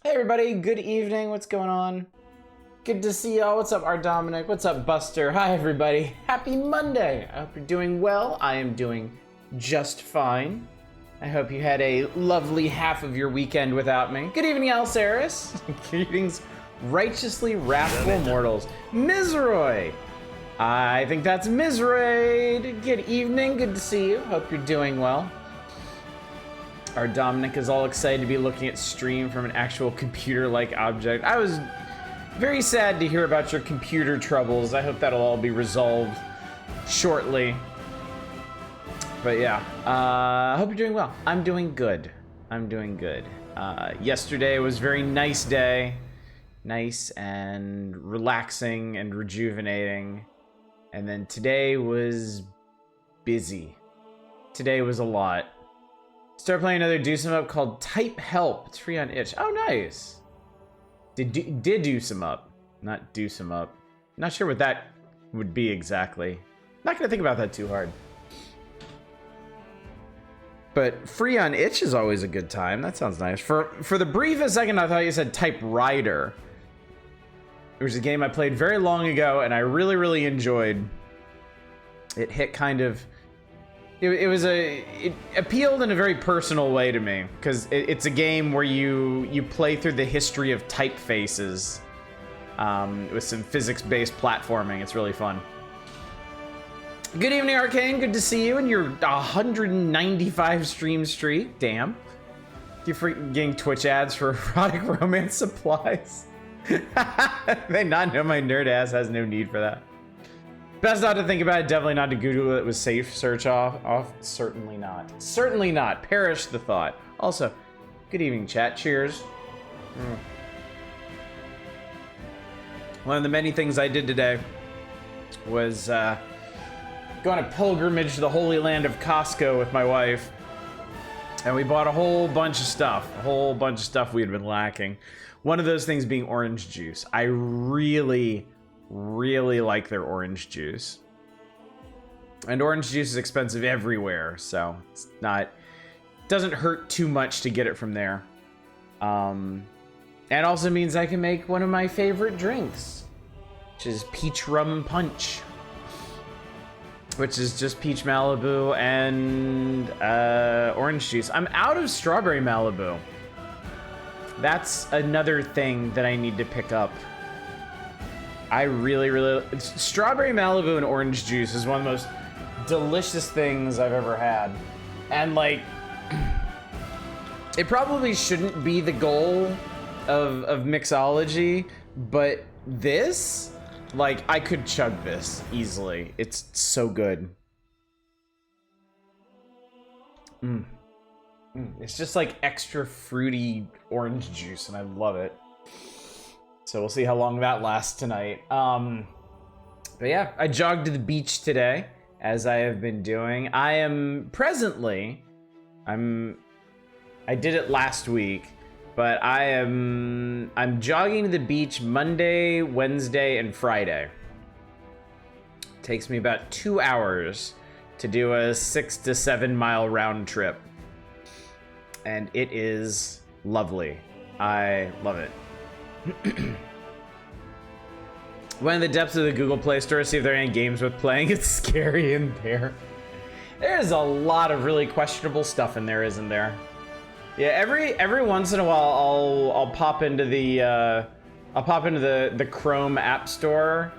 Hey everybody, good evening, what's going on? Good to see y'all. What's up, Art Dominic? What's up, Buster? Hi everybody. Happy Monday. I hope you're doing well. I am doing just fine. I hope you had a lovely half of your weekend without me. Good evening, Alceris. Greetings, righteously wrathful mortals. Mizroy. I think that's Mizroid. Good evening, good to see you. Hope you're doing well. Our Dominic is all excited to be looking at stream from an actual computer-like object. I was very sad to hear about your computer troubles. I hope that'll all be resolved shortly. But yeah, I hope you're doing well. I'm doing good. I'm doing good. Yesterday was a very nice day. Nice and relaxing and rejuvenating. And then today was busy. Today was a lot. Start playing another do some up called Type Help. It's free on itch. Oh, nice. Did do some up, not do some up. Not sure what that would be exactly. Not gonna think about that too hard. But free on itch is always a good time. That sounds nice. For the briefest second, I thought you said Type Rider, which is a game I played very long ago and I really enjoyed. It hit kind of. It appealed in a very personal way to me because it's a game where you play through the history of typefaces with some physics-based platforming. It's really fun. Good evening, Arcane. Good to see you in your 195 stream streak. Damn. You freaking getting Twitch ads for erotic romance supplies. They not know my nerd ass has no need for that. Best not to think about it, definitely not to Google it with safe search off. Certainly not. Certainly not. Perish the thought. Also, good evening, chat. Cheers. One of the many things I did today was go on a pilgrimage to the Holy Land of Costco with my wife. And we bought a whole bunch of stuff. A whole bunch of stuff we had been lacking. One of those things being orange juice. I really like their orange juice, and orange juice is expensive everywhere, so it's not, doesn't hurt too much to get it from there. And also means I can make one of my favorite drinks, which is peach rum punch, which is just peach Malibu and orange juice. I'm out of strawberry Malibu. That's another thing that I need to pick up. I really strawberry Malibu and orange juice is one of the most delicious things I've ever had. And like, it probably shouldn't be the goal of mixology, but this, like, I could chug this easily. It's so good. It's just like extra fruity orange juice and I love it. So we'll see how long that lasts tonight. But yeah, I jogged to the beach today, as I have been doing. I am presently, I did it last week, but I'm jogging to the beach Monday, Wednesday, and Friday. It takes me about 2 hours to do a 6 to 7 mile round trip. And it is lovely. I love it. Went in the depths of the Google Play Store to see if there are any games worth playing. It's scary in there. There's a lot of really questionable stuff in there, isn't there? Yeah, every once in a while I'll pop into the Chrome App Store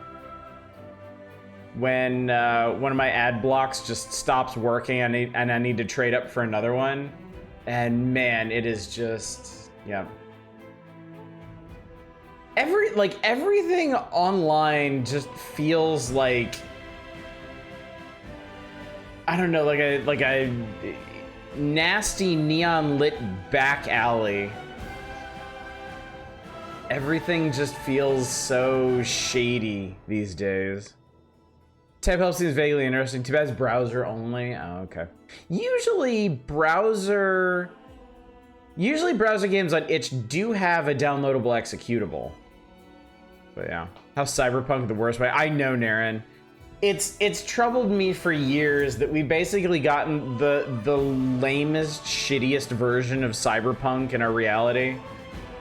when one of my ad blocks just stops working and I need to trade up for another one. And man, it is just, yeah. Everything online just feels like, I don't know, like a nasty neon lit back alley. Everything just feels so shady these days. Type help seems vaguely interesting. Too bad it's browser only. Oh, okay. Usually browser games on itch do have a downloadable executable. But yeah, how Cyberpunk the worst way. I know, Naren. It's troubled me for years that we basically gotten the lamest, shittiest version of Cyberpunk in our reality.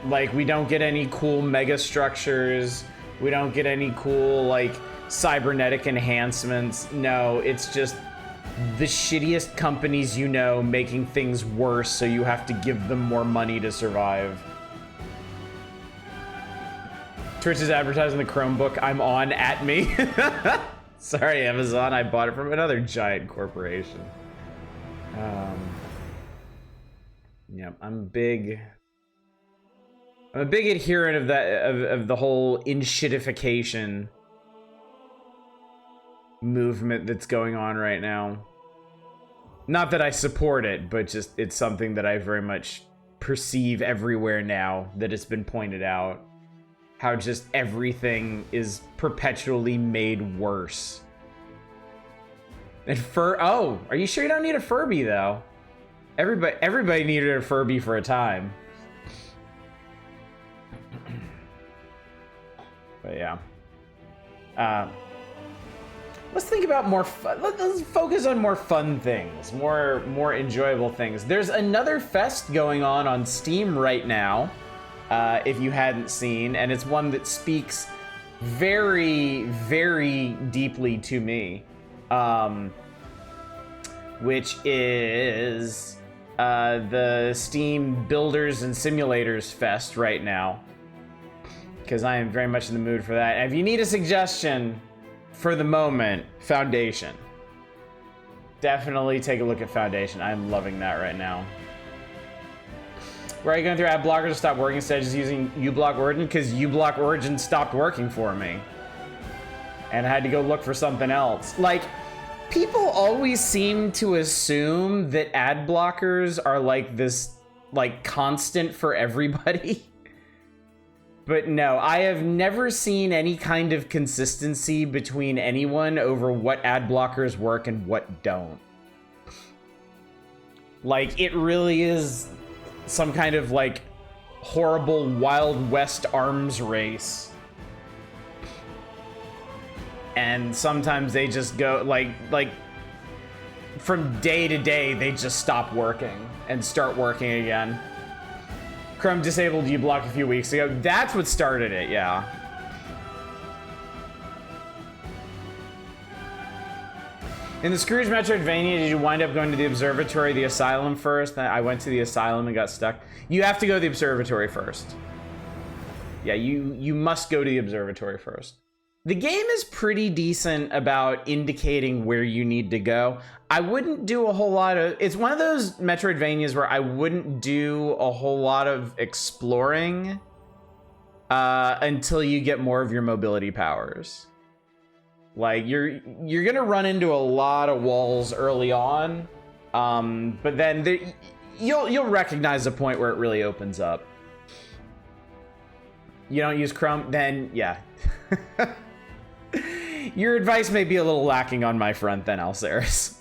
Like, we don't get any cool mega structures. We don't get any cool, like, cybernetic enhancements. No, it's just the shittiest companies you know making things worse, so you have to give them more money to survive. Twitch is advertising the Chromebook I'm on at me. Sorry, Amazon, I bought it from another giant corporation. Yeah, I'm a big adherent of that, of the whole in-shitification movement that's going on right now. Not that I support it, but just it's something that I very much perceive everywhere now that it's been pointed out. How just everything is perpetually made worse. And oh, are you sure you don't need a Furby though? Everybody needed a Furby for a time. But yeah. Let's think about more fun. Let's focus on more fun things, more enjoyable things. There's another fest going on Steam right now, if you hadn't seen, and it's one that speaks very, very deeply to me, which is the Steam Builders and Simulators Fest right now, because I am very much in the mood for that. And if you need a suggestion, for the moment, Foundation. Definitely take a look at Foundation. I'm loving that right now. Where are you going through ad blockers to stop working instead of just using uBlock Origin? Because uBlock Origin stopped working for me. And I had to go look for something else. Like, people always seem to assume that ad blockers are like this, like, constant for everybody. But no, I have never seen any kind of consistency between anyone over what ad blockers work and what don't. Like, it really is some kind of, like, horrible Wild West arms race. And sometimes they just go, like from day to day, they just stop working and start working again. Chrome disabled uBlock a few weeks ago. That's what started it, yeah. In the Scrooge Metroidvania, did you wind up going to the observatory, the asylum first? I went to the asylum and got stuck. You have to go to the observatory first. Yeah, you must go to the observatory first. The game is pretty decent about indicating where you need to go. I wouldn't do a whole lot of... It's one of those Metroidvanias where I wouldn't do a whole lot of exploring until you get more of your mobility powers. Like, you're gonna run into a lot of walls early on, but then you'll recognize the point where it really opens up. You don't use Chrome? Then, yeah. Your advice may be a little lacking on my front then, Alceris.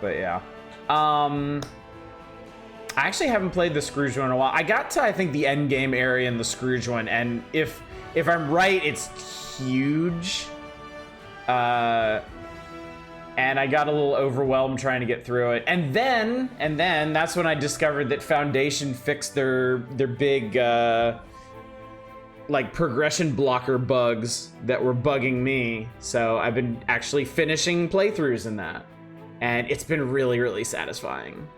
But yeah. I actually haven't played the Scrooge one in a while. I got to, I think, the end game area in the Scrooge one, and if I'm right, it's huge. And I got a little overwhelmed trying to get through it. And then that's when I discovered that Foundation fixed their big like progression blocker bugs that were bugging me. So I've been actually finishing playthroughs in that. And it's been really, really satisfying.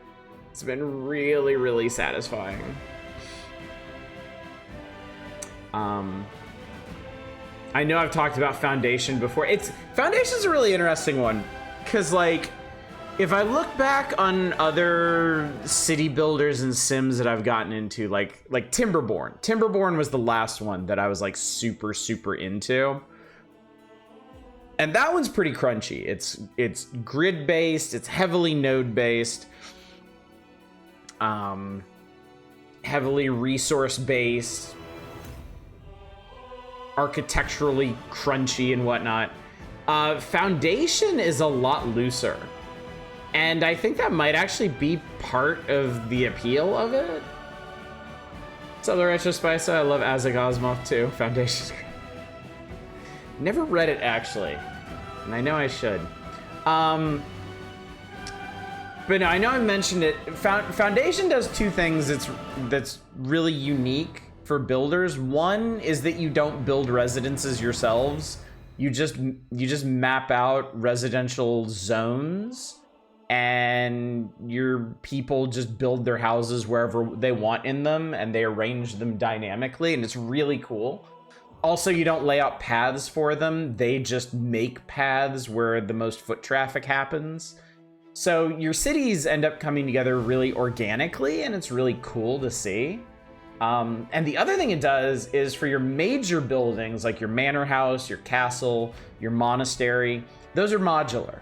It's been really, really satisfying. I know I've talked about Foundation before. Foundation's a really interesting one, because like, if I look back on other city builders and sims that I've gotten into, like Timberborn. Timberborn was the last one that I was like super, super into. And that one's pretty crunchy. It's grid based, it's heavily node based, heavily resource based, architecturally crunchy and whatnot. Foundation is a lot looser, and I think that might actually be part of the appeal of it. What's up, the Retro Spice? I love Azek Osmoth too. Foundation's great. Never read it actually, and I know I should. But no, I know I mentioned it. Foundation does two things that's really unique for builders. One is that you don't build residences yourselves. You just map out residential zones, and your people just build their houses wherever they want in them, and they arrange them dynamically, and it's really cool. Also, you don't lay out paths for them. They just make paths where the most foot traffic happens. So your cities end up coming together really organically, and it's really cool to see. And the other thing it does is for your major buildings, like your manor house, your castle, your monastery, those are modular.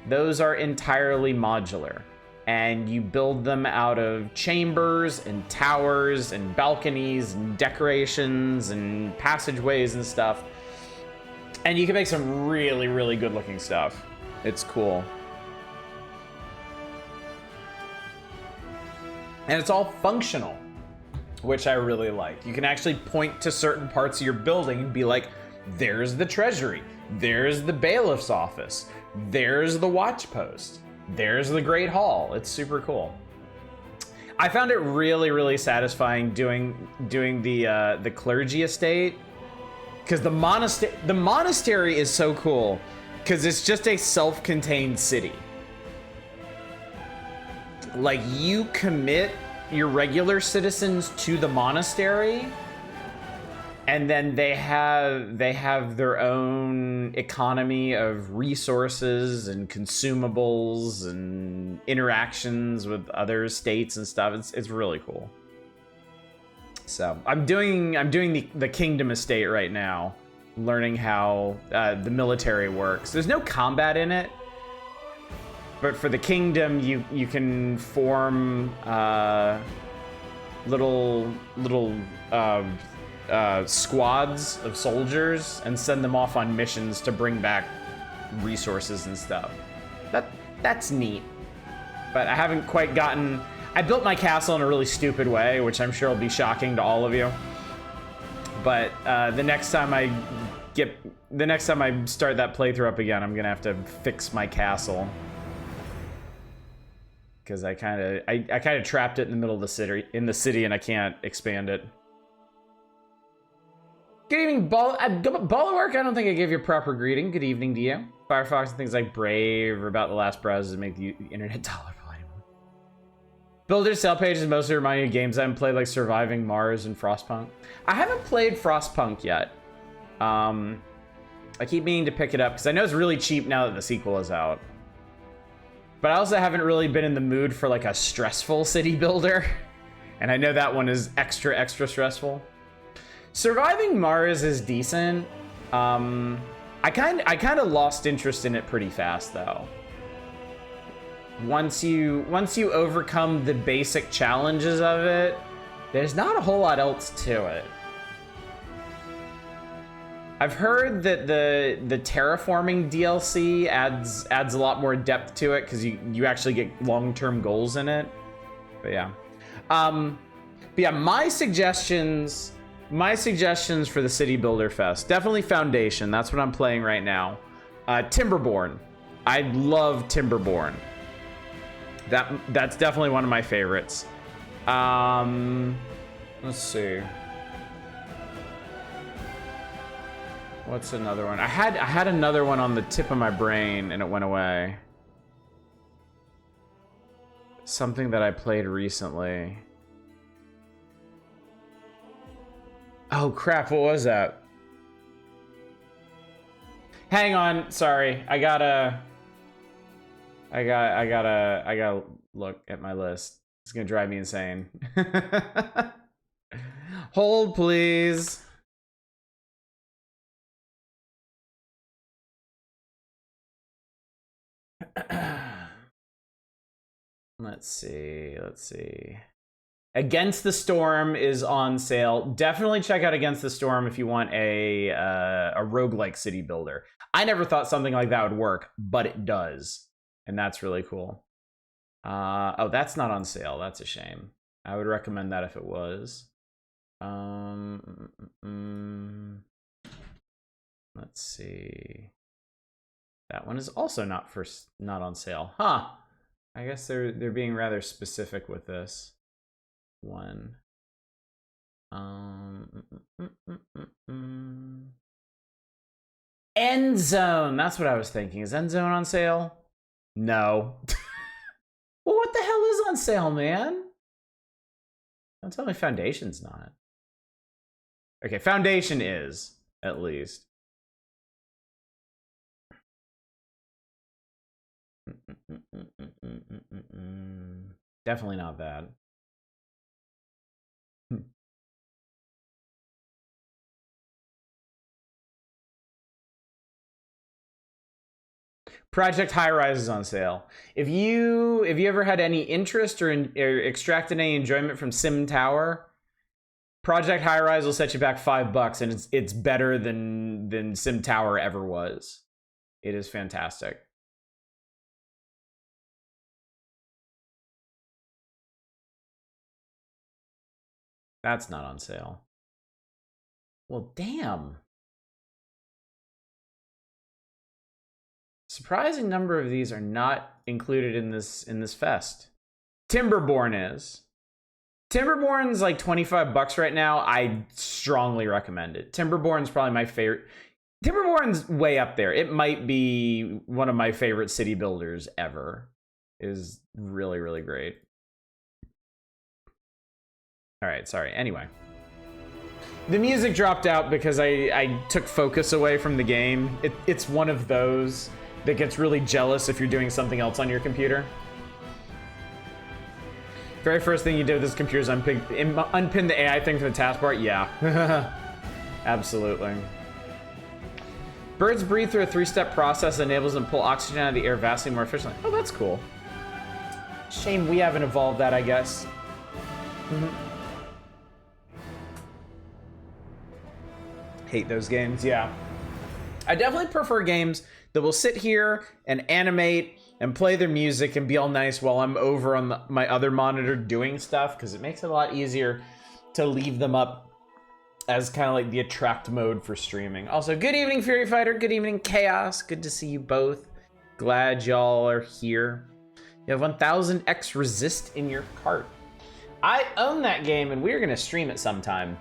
Those are entirely modular. And you build them out of chambers and towers and balconies and decorations and passageways and stuff. And you can make some really, really good looking stuff. It's cool. And it's all functional, which I really like. You can actually point to certain parts of your building and be like, there's the treasury, there's the bailiff's office, there's the watch post, there's the Great Hall. It's super cool. I found it really, really satisfying doing the clergy estate, because the monastery is so cool because it's just a self-contained city. Like, you commit your regular citizens to the monastery, and then they have their own economy of resources and consumables and interactions with other states and stuff. It's really cool. So I'm doing the kingdom estate right now, learning how the military works. There's no combat in it. But for the kingdom, you can form little squads of soldiers and send them off on missions to bring back resources and stuff. That's neat. But I haven't quite gotten. I built my castle in a really stupid way, which I'm sure will be shocking to all of you. But the next time I start that playthrough up again, I'm gonna have to fix my castle. Because I kind of trapped it in the middle of the city, and I can't expand it. Good evening, Bulwark. I don't think I gave you a proper greeting. Good evening to you. Firefox and things like Brave or About the Last Browser to make the internet tolerable anymore. Builders sell pages mostly remind you of games I haven't played, like Surviving Mars and Frostpunk. I haven't played Frostpunk yet. I keep meaning to pick it up because I know it's really cheap now that the sequel is out. But I also haven't really been in the mood for like a stressful city builder. And I know that one is extra stressful. Surviving Mars is decent. I kind of lost interest in it pretty fast though. Once you overcome the basic challenges of it, there's not a whole lot else to it. I've heard that the terraforming DLC adds a lot more depth to it because you actually get long-term goals in it. But yeah. My suggestions for the City Builder Fest. Definitely Foundation. That's what I'm playing right now. Timberborn. I love Timberborn. That's definitely one of my favorites. Let's see. What's another one? I had another one on the tip of my brain and it went away. Something that I played recently. Oh crap, what was that? Hang on, sorry. I gotta look at my list. It's gonna drive me insane. Hold, please. Let's see. Against the Storm is on sale. Definitely check out Against the Storm if you want a roguelike city builder. I never thought something like that would work, but it does. And that's really cool. Oh, that's not on sale. That's a shame. I would recommend that if it was. Let's see. That one is also not on sale. Huh. I guess they're being rather specific with this one. End Zone. That's what I was thinking. Is End Zone on sale? No. Well, what the hell is on sale, man? Don't tell me Foundation's not. Okay, Foundation is, at least. Definitely not that. Project High Rise is on sale. If you ever had any interest or extracted any enjoyment from Sim Tower, Project High Rise will set you back $5, and it's better than Sim Tower ever was. It is fantastic. That's not on sale. Well, damn. Surprising number of these are not included in this fest. Timberborn is. Timberborn's like $25 right now. I strongly recommend it. Timberborn's probably my favorite. Timberborn's way up there. It might be one of my favorite city builders ever. It is really, really great. All right, sorry. Anyway. The music dropped out because I took focus away from the game. It's one of those that gets really jealous if you're doing something else on your computer. Very first thing you did with this computer is unpin the AI thing from the taskbar? Yeah. Absolutely. Birds breathe through a 3-step process that enables them to pull oxygen out of the air vastly more efficiently. Oh, that's cool. Shame we haven't evolved that, I guess. Hate those games, yeah. I definitely prefer games that will sit here and animate and play their music and be all nice while I'm over on my other monitor doing stuff, because it makes it a lot easier to leave them up as kind of like the attract mode for streaming. Also, good evening, Fury Fighter. Good evening, Chaos. Good to see you both. Glad y'all are here. You have 1000X Resist in your cart. I own that game, and we're gonna stream it sometime.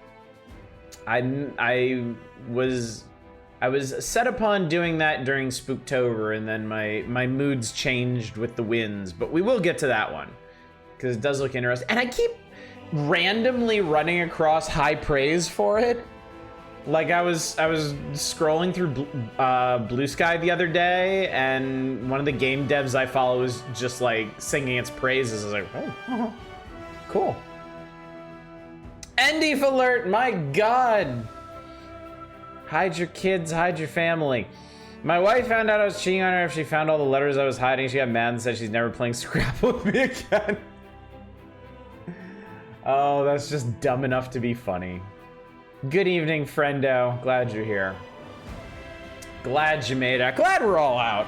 I was set upon doing that during Spooktober, and then my moods changed with the winds, but we will get to that one because it does look interesting. And I keep randomly running across high praise for it. Like I was scrolling through Blue Sky the other day, and one of the game devs I follow was just like singing its praises. I was like, oh, cool. Endief alert, my God. Hide your kids, hide your family. My wife found out I was cheating on her after she found all the letters I was hiding. She got mad and said she's never playing Scrabble with me again. Oh, that's just dumb enough to be funny. Good evening, friendo. Glad you're here. Glad you made it. Glad we're all out.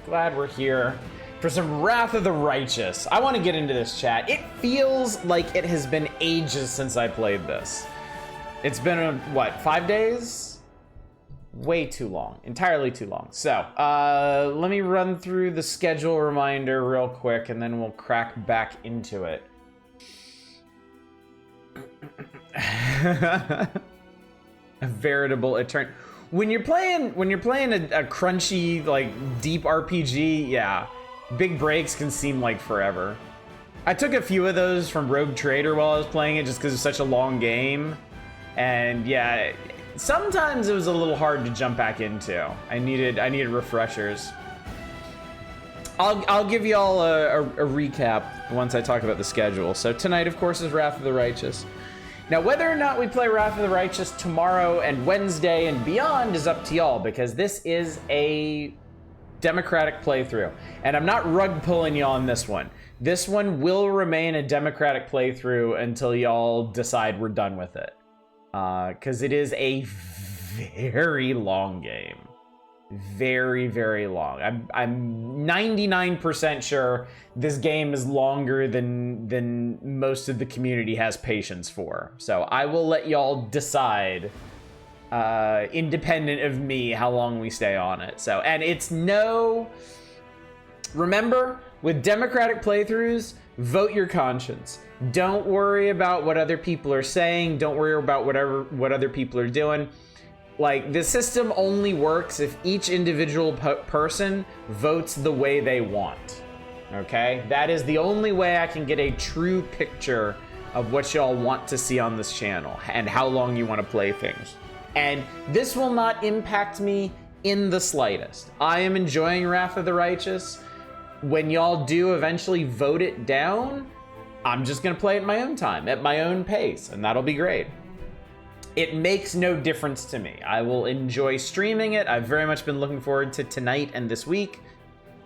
Glad we're here for some Wrath of the Righteous. I want to get into this, chat. It feels like it has been ages since I played this. It's been, what, 5 days? Way too long. Entirely too long. So, let me run through the schedule reminder real quick, and then we'll crack back into it. A veritable eternity. When you're playing a crunchy, like, deep RPG, yeah, big breaks can seem like forever. I took a few of those from Rogue Trader while I was playing it just because it's such a long game. And yeah, sometimes it was a little hard to jump back into. I needed refreshers. I'll give you all a recap once I talk about the schedule. So tonight, of course, is Wrath of the Righteous. Now, whether or not we play Wrath of the Righteous tomorrow and Wednesday and beyond is up to y'all, because this is a democratic playthrough. And I'm not rug pulling y'all on this one. This one will remain a democratic playthrough until y'all decide we're done with it. Because it is a very long game. Very, very long. I'm 99% sure this game is longer than most of the community has patience for. So I will let y'all decide, independent of me, how long we stay on it. So, and it's no Remember, with democratic playthroughs, vote your conscience. Don't worry about what other people are saying. Don't worry about what other people are doing. Like, the system only works if each individual person votes the way they want. Okay? That is the only way I can get a true picture of what y'all want to see on this channel and how long you want to play things. And this will not impact me in the slightest. I am enjoying Wrath of the Righteous. When y'all do eventually vote it down, I'm just gonna play it at my own time, at my own pace, and that'll be great. It makes no difference to me. I will enjoy streaming it. I've very much been looking forward to tonight and this week,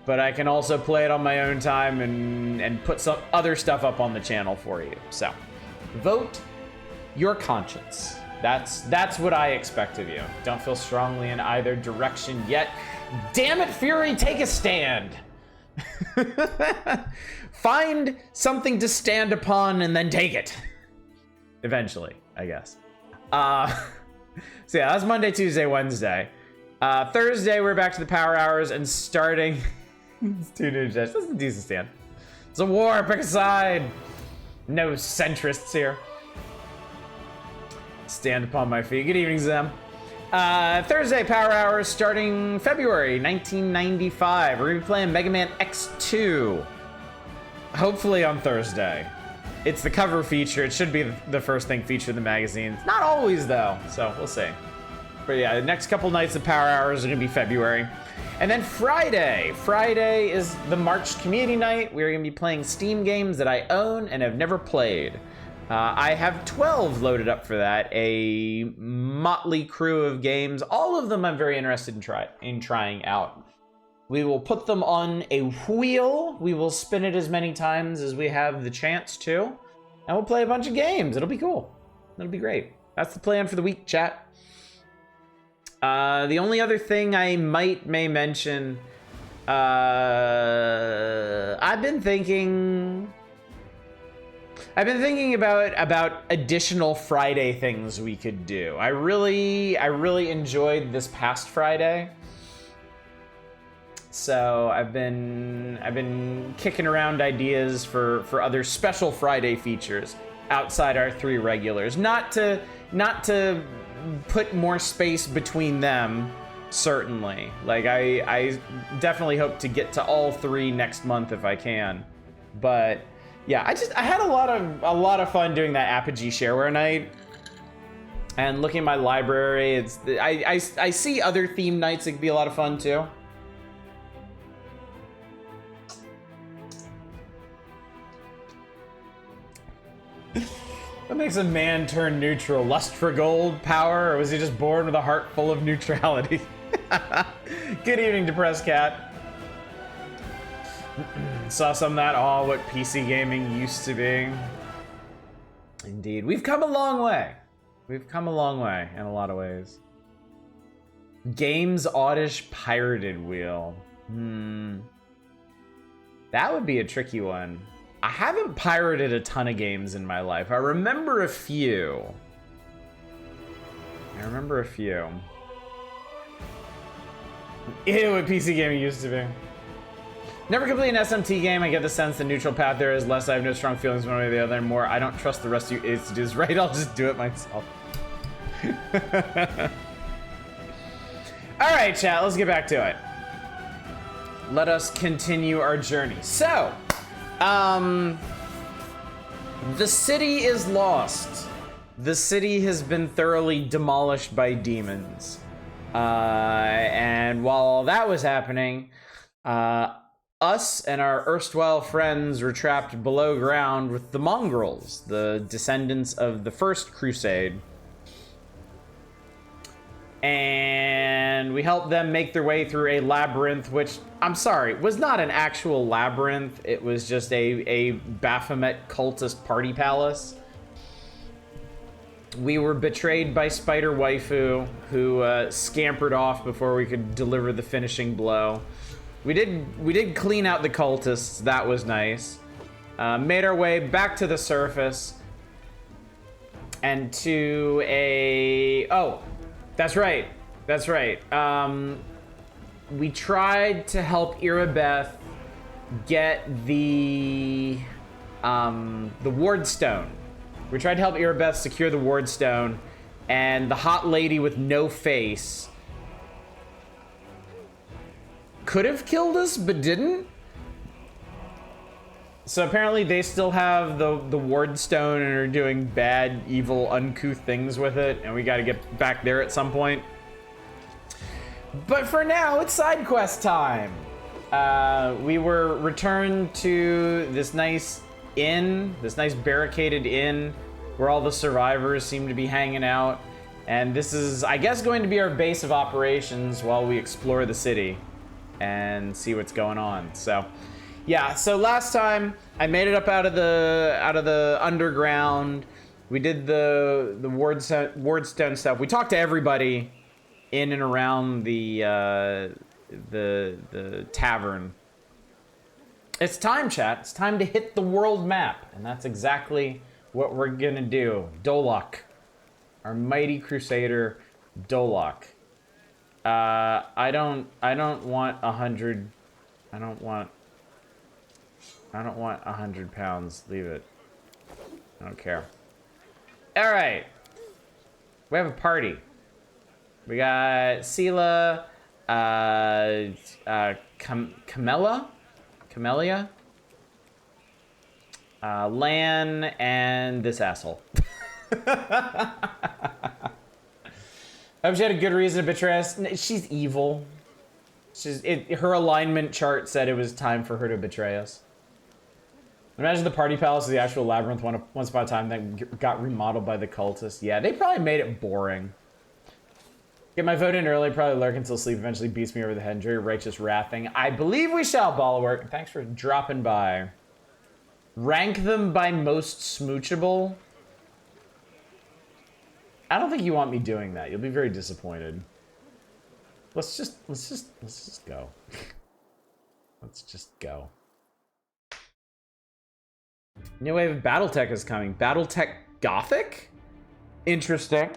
but I can also play it on my own time and put some other stuff up on the channel for you. So, vote your conscience. That's what I expect of you. Don't feel strongly in either direction yet. Damn it, Fury, take a stand. Find something to stand upon and then take it. Eventually, I guess. So yeah, that's Monday, Tuesday, Wednesday. Thursday, we're back to the power hours and starting. It's too new, Judge. That's a decent stand. It's a war, pick a side. No centrists here. Stand upon my feet. Good evening, Zem. Thursday, power hours starting February 1995. We're gonna be playing Mega Man X2. Hopefully on Thursday. It's the cover feature. It should be the first thing featured in the magazine. Not always, though, so we'll see. But yeah, the next couple nights of power hours are gonna be February. And then Friday. Friday is the March community night. We're gonna be playing Steam games that I own and have never played. I have 12 loaded up for that, a motley crew of games. All of them I'm very interested in trying out. We will put them on a wheel. We will spin it as many times as we have the chance to. And we'll play a bunch of games. It'll be cool. It'll be great. That's the plan for the week, chat. The only other thing I may mention, I've been thinking about additional Friday things we could do. I really enjoyed this past Friday. So I've been kicking around ideas for other special Friday features outside our 3 regulars. Not to put more space between them, certainly. Like I definitely hope to get to all 3 next month if I can. But yeah, I had a lot of fun doing that Apogee Shareware night. And looking at my library, I see other theme nights that could be a lot of fun too. What makes a man turn neutral? Lust for gold, power, or was he just born with a heart full of neutrality? Good evening, Depressed Cat. Saw some of that, what PC gaming used to be. Indeed. We've come a long way. We've come a long way in a lot of ways. Games Oddish Pirated Wheel. That would be a tricky one. I haven't pirated a ton of games in my life. I remember a few. Ew, what PC gaming used to be. Never complete an SMT game. I get the sense the neutral path there is less. I have no strong feelings one way or the other, and more. I don't trust the rest of you idiots to do this right. I'll just do it myself. All right, chat. Let's get back to it. Let us continue our journey. So, the city is lost. The city has been thoroughly demolished by demons. And while all that was happening, us and our erstwhile friends were trapped below ground with the mongrels, the descendants of the first crusade. And we helped them make their way through a labyrinth, which, I'm sorry, was not an actual labyrinth. It was just a Baphomet cultist party palace. We were betrayed by Spider Waifu, who scampered off before we could deliver the finishing blow. We did clean out the cultists. That was nice. Made our way back to the surface and to a... Oh, that's right. That's right. We tried to help Irabeth get the ward stone. We tried to help Irabeth secure the ward stone, and the hot lady with no face could have killed us, but didn't. So apparently they still have the ward stone and are doing bad, evil, uncouth things with it, and we got to get back there at some point. But for now, it's side quest time. We were returned to this nice inn, this nice barricaded inn, where all the survivors seem to be hanging out. And this is, I guess, going to be our base of operations while we explore the city and see what's going on. So, yeah. So last time I made it up out of the underground. We did the wardstone stuff. We talked to everybody in and around the tavern. It's time, chat. It's time to hit the world map, and that's exactly what we're gonna do. Dolok, our mighty crusader, Dolok. I don't want 100. I don't want 100 pounds. Leave it. I don't care. All right. We have a party. We got Sela, Camellia, Lan, and this asshole. I hope she had a good reason to betray us. She's evil. Her alignment chart said it was time for her to betray us. Imagine the party palace of the actual labyrinth once upon a time that got remodeled by the cultists. Yeah, they probably made it boring. Get my vote in early, probably lurk until sleep eventually beats me over the head. Enjoy your righteous wrathing. I believe we shall, Bulwark. Thanks for dropping by. Rank them by most smoochable. I don't think you want me doing that. You'll be very disappointed. Let's just go. Let's just go. New wave of BattleTech is coming. BattleTech Gothic? Interesting.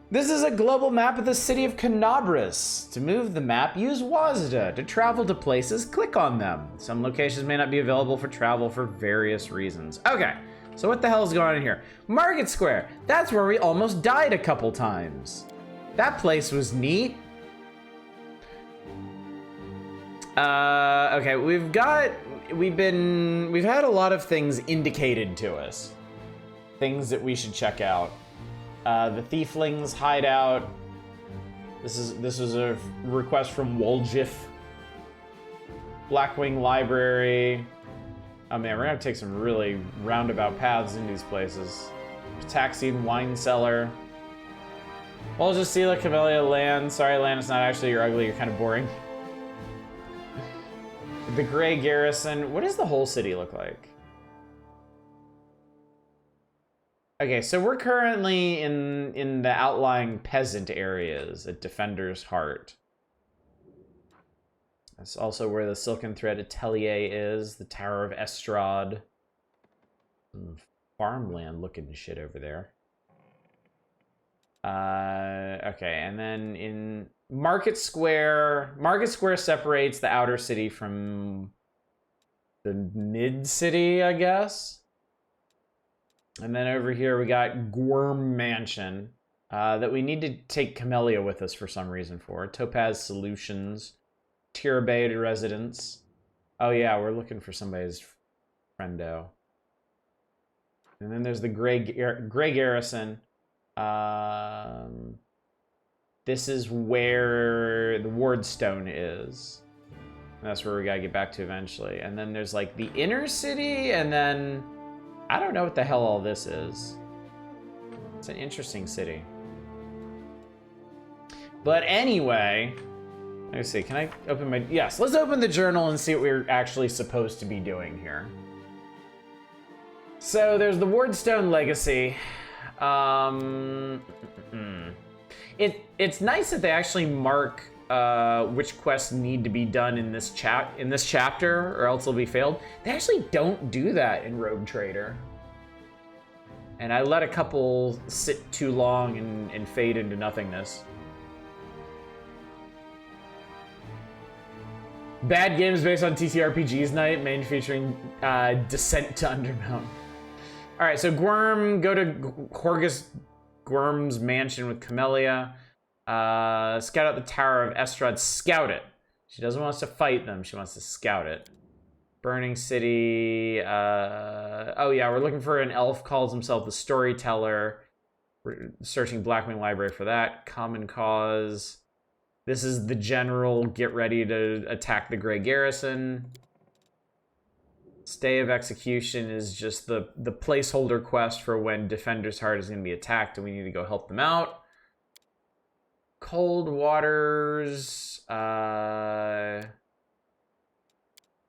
This is a global map of the city of Canabris. To move the map, use WASDA. To travel to places, click on them. Some locations may not be available for travel for various reasons. Okay, so what the hell is going on here? Market Square. That's where we almost died a couple times. That place was neat. Okay, we've had a lot of things indicated to us. Things that we should check out. The Thieflings hideout. This was a request from Woljif. Blackwing Library. Oh man, we're gonna have to take some really roundabout paths in these places. Taxied Wine Cellar. Woljif, Sela, Camellia, Lan. Sorry, Lan, it's not actually you're ugly. You're kind of boring. The Grey Garrison. What does the whole city look like? Okay, so we're currently in the outlying peasant areas at Defender's Heart. That's also where the Silken Thread Atelier is, the Tower of Estrad. Some farmland looking shit over there. Okay, and then in Market Square separates the outer city from the mid-city, I guess. And then over here we got Gorm Mansion that we need to take Camellia with us for some reason for. Topaz Solutions, Tirabade Residence. Oh yeah, we're looking for somebody's friendo. And then there's the Grey Garrison. This is where the Wardstone is. And that's where we gotta get back to eventually. And then there's like the inner city, and then I don't know what the hell all this is. It's an interesting city. But anyway, let me see, can I open my, yes, let's open the journal and see what we're actually supposed to be doing here. So there's the Wardstone Legacy. It's nice that they actually mark which quests need to be done in this chapter, or else they'll be failed. They actually don't do that in Rogue Trader. And I let a couple sit too long and fade into nothingness. Bad games based on TTRPGs night, main featuring Descent to Undermount. All right, so Gwyrm, go to Horgus Gwyrm's mansion with Camellia. Scout out the Tower of Estrad. Scout it. She doesn't want us to fight them. She wants to scout it. Burning City. Oh yeah, we're looking for an elf, calls himself the Storyteller. We're searching Blackwing Library for that. Common Cause. This is the general. Get ready to attack the Grey Garrison. Stay of Execution is just the placeholder quest for when Defender's Heart is going to be attacked and we need to go help them out. Cold Waters.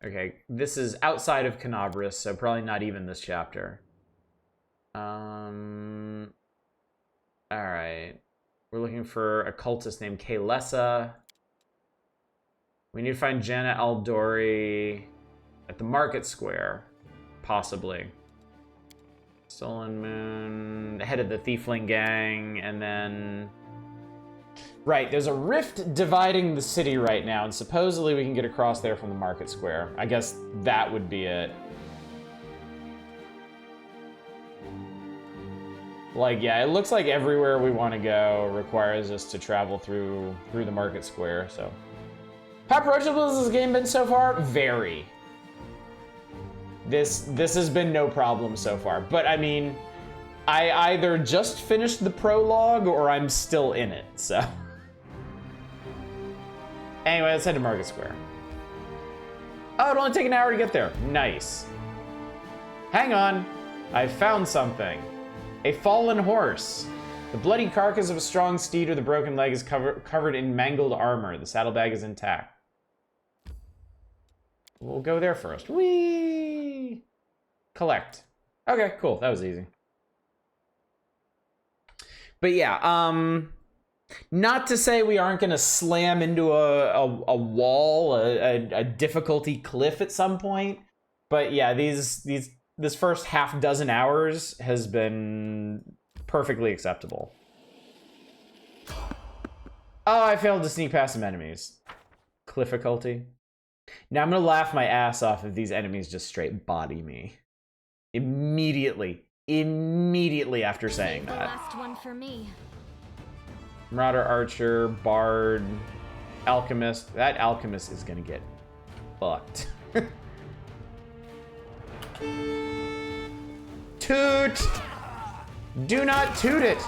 Okay, this is outside of Canabris, so probably not even this chapter. Alright. We're looking for a cultist named Kaylessa. We need to find Janna Aldori at the Market Square, possibly. Stolen Moon, head of the Thiefling Gang, and then... Right, there's a rift dividing the city right now, and supposedly we can get across there from the Market Square. I guess that would be it. Like, yeah, it looks like everywhere we want to go requires us to travel through the Market Square, so... How approachable has this game been so far? Very. This has been no problem so far, but I mean, I either just finished the prologue or I'm still in it, so... Anyway, let's head to Market Square. Oh, it'll only take an hour to get there. Nice. Hang on. I found something. A fallen horse. The bloody carcass of a strong steed with a broken leg is covered in mangled armor. The saddlebag is intact. We'll go there first. Whee! Collect. Okay, cool. That was easy. But yeah, not to say we aren't going to slam into a wall, a difficulty cliff at some point. But yeah, this first half dozen hours has been perfectly acceptable. Oh, I failed to sneak past some enemies. Clifficulty. Now I'm gonna laugh my ass off if these enemies just straight body me. Immediately after saying that. Last one for me. Marauder, Archer, Bard, Alchemist. That Alchemist is gonna get fucked. Toot! Do not toot it!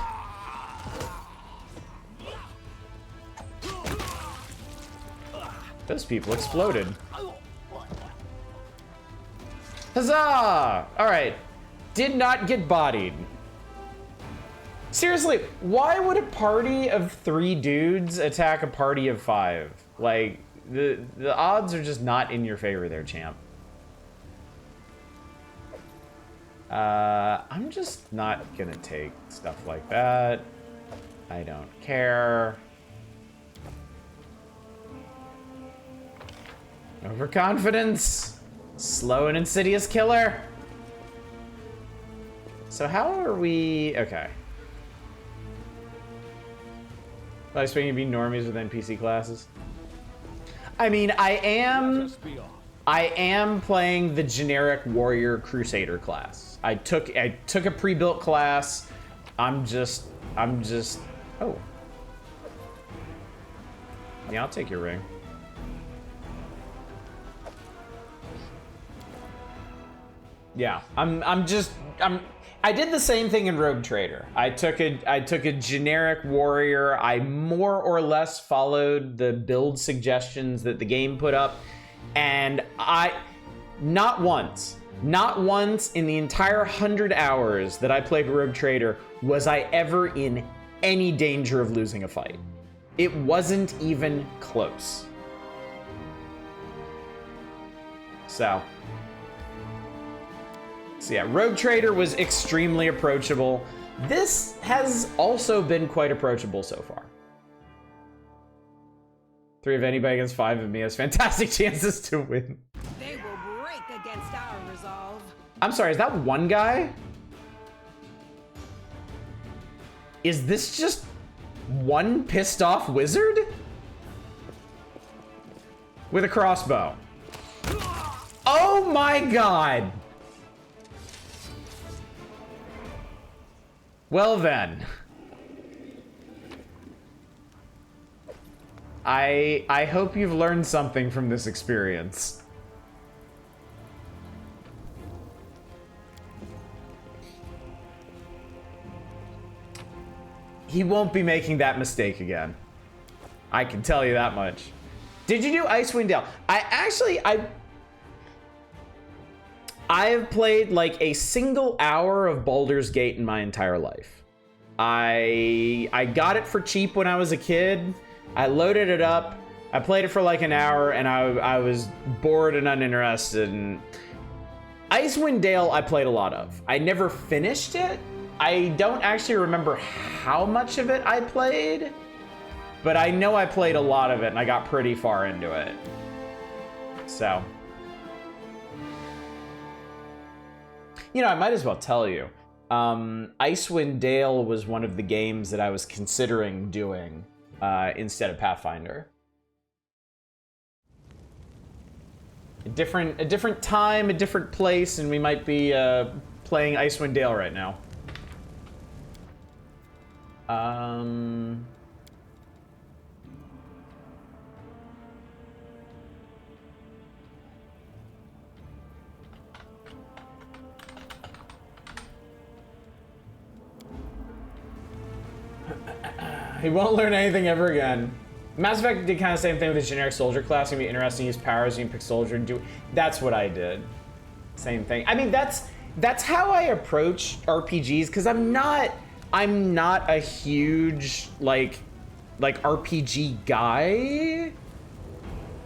Those people exploded. Huzzah! Alright. Did not get bodied. Seriously, why would a party of 3 dudes attack a party of 5? Like, the odds are just not in your favor there, champ. I'm just not gonna take stuff like that. I don't care. Overconfidence. Slow and insidious killer. So how are we... Okay. I was expecting to be normies with NPC classes. I mean, I am playing the generic warrior crusader class. I took a pre-built class. I'm just oh. Yeah, I'll take your ring. Yeah, I did the same thing in Rogue Trader. I took a generic warrior. I more or less followed the build suggestions that the game put up, and not once in the entire 100 hours that I played Rogue Trader was I ever in any danger of losing a fight. It wasn't even close. So yeah, Rogue Trader was extremely approachable. This has also been quite approachable so far. 3 of anybody against 5 of me has fantastic chances to win. They will break against our resolve. I'm sorry, is that one guy? Is this just one pissed off wizard? with a crossbow. Oh my god. Well then. I hope you've learned something from this experience. He won't be making that mistake again. I can tell you that much. Did you do Icewind Dale? I have played like a single hour of Baldur's Gate in my entire life. I got it for cheap when I was a kid. I loaded it up. I played it for like an hour, and I was bored and uninterested. And Icewind Dale, I played a lot of. I never finished it. I don't actually remember how much of it I played, but I know I played a lot of it, and I got pretty far into it. So, you know, I might as well tell you. Icewind Dale was one of the games that I was considering doing instead of Pathfinder. A different time, a different place, and we might be playing Icewind Dale right now. He won't learn anything ever again. Mass Effect did kind of the same thing with the generic soldier class. It's gonna be interesting to use powers. You can pick soldier and do. That's what I did. Same thing. I mean, that's how I approach RPGs, because I'm not a huge like RPG guy.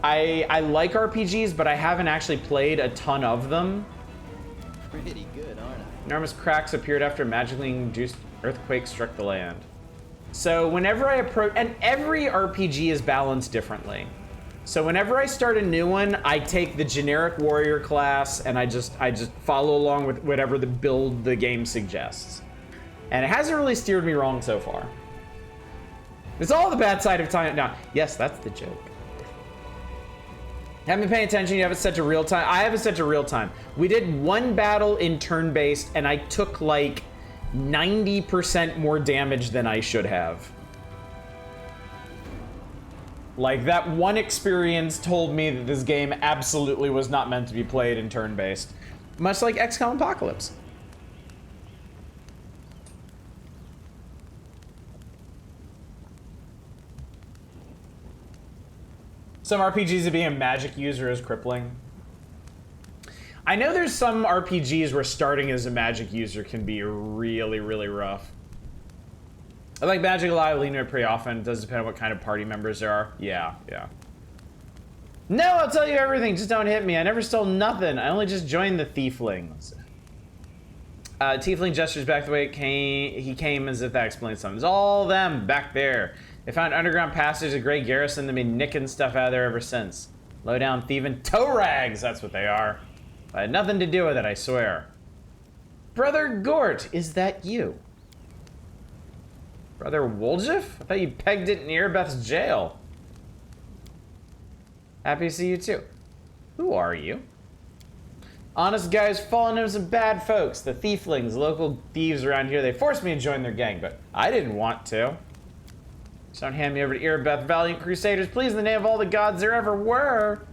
I like RPGs, but I haven't actually played a ton of them. Pretty good, aren't I? Enormous cracks appeared after a magically induced earthquake struck the land. So whenever I approach, and every RPG is balanced differently. So whenever I start a new one, I take the generic warrior class and I just follow along with whatever the build the game suggests. And it hasn't really steered me wrong so far. It's all the bad side of time. Now, yes, that's the joke. Haven't been paying attention. You have it set to real time. I have it set to real time. We did one battle in turn-based, and I took like 90% more damage than I should have. Like, that one experience told me that this game absolutely was not meant to be played in turn-based. Much like XCOM Apocalypse. Some RPGs that being a magic user is crippling. I know there's some RPGs where starting as a magic user can be really, really rough. I like Magic Alive, lean to it pretty often. It does depend on what kind of party members there are. Yeah. No, I'll tell you everything. Just don't hit me. I never stole nothing. I only just joined the Thieflings. Tiefling gestures back the way he came as if that explains something. It's all them back there. They found underground passage at Grey Garrison. They've been nicking stuff out of there ever since. Low down thieving toe rags. That's what they are. I had nothing to do with it, I swear. Brother Gort, is that you? Brother Woljif? I thought you pegged it in Erebeth's jail. Happy to see you too. Who are you? Honest guys falling into some bad folks. The Thieflings, local thieves around here. They forced me to join their gang, but I didn't want to. Just don't hand me over to Erebeth, valiant crusaders. Please, in the name of all the gods there ever were.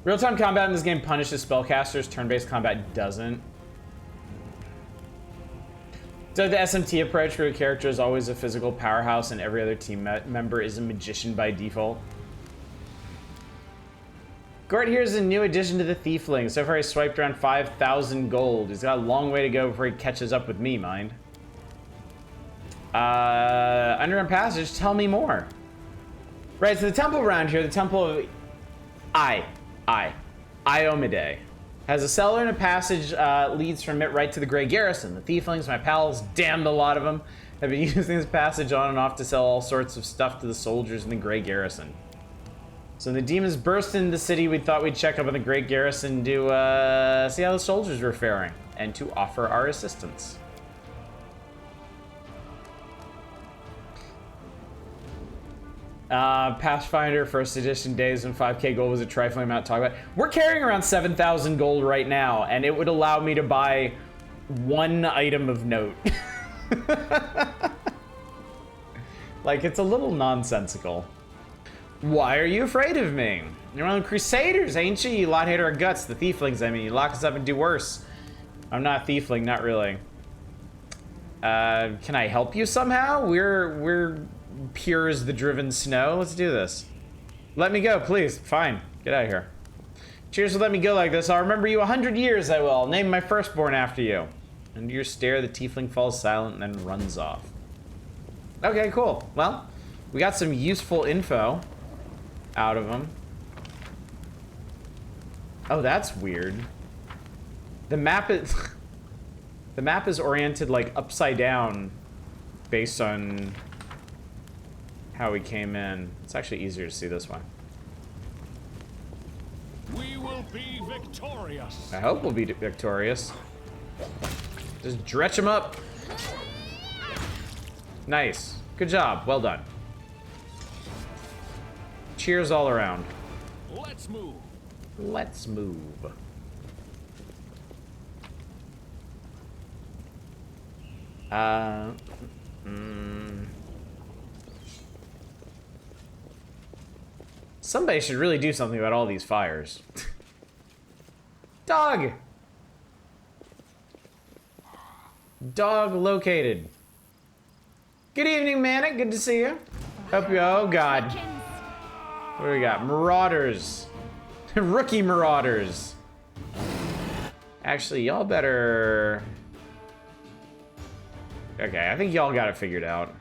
Real-time combat in this game punishes spellcasters. Turn-based combat doesn't. So the SMT approach where a character is always a physical powerhouse and every other team member is a magician by default. Gort here is a new addition to the Thiefling. So far he swiped around 5,000 gold. He's got a long way to go before he catches up with me, mind. Underground passage, tell me more. Right, so the temple around here, the temple of Iomide, has a cellar and a passage leads from it right to the Grey Garrison. The Thieflings, my pals, damned a lot of them, have been using this passage on and off to sell all sorts of stuff to the soldiers in the Grey Garrison. So when the demons burst into the city, we thought we'd check up on the Grey Garrison to see how the soldiers were faring and to offer our assistance. Pathfinder first edition days when 5k gold was a trifling amount to talk about. We're carrying around 7,000 gold right now, and it would allow me to buy one item of note. Like, it's a little nonsensical. Why are you afraid of me? You're one of the Crusaders, ain't you? You lot hate our guts, the thieflings, I mean. You lock us up and do worse. I'm not a thiefling, not really. Can I help you somehow? We're pure as the driven snow. Let's do this. Let me go, please. Fine. Get out of here. Cheers for letting me go like this. I'll remember you 100 years, I will. I'll name my firstborn after you. Under your stare, the tiefling falls silent and then runs off. Okay, cool. Well, we got some useful info out of him. Oh, that's weird. The map is the map is oriented like upside down based on how we came in. It's actually easier to see this way. We will be victorious. I hope we'll be victorious. Just dretch him up. Nice. Good job. Well done. Cheers all around. Let's move. Let's move. Somebody should really do something about all these fires. Dog! Dog located. Good evening, Manic. Good to see you. Hope you. Oh, God. What do we got? Marauders. Rookie marauders. Actually, y'all better... Okay, I think y'all got it figured out.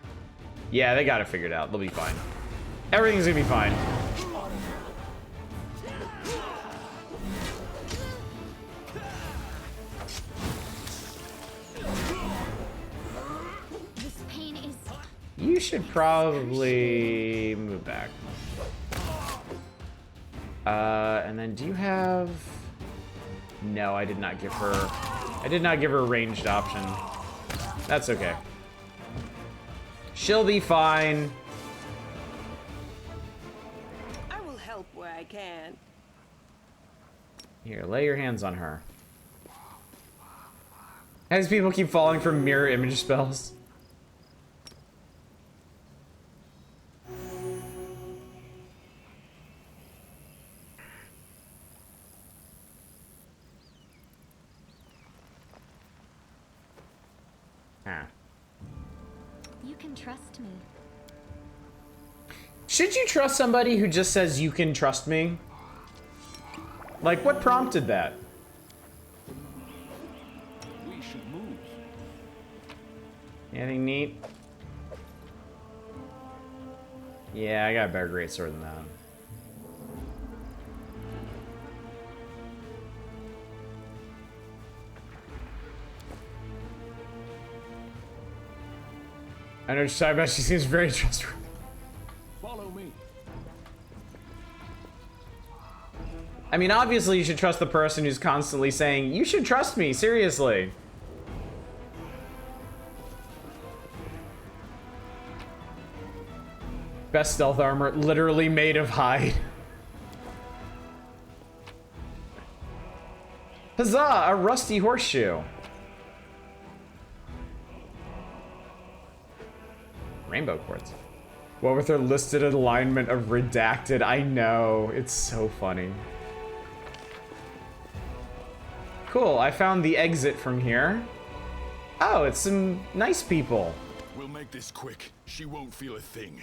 Yeah, they got it figured out. They'll be fine. Everything's gonna be fine. This pain is... You should probably move back. And then do you have... No, I did not give her... I did not give her a ranged option. That's okay. She'll be fine. I will help where I can. Here, lay your hands on her. As people keep falling from mirror image spells. You can trust me. Should you trust somebody who just says you can trust me? Like, what prompted that? We should move. Anything neat? Yeah, I got a better greatsword than that. I know what you're talking about. She seems very trustworthy. Follow me. I mean, obviously you should trust the person who's constantly saying, you should trust me, seriously. Best stealth armor, literally made of hide. Huzzah, a rusty horseshoe. Rainbow quartz. What with their listed alignment of redacted? I know, it's so funny. Cool, I found the exit from here. Oh, it's some nice people. We'll make this quick. She won't feel a thing.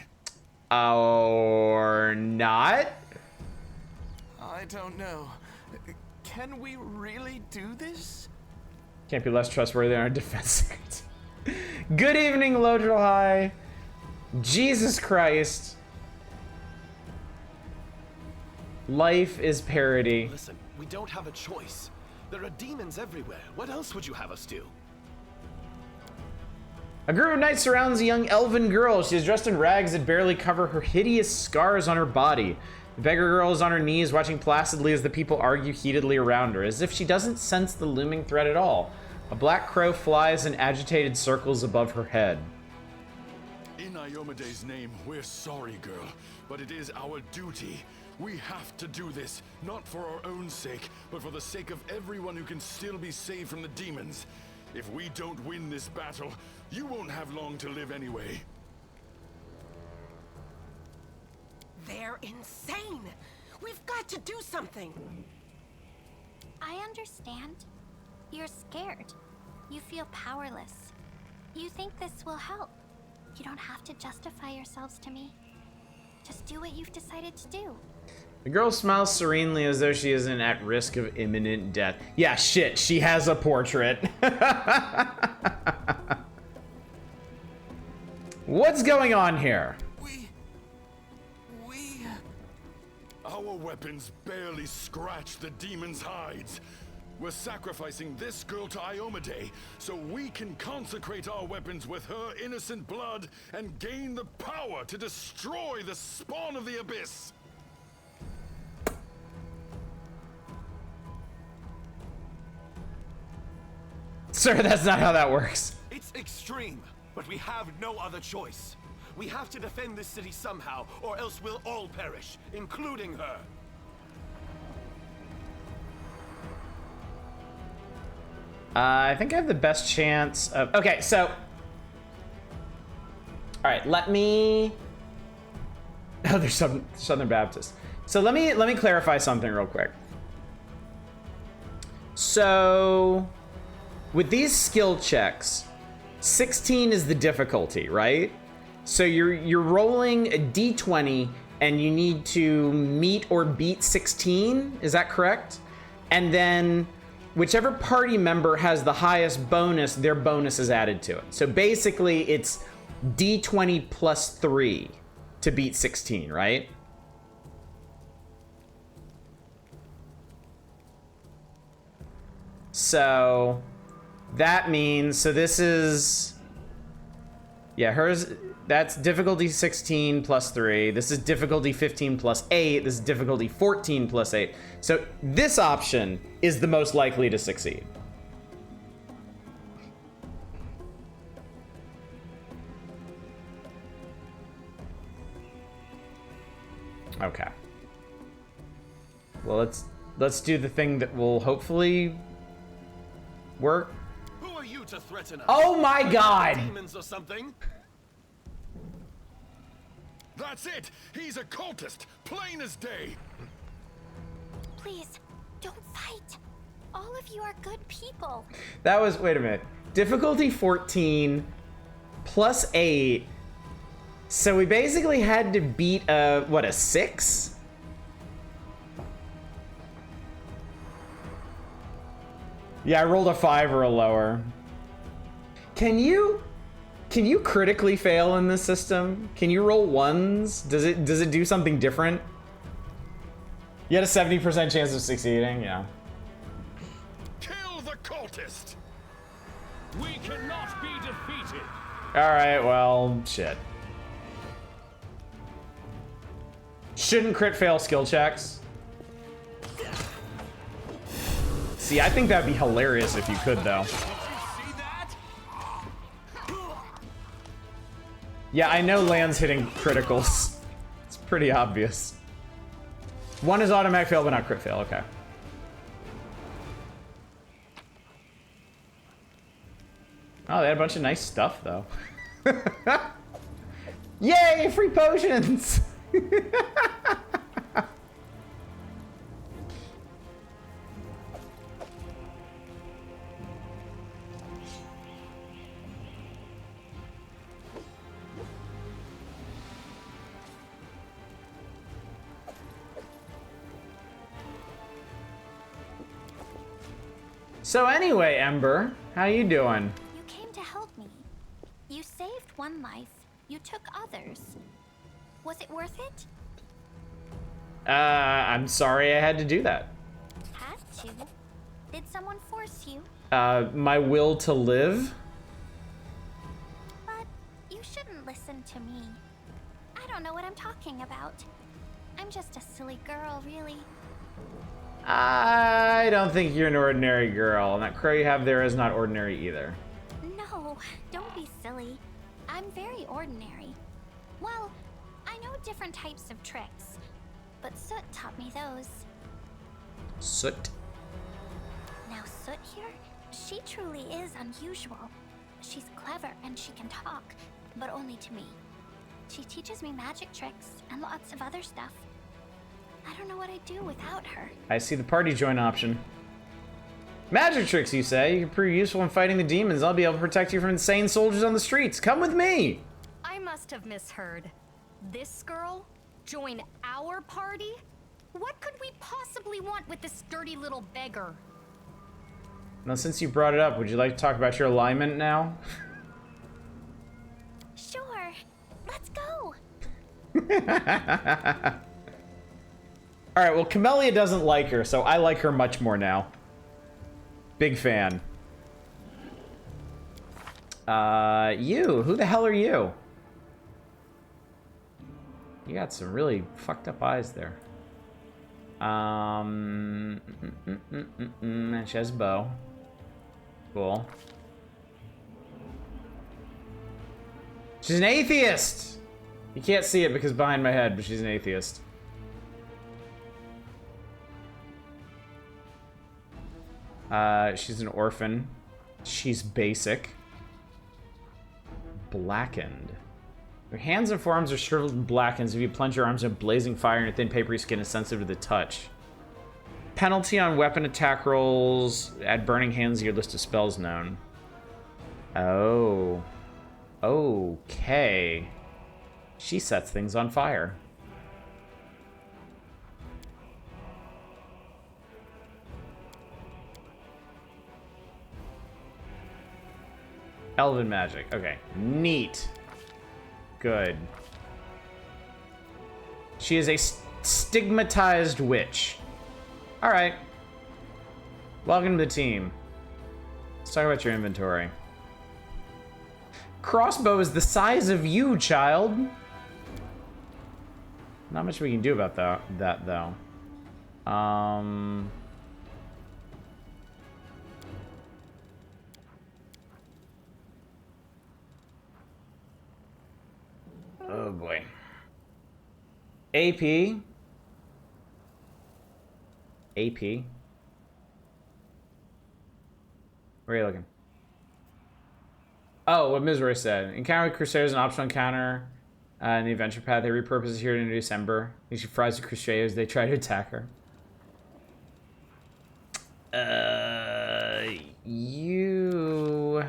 Or not? I don't know. Can we really do this? Can't be less trustworthy than our defense. Good evening, Lodril High. Jesus Christ. Life is parody. Listen, we don't have a choice. There are demons everywhere. What else would you have us do? A group of knights surrounds a young elven girl. She is dressed in rags that barely cover her hideous scars on her body. The beggar girl is on her knees, watching placidly as the people argue heatedly around her, as if she doesn't sense the looming threat at all. A black crow flies in agitated circles above her head. In In Iomede's name, we're sorry, girl, but it is our duty. We have to do this, not for our own sake, but for the sake of everyone who can still be saved from the demons. If we don't win this battle, you won't have long to live anyway. They're insane! We've got to do something! I understand. You're scared. You feel powerless. You think this will help. You don't have to justify yourselves to me. Just do what you've decided to do. The girl smiles serenely as though she isn't at risk of imminent death. Yeah, shit, she has a portrait. What's going on here? Our weapons barely scratch the demon's hides. We're sacrificing this girl to Iomade so we can consecrate our weapons with her innocent blood and gain the power to destroy the spawn of the abyss. Sir, that's not how that works. It's extreme, but we have no other choice. We have to defend this city somehow, or else we'll all perish, including her. I think I have the best chance of... Okay, so... Alright, let me... Oh, there's some Southern Baptist. So let me clarify something real quick. So... With these skill checks, 16 is the difficulty, right? So you're rolling a d20 and you need to meet or beat 16, is that correct? And then whichever party member has the highest bonus, their bonus is added to it. So basically it's d20 plus 3 to beat 16, right? So that means, so this is, yeah, hers, that's difficulty 16 plus 3. This is difficulty 15 plus 8. This is difficulty 14 plus 8. So this option is the most likely to succeed. Okay. Well, let's do the thing that will hopefully work. Who are you to threaten us? Oh my God! Demons or something? That's it! He's a cultist, plain as day! Please, don't fight. All of you are good people. That was, wait a minute. Difficulty 14 plus 8. So we basically had to beat a 6? Yeah, I rolled a 5 or a lower. Can you critically fail in this system? Can you roll 1s? Does it do something different? You had a 70% chance of succeeding, yeah. Kill the cultist! We cannot be defeated! Alright, well, shit. Shouldn't crit fail skill checks. See, I think that'd be hilarious if you could, though. Yeah, I know Land's hitting criticals. It's pretty obvious. 1 is automatic fail, but not crit fail, okay. Oh, they had a bunch of nice stuff, though. Yay, free potions! So anyway, Ember, how you doing? You came to help me. You saved one life. You took others. Was it worth it? I'm sorry I had to do that. Had to? Did someone force you? My will to live? But you shouldn't listen to me. I don't know what I'm talking about. I'm just a silly girl, really. I don't think you're an ordinary girl, and that crow you have there is not ordinary either. No, don't be silly. I'm very ordinary. Well, I know different types of tricks, but Soot taught me those. Soot. Now Soot here, she truly is unusual. She's clever and she can talk, but only to me. She teaches me magic tricks and lots of other stuff. I don't know what I'd do without her. I see the party join option. Magic tricks, you say? You can prove useful in fighting the demons. I'll be able to protect you from insane soldiers on the streets. Come with me! I must have misheard. This girl? Join our party? What could we possibly want with this dirty little beggar? Now, since you brought it up, would you like to talk about your alignment now? Sure. Let's go. Alright, well, Camellia doesn't like her, so I like her much more now. Big fan. You. Who the hell are you? You got some really fucked up eyes there. She has a bow. Cool. She's an atheist! You can't see it because behind my head, but she's an atheist. She's an orphan. She's basic. Blackened. Your hands and forearms are shriveled and blackened. If you plunge your arms in blazing fire and your thin papery skin is sensitive to the touch. Penalty on weapon attack rolls. Add burning hands to your list of spells known. Oh. Okay. She sets things on fire. Elven magic. Okay. Neat. Good. She is a stigmatized witch. Alright. Welcome to the team. Let's talk about your inventory. Crossbow is the size of you, child. Not much we can do about that though. Oh boy. AP. Where are you looking? Oh, what Mizroy said. Encounter with Crusaders an optional encounter in the adventure path. They repurpose here in December. She fries the Crusaders. They try to attack her. You...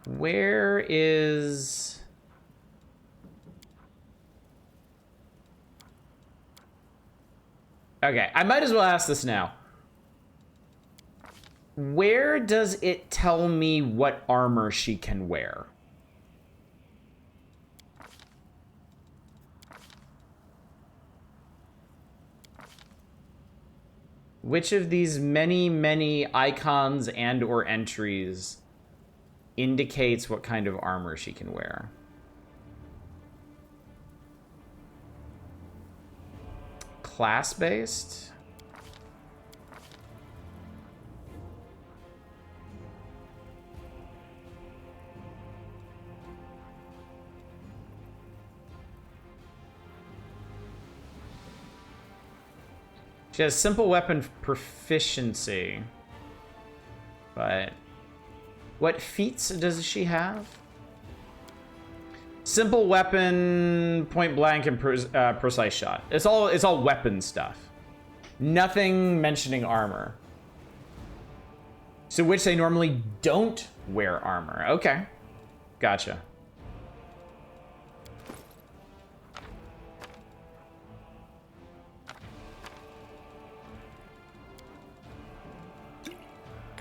Where is... Okay, I might as well ask this now. Where does it tell me what armor she can wear? Which of these many icons and or entries indicates what kind of armor she can wear? Class-based? She has simple weapon proficiency. But what feats does she have? Simple weapon, point blank, and precise shot. It's all weapon stuff. Nothing mentioning armor. So which they normally don't wear armor. Okay. Gotcha.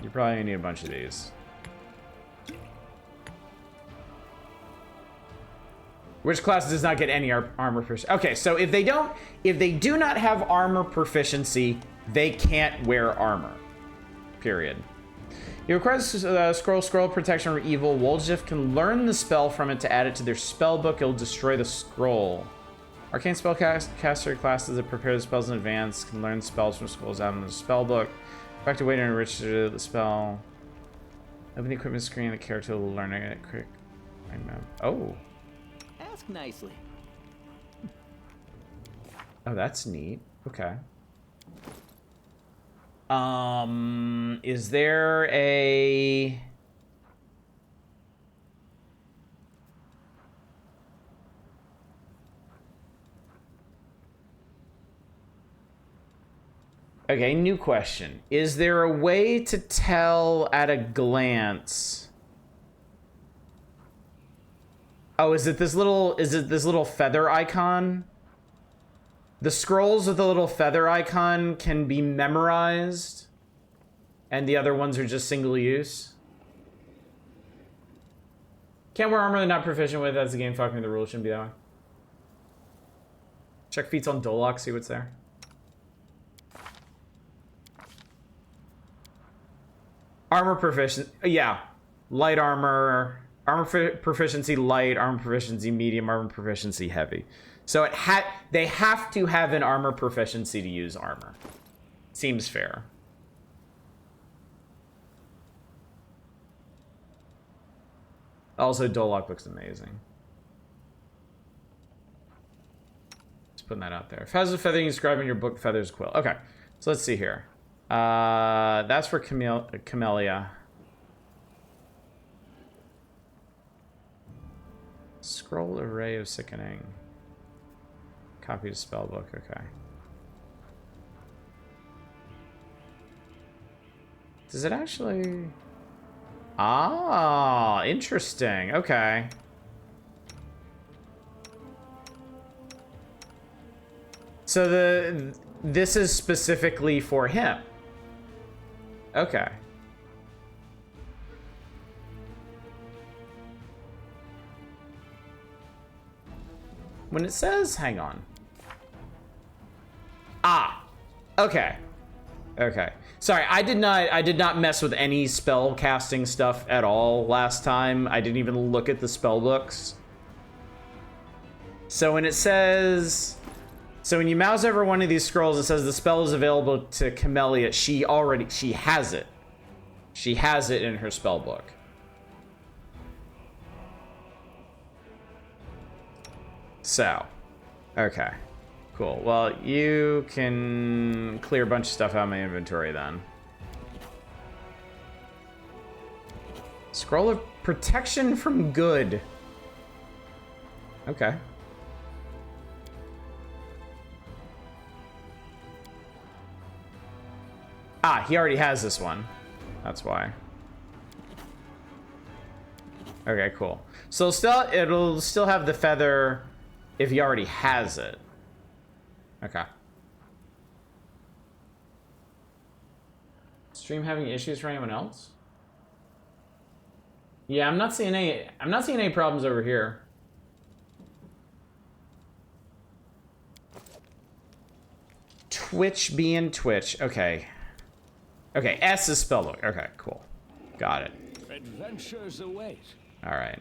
You probably need a bunch of these. Which class does not get any armor proficiency? Okay, so if they do not have armor proficiency, they can't wear armor. Period. It requires scroll protection or evil. Woljif can learn the spell from it to add it to their spell book. It'll destroy the scroll. Arcane spellcaster classes that prepare the spells in advance can learn spells from scrolls out in the spell book. Effective way to enrich the spell. Open the equipment screen. The character will learn it quick. Oh. Ask nicely. Oh, that's neat. Okay. Is there a... Okay, new question. Is there a way to tell at a glance? Oh, is it this little feather icon? The scrolls with the little feather icon can be memorized, and the other ones are just single use. Can't wear armor they're not proficient with. That's the game fucking the rules. Shouldn't be that way. Check feats on Dolok, see what's there. Armor proficiency, yeah. Light armor, proficiency light, armor proficiency medium, armor proficiency heavy. So they have to have an armor proficiency to use armor. Seems fair. Also, Dolok looks amazing. Just putting that out there. If has a feather you describe in your book, Feather's Quill. Okay, so let's see here. That's for Camellia. Scroll array of sickening. Copy to spellbook, okay. Does it actually... Ah, interesting, okay. So this is specifically for him. Okay. When it says, hang on. Ah, okay. Okay. Sorry, I did not mess with any spell casting stuff at all last time. I didn't even look at the spell books. So when it says, so when you mouse over one of these scrolls, it says the spell is available to Camellia. She has it. She has it in her spell book. So, okay. Cool. Well, you can clear a bunch of stuff out of my inventory then. Scroll of protection from good. Okay. Ah, he already has this one. That's why. Okay, cool. So it'll still have the feather if he already has it. Okay. Stream having issues for anyone else? Yeah, I'm not seeing any problems over here. Twitch being Twitch. Okay. Okay, S is spellbook. Okay, cool. Got it. Adventures await. All right.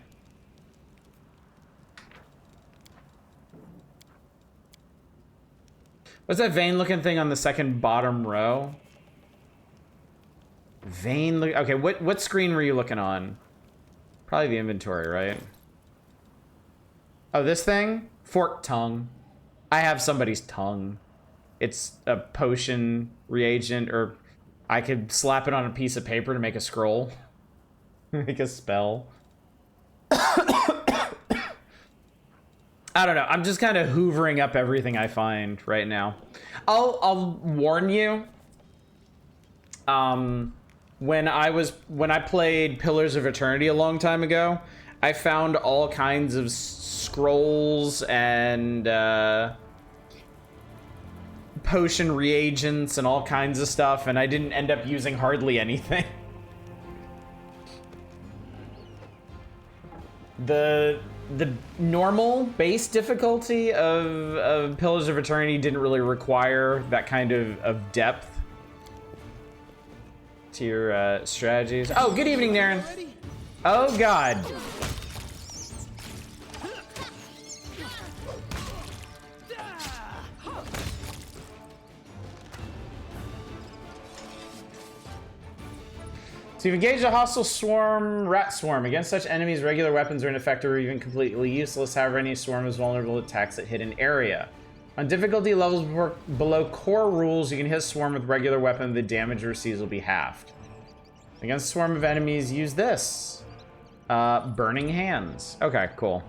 What's that vein looking thing on the second bottom row? Vein look. Okay, what screen were you looking on? Probably the inventory, right? Oh, this thing? Forked tongue. I have somebody's tongue. It's a potion reagent, or I could slap it on a piece of paper to make a scroll. Make a spell. I don't know. I'm just kind of hoovering up everything I find right now. I'll warn you. When I played Pillars of Eternity a long time ago, I found all kinds of scrolls and potion reagents and all kinds of stuff, and I didn't end up using hardly anything. The normal base difficulty of Pillars of Eternity didn't really require that kind of depth to your strategies. Oh, good evening, Darren. Oh, God. So you've engaged a hostile swarm, rat swarm. Against such enemies, regular weapons are ineffective or even completely useless. However, any swarm is vulnerable to attacks that hit an area. On difficulty levels below core rules, you can hit a swarm with regular weapon. The damage it receives will be halved. Against a swarm of enemies, use this. Burning Hands. Okay, cool.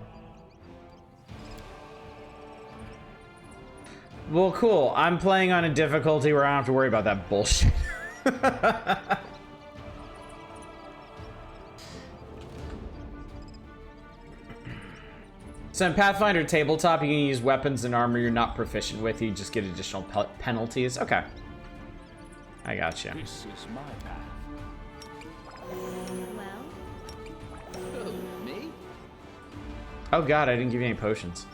Well, cool. I'm playing on a difficulty where I don't have to worry about that bullshit. So in Pathfinder tabletop, you can use weapons and armor you're not proficient with. You just get additional penalties. Okay. I gotcha. This is my path. Well, Who, me? Oh god, I didn't give you any potions.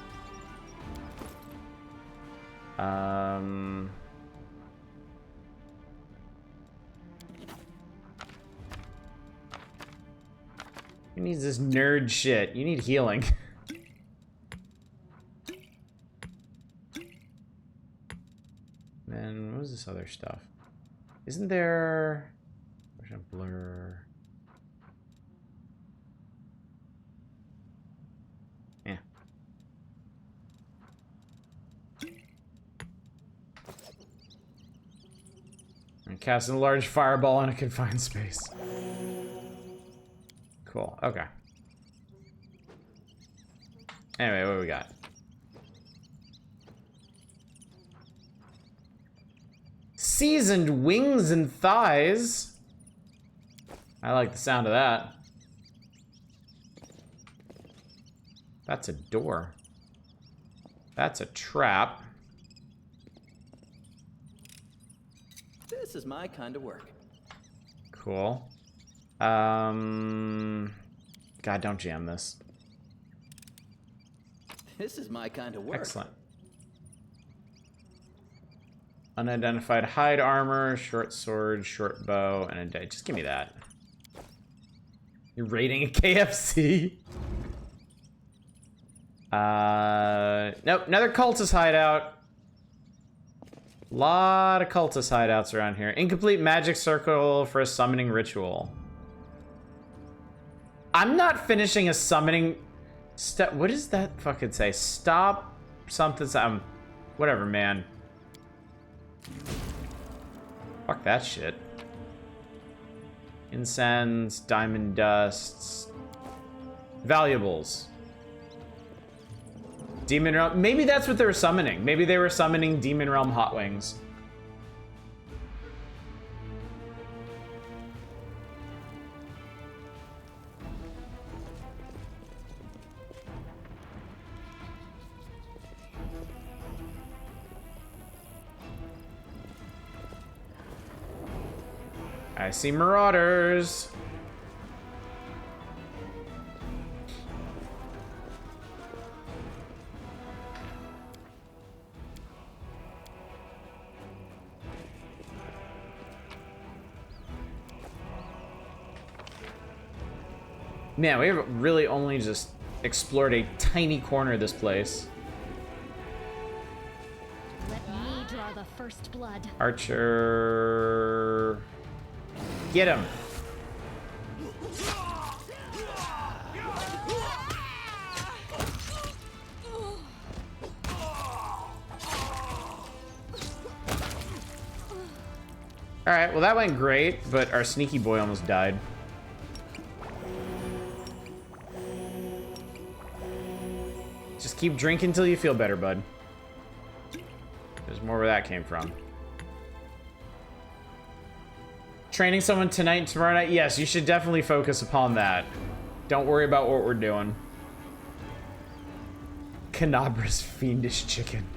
Who needs this nerd shit? You need healing. Then what was this other stuff? Isn't there blur? Yeah. And casting a large fireball in a confined space. Cool. Okay. Anyway, what do we got? Seasoned wings and thighs. I like the sound of that. That's a door. That's a trap. This is my kind of work. Cool. God, don't jam this. This is my kind of work. Excellent. Unidentified hide armor, short sword, short bow, and a day. Just give me that. You're raiding a KFC? Nope, another cultist hideout. Lot of cultist hideouts around here. Incomplete magic circle for a summoning ritual. I'm not finishing a summoning step. What does that fucking say? Stop something. Whatever, man. Fuck that shit. Incense, diamond dusts, valuables. Demon Realm. Maybe that's what they were summoning. Maybe they were summoning Demon Realm Hot Wings. I see marauders. Man, we have really only just explored a tiny corner of this place. let me draw the first blood. Archer. Get him. Alright, well that went great, but our sneaky boy almost died. Just keep drinking till you feel better, bud. There's more where that came from. Training someone tonight and tomorrow night? Yes, you should definitely focus upon that. Don't worry about what we're doing. Canabra's fiendish chicken.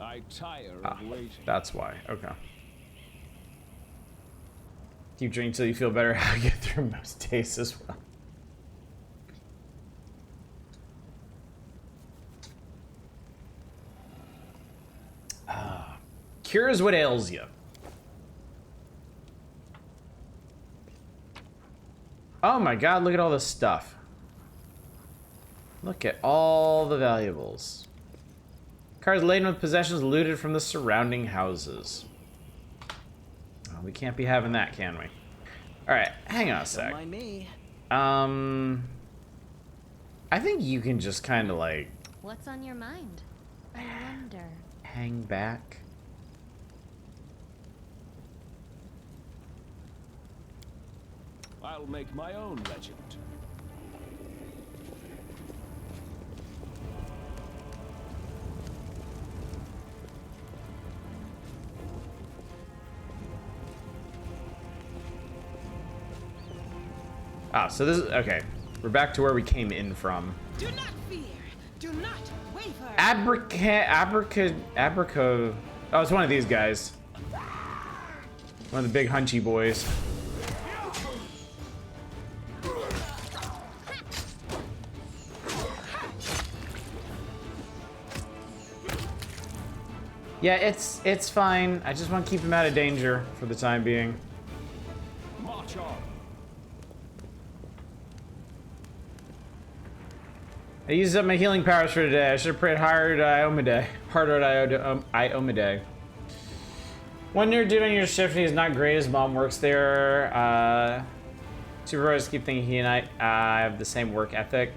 I tire of waiting. That's why. Okay. Keep drinking till you feel better. How you get through most days as well. Cures what ails you. Oh my god, look at all this stuff. Look at all the valuables. Cars laden with possessions looted from the surrounding houses. Oh, we can't be having that, can we? Alright, hang on a sec. Don't mind me. I think you can just kind of like... What's on your mind? I wonder. hang back. I'll make my own legend. Ah, so this is... okay. We're back to where we came in from. Do not fear. Do not waver. Abraco... Oh, it's one of these guys. One of the big hunchy boys. Yeah, it's fine. I just want to keep him out of danger for the time being. March on. I used up my healing powers for today. I should have prayed harder at Iomade. One nerd dude on your shift, he's not great. His mom works there. Supervisors keep thinking he and I have the same work ethic.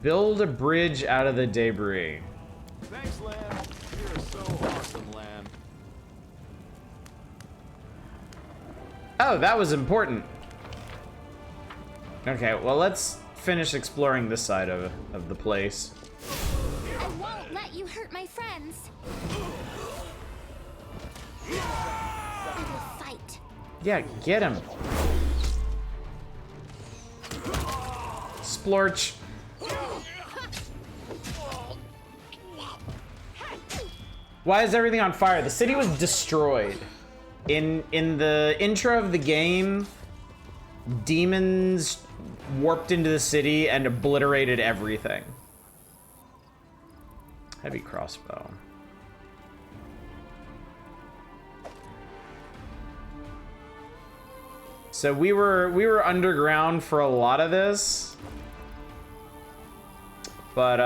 Build a bridge out of the debris. Thanks, Lamb. You're so awesome, Lamb. Oh, that was important. Okay, well, let's finish exploring this side of the place. I won't let you hurt my friends. We will fight. Yeah, get him. Splorch. Why is everything on fire? The city was destroyed. In the intro of the game, demons warped into the city and obliterated everything. Heavy crossbow. So we were underground for a lot of this. But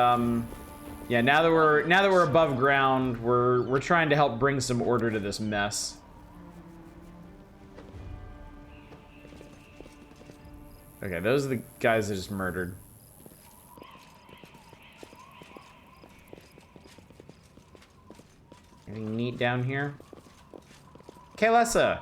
yeah, now that we're above ground, we're trying to help bring some order to this mess. Okay, those are the guys that just murdered. Anything neat down here? Kaylessa!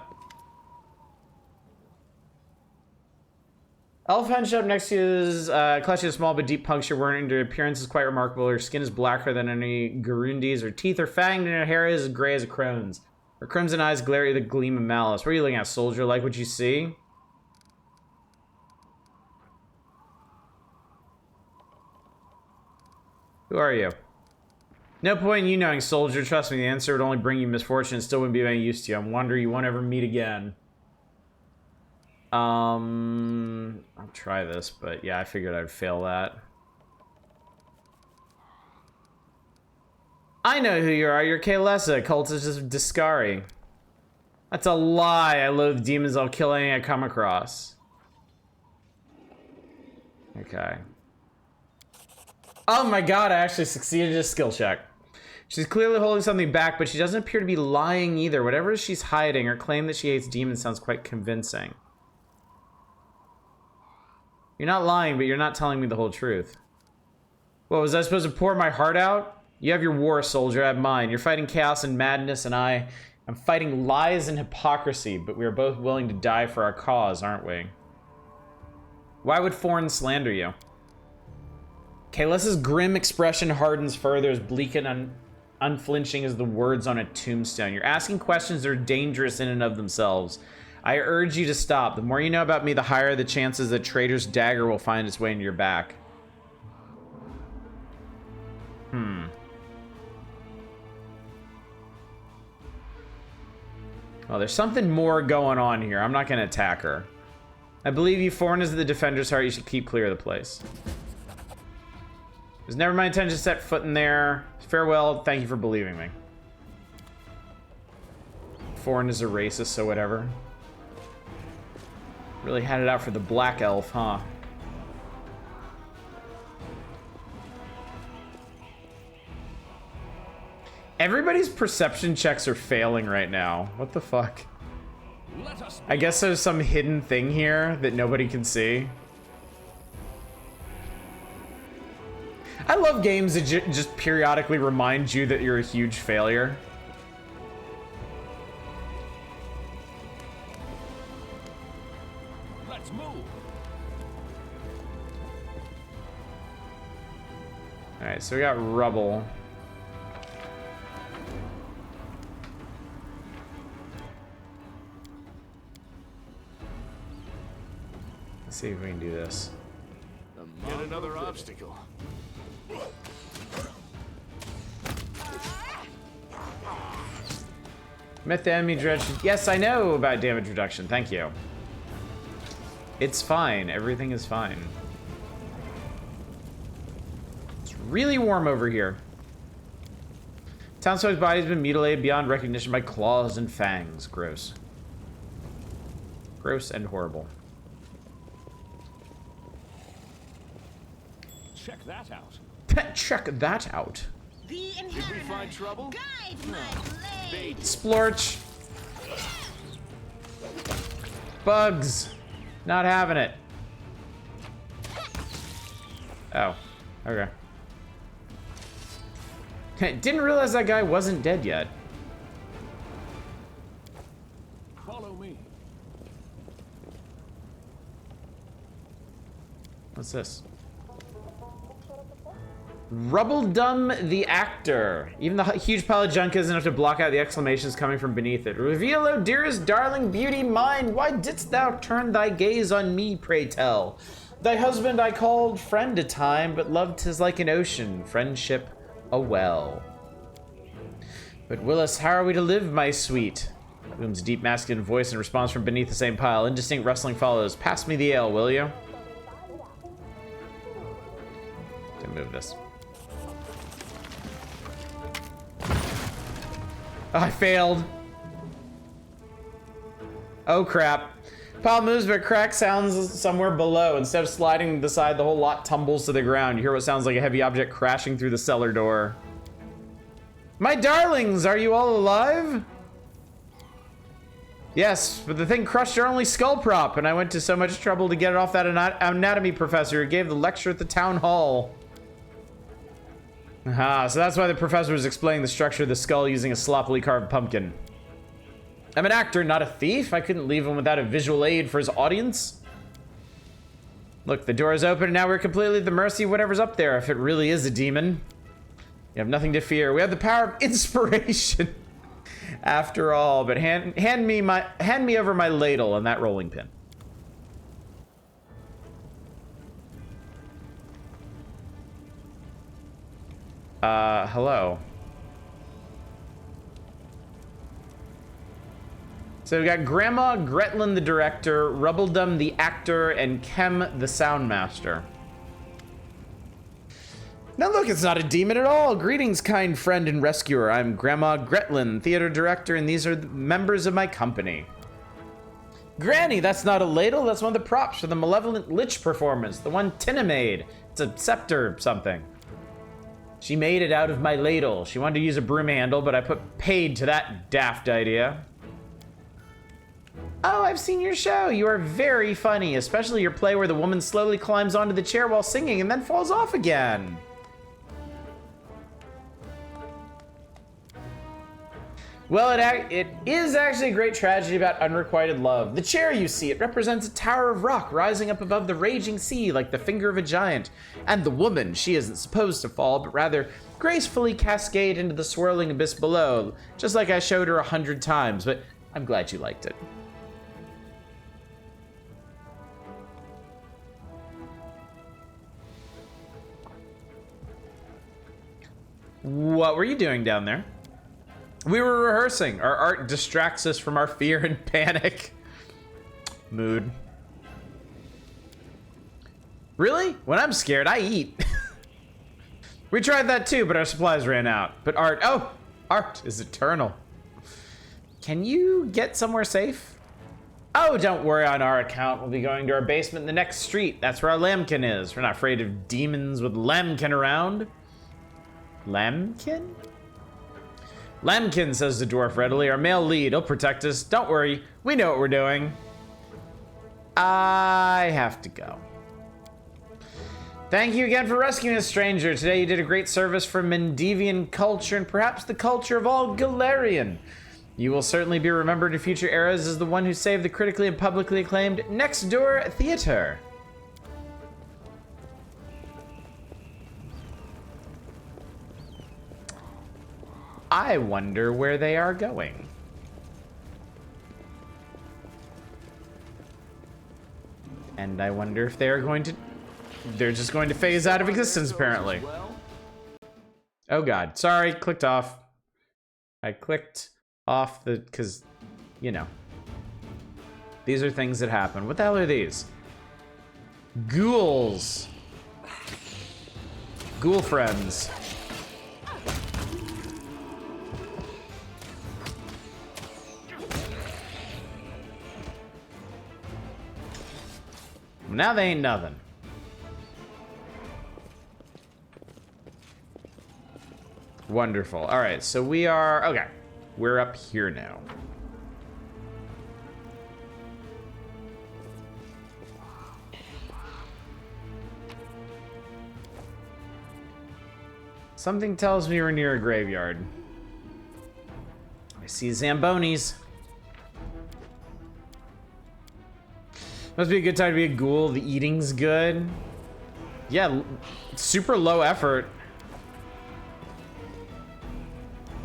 Elephant shop next to you is clutching a small but deep puncture. Wound into appearance is quite remarkable. Her skin is blacker than any Garundi's. Her teeth are fanged and her hair is as gray as a crone's. Her crimson eyes glare with a gleam of malice. What are you looking at, soldier? Like what you see? Who are you? No point in you knowing, soldier. Trust me, the answer would only bring you misfortune and still wouldn't be of any use to you. I'm wondering you won't ever meet again. I'll try this, but yeah, I figured I'd fail that. I know who you are. You're Kaylessa, cultist of Discari. That's a lie. I loathe demons. I'll kill any I come across. Okay. Oh my god, I actually succeeded at a skill check. She's clearly holding something back, but she doesn't appear to be lying either. Whatever she's hiding, her claim that she hates demons sounds quite convincing. You're not lying, but you're not telling me the whole truth. What, was I supposed to pour my heart out? You have your war, soldier, I have mine. You're fighting chaos and madness, and I'm fighting lies and hypocrisy, but we are both willing to die for our cause, aren't we? Why would Thorn slander you? Kaylessa's grim expression hardens further, as bleak and unflinching as the words on a tombstone. You're asking questions that are dangerous in and of themselves. I urge you to stop. The more you know about me, the higher the chances that Traitor's dagger will find its way into your back. Well, there's something more going on here. I'm not going to attack her. I believe you, foreigners of the Defender's Heart, you should keep clear of the place. It was never my intention to set foot in there. Farewell, thank you for believing me. Foreign is a racist, so whatever. Really had it out for the black elf, huh? Everybody's perception checks are failing right now. What the fuck? I guess there's some hidden thing here that nobody can see. I love games that just periodically remind you that you're a huge failure. Let's move. Alright, so we got rubble. Let's see if we can do this. Yet another obstacle. Met the enemy reduction. Yes, I know about damage reduction. Thank you. It's fine. Everything is fine. It's really warm over here. Townsfolk's body's been mutilated beyond recognition by claws and fangs. Gross. Gross and horrible. Check that out. Check that out. The Did we find trouble? guide my blade. Splorch. Bugs. Not having it. Oh. Okay. Didn't realize that guy wasn't dead yet. Follow me. What's this? Rubbledum the actor. Even the huge pile of junk isn't enough to block out the exclamations coming from beneath it. Reveal, O dearest darling beauty mine, why didst thou turn thy gaze on me, pray tell? Thy husband I called friend a time, but love 'tis like an ocean, friendship a well. But Willis, how are we to live, my sweet? Booms deep masculine voice in response from beneath the same pile. Indistinct rustling follows. Pass me the ale, will you? To move this. Oh, I failed. Oh crap. Pile moves, but a crack sounds somewhere below. Instead of sliding to the side, the whole lot tumbles to the ground. You hear what sounds like a heavy object crashing through the cellar door. My darlings, are you all alive? Yes, but the thing crushed our only skull prop, and I went to so much trouble to get it off that anatomy professor who gave the lecture at the town hall. Aha, so that's why the professor was explaining the structure of the skull using a sloppily carved pumpkin. I'm an actor, not a thief. I couldn't leave him without a visual aid for his audience. Look, the door is open, and now we're completely at the mercy of whatever's up there, if it really is a demon. You have nothing to fear. We have the power of inspiration, after all. But hand me over my ladle and that rolling pin. Hello. So we got Grandma Gretlin the director, Rubbledum the actor, and Kem the sound master. Now look, it's not a demon at all. Greetings, kind friend and rescuer. I'm Grandma Gretlin, theater director, and these are the members of my company. Granny, that's not a ladle. That's one of the props for the malevolent lich performance. The one Tina made. It's a scepter something. She made it out of my ladle. She wanted to use a broom handle, but I put paid to that daft idea. Oh, I've seen your show. You are very funny, especially your play where the woman slowly climbs onto the chair while singing and then falls off again. Well, it is actually a great tragedy about unrequited love. The chair you see, it represents a tower of rock rising up above the raging sea like the finger of a giant. And the woman, she isn't supposed to fall, but rather gracefully cascade into the swirling abyss below, just like I showed her 100 times, but I'm glad you liked it. What were you doing down there? We were rehearsing. Our art distracts us from our fear and panic. Mood. Really? When I'm scared, I eat. We tried that too, but our supplies ran out. But art is eternal. Can you get somewhere safe? Oh, don't worry on our account. We'll be going to our basement in the next street. That's where our lambkin is. We're not afraid of demons with lambkin around. Lambkin? Lambkin, says the dwarf readily. Our male lead. He'll protect us. Don't worry. We know what we're doing. I have to go. Thank you again for rescuing a stranger. Today you did a great service for Mendevian culture and perhaps the culture of all Galarian. You will certainly be remembered in future eras as the one who saved the critically and publicly acclaimed Next Door Theater. I wonder where they are going. And I wonder if they're just going to phase out of existence, apparently. Oh god, sorry, clicked off. I clicked off because, you know. These are things that happen. What the hell are these? Ghouls. Ghoul friends. Now they ain't nothing. Wonderful. All right, so we are, okay. We're up here now. Something tells me we're near a graveyard. I see Zambonis. Must be a good time to be a ghoul. The eating's good. Yeah, super low effort.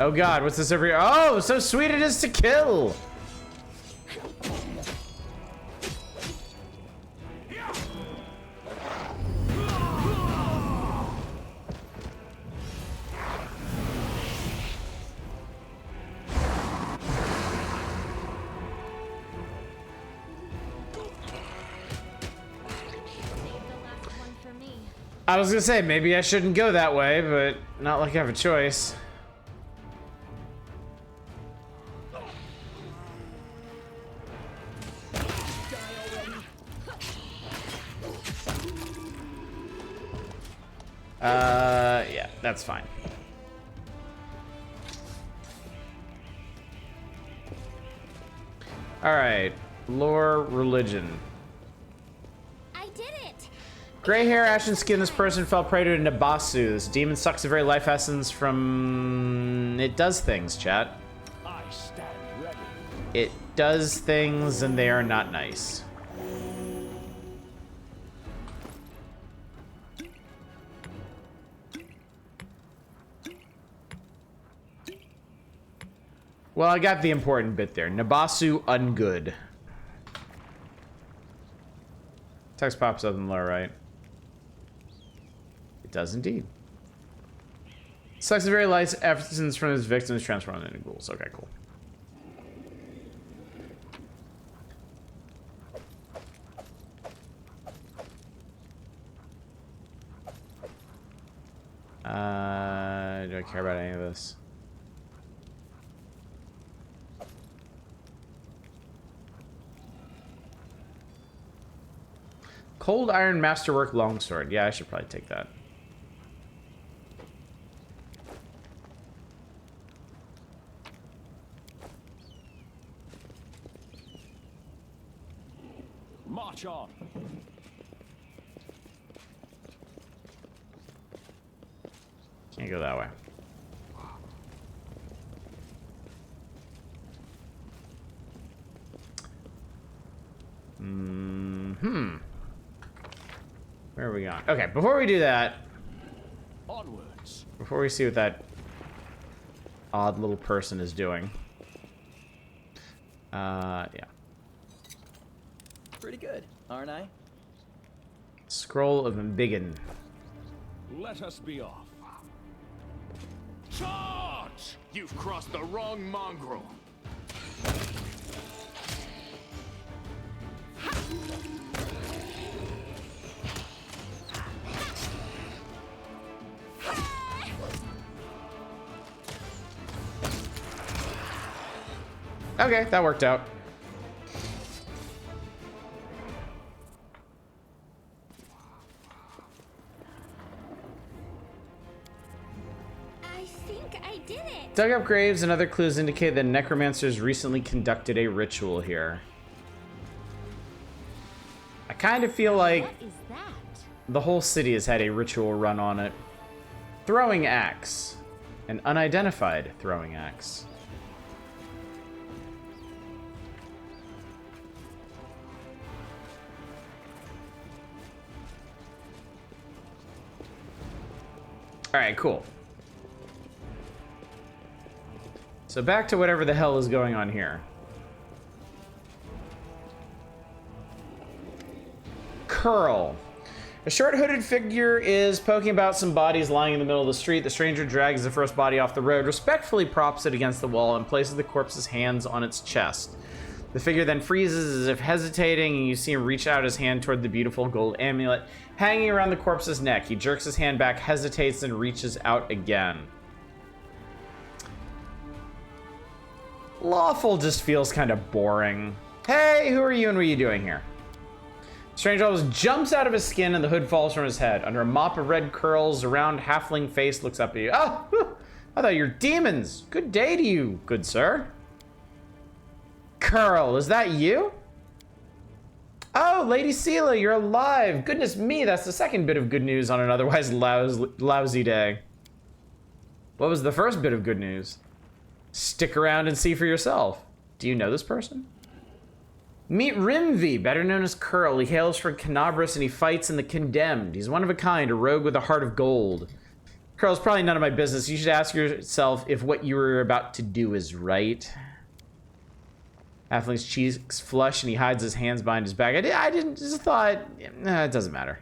Oh god, what's this over here? Oh, so sweet it is to kill! I was gonna say, maybe I shouldn't go that way, but not like I have a choice. Yeah, that's fine. All right, lore, religion. I did it! Gray hair, ashen skin, this person fell prey to a Nabasu. This demon sucks the very life essence from... It does things, chat. I stand ready. It does things and they are not nice. Well, I got the important bit there. Nabasu ungood. Text pops up in the lower right. It does indeed. Sucks the very light essence from his victims, transforming them into ghouls. Okay, cool. Do I care about any of this? Cold Iron Masterwork Longsword. Yeah, I should probably take that. March on. Can't go that way. Where are we going? Okay, before we do that, Onwards. before we see what that odd little person is doing, yeah. Pretty good, aren't I? Scroll of Embiggen. Let us be off. Charge! You've crossed the wrong mongrel. Okay, that worked out. I think I did it. Dug up graves and other clues indicate that necromancers recently conducted a ritual here. I kind of feel like What is that? the whole city has had a ritual run on it. Throwing axe. An unidentified throwing axe. Alright, cool. So back to whatever the hell is going on here. Curl. A short hooded figure is poking about some bodies lying in the middle of the street. The stranger drags the first body off the road, respectfully props it against the wall, and places the corpse's hands on its chest. The figure then freezes as if hesitating, and you see him reach out his hand toward the beautiful gold amulet hanging around the corpse's neck. He jerks his hand back, hesitates, and reaches out again. Lawful just feels kind of boring. Hey, who are you and what are you doing here? Stranger almost jumps out of his skin and the hood falls from his head. Under a mop of red curls, a round halfling face looks up at you. Oh, whew, I thought you were demons. Good day to you, good sir. Curl, is that you? Oh, Lady Sela, you're alive. Goodness me, that's the second bit of good news on an otherwise lousy day. What was the first bit of good news? Stick around and see for yourself. Do you know this person? Meet Rimvi, better known as Curl. He hails from Canabras and he fights in the Condemned. He's one of a kind, a rogue with a heart of gold. Curl's probably none of my business. You should ask yourself if what you were about to do is right. Halfling's cheeks flush and he hides his hands behind his back. I didn't just thought, it doesn't matter.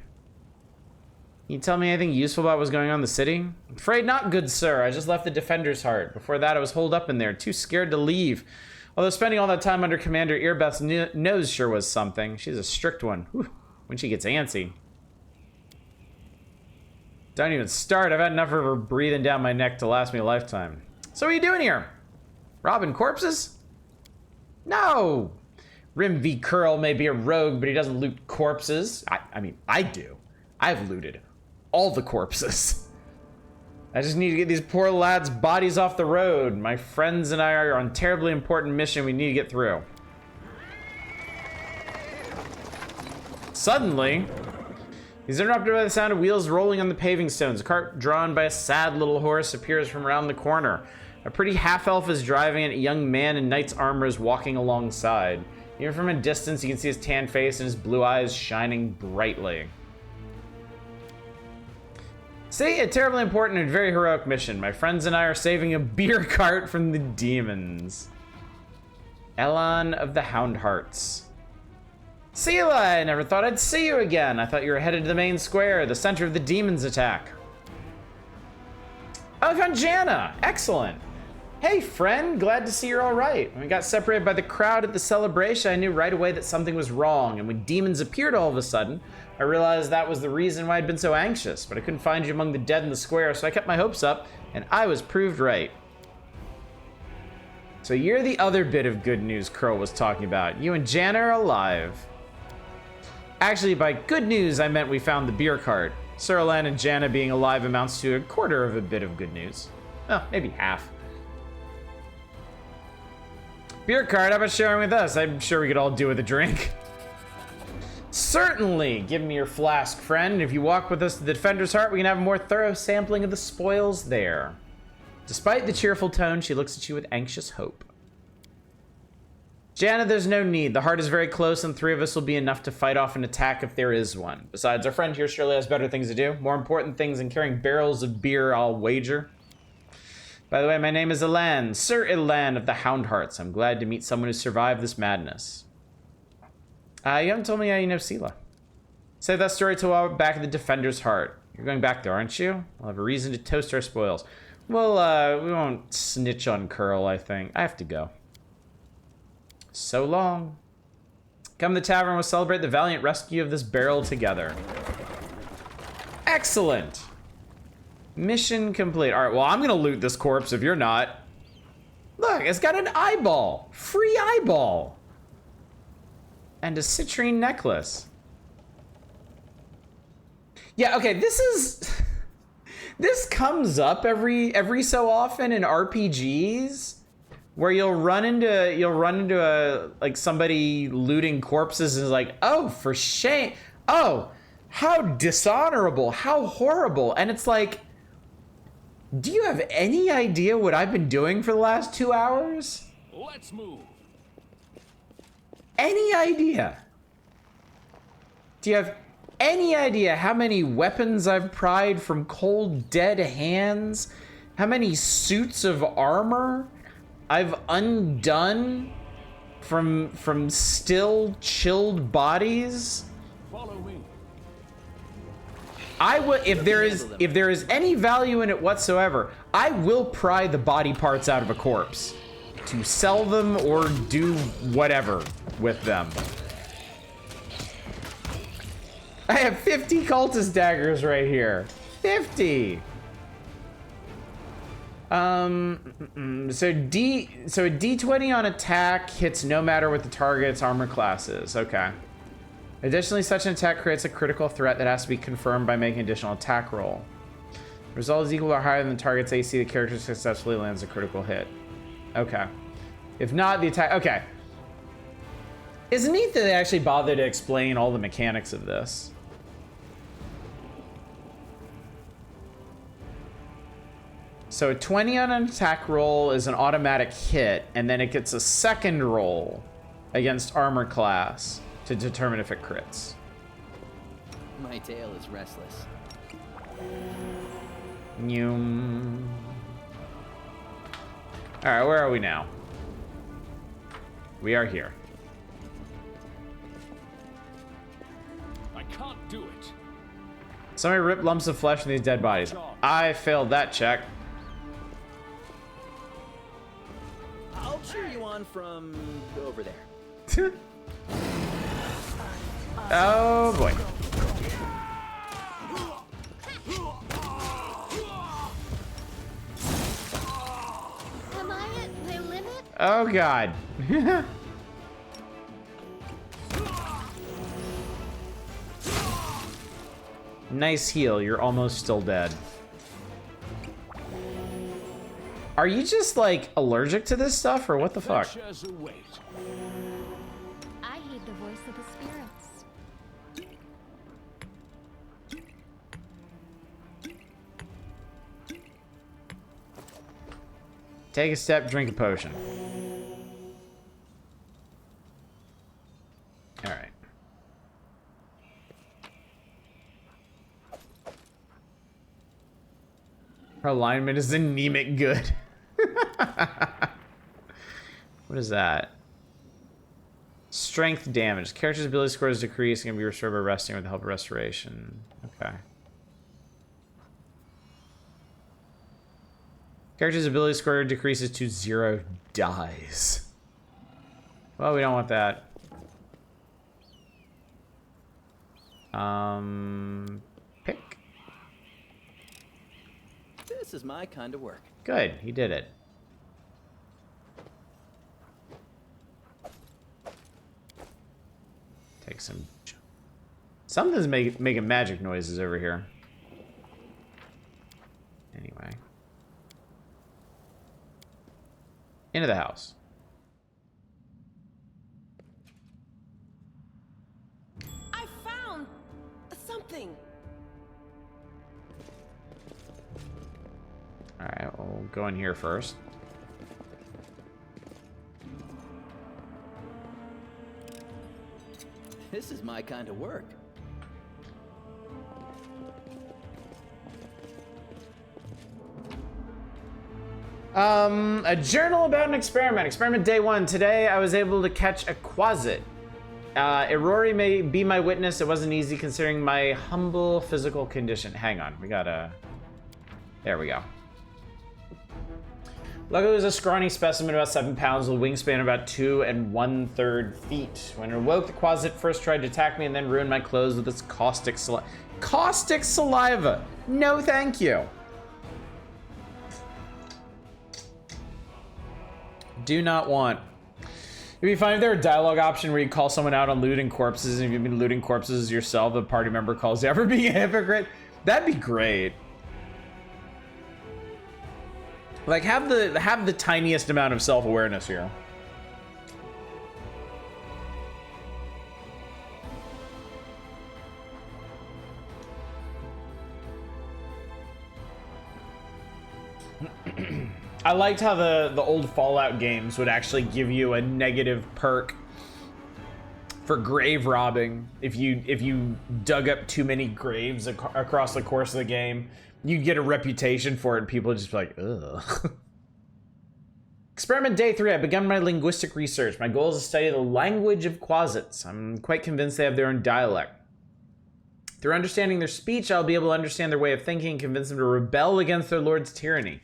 Can you tell me anything useful about what's going on in the city? I'm afraid not, good sir. I just left the Defender's Heart. Before that, I was holed up in there, too scared to leave. Although spending all that time under Commander Earbeth's nose sure was something. She's a strict one. Whew, when she gets antsy. Don't even start. I've had enough of her breathing down my neck to last me a lifetime. So what are you doing here? Robbing corpses? No. Rim V. Curl may be a rogue, but he doesn't loot corpses. I mean, I do. I've looted all the corpses. I just need to get these poor lads' bodies off the road. My friends and I are on a terribly important mission we need to get through. Suddenly, he's interrupted by the sound of wheels rolling on the paving stones. A cart drawn by a sad little horse appears from around the corner. A pretty half-elf is driving it. A young man in knight's armor is walking alongside. Even from a distance, you can see his tan face and his blue eyes shining brightly. See, a terribly important and very heroic mission. My friends and I are saving a beer cart from the demons. Elan of the Hound Hearts. Sela, I never thought I'd see you again. I thought you were headed to the main square, the center of the demons' attack. Oh, I found Jana. Excellent. Hey, friend. Glad to see you're all right. When we got separated by the crowd at the celebration, I knew right away that something was wrong. And when demons appeared all of a sudden, I realized that was the reason why I'd been so anxious, but I couldn't find you among the dead in the square, so I kept my hopes up, and I was proved right. So you're the other bit of good news Curl was talking about. You and Jana are alive. Actually, by good news, I meant we found the beer cart. Sir Elan and Jana being alive amounts to a quarter of a bit of good news. Well, maybe half. Beer cart, how about sharing with us? I'm sure we could all do with a drink. Certainly! Give me your flask, friend. If you walk with us to the Defender's Heart, we can have a more thorough sampling of the spoils there. Despite the cheerful tone, she looks at you with anxious hope. Jana, there's no need. The heart is very close, and 3 of us will be enough to fight off an attack if there is one. Besides, our friend here surely has better things to do. More important things than carrying barrels of beer, I'll wager. By the way, my name is Elan, Sir Elan of the Hound Hearts. I'm glad to meet someone who survived this madness. You haven't told me how you know Sela. Save that story till we're back at the Defender's Heart. You're going back there, aren't you? We'll have a reason to toast our spoils. Well, we won't snitch on Curl, I think. I have to go. So long. Come to the tavern, we'll celebrate the valiant rescue of this barrel together. Excellent. Mission complete. All right, well, I'm going to loot this corpse if you're not. Look, it's got an eyeball. Free eyeball. And a citrine necklace. Yeah, okay, this comes up every so often in RPGs where you'll run into a like somebody looting corpses and is like, "Oh, for shame. Oh, how dishonorable. How horrible." And it's like, do you have any idea what I've been doing for the last 2 hours? Let's move. Any idea? Do you have any idea how many weapons I've pried from cold, dead hands? How many suits of armor I've undone from still, chilled bodies? Follow me. I will, if there is any value in it whatsoever, I will pry the body parts out of a corpse to sell them or do whatever with them. I have 50 cultist daggers right here. 50. So a D20 on attack hits no matter what the target's armor class is. Okay. Additionally, such an attack creates a critical threat that has to be confirmed by making an additional attack roll. The result is equal or higher than the target's AC. The character successfully lands a critical hit. Okay. If not, the attack. Okay. It's neat that they actually bothered to explain all the mechanics of this. So a 20 on an attack roll is an automatic hit, and then it gets a second roll against armor class to determine if it crits. My tail is restless. Nyum. All right, where are we now? We are here. I can't do it. Somebody ripped lumps of flesh from these dead bodies. I failed that check. I'll cheer you on from over there. Oh boy. Am I at my limit? Oh god. Nice heal. You're almost still dead. Are you just like allergic to this stuff or what the fuck? Adventures await. I heed the voice of the spirits. Take a step, drink a potion. All right. Her alignment is anemic good. What is that? Strength damage. Character's ability score is decreased and can be restored by resting with the help of restoration. Okay. Character's ability score decreases to 0 dies. Well, we don't want that. Pick. This is my kind of work. Good, he did it. Take some. Something's making magic noises over here. Anyway. Into the house. I found something. Alright, we'll go in here first. This is my kind of work. A journal about an experiment. Experiment day 1. Today I was able to catch a quasit. Aurori may be my witness. It wasn't easy considering my humble physical condition. Hang on, we gotta... There we go. Luckily, it was a scrawny specimen about 7 pounds with a wingspan of about 2 1/3 feet. When it awoke, the quasit first tried to attack me and then ruined my clothes with its caustic saliva. Caustic saliva! No thank you. Do not want. It'd be fine if there were a dialogue option where you call someone out on looting corpses, and if you've been looting corpses yourself, a party member calls you out for being a hypocrite. That'd be great. Like, have the tiniest amount of self-awareness here. I liked how the old Fallout games would actually give you a negative perk for grave robbing. If you dug up too many graves across the course of the game, you'd get a reputation for it, and people would just be like, ugh. Experiment day 3. I've begun my linguistic research. My goal is to study the language of Quasits. I'm quite convinced they have their own dialect. Through understanding their speech, I'll be able to understand their way of thinking and convince them to rebel against their lord's tyranny.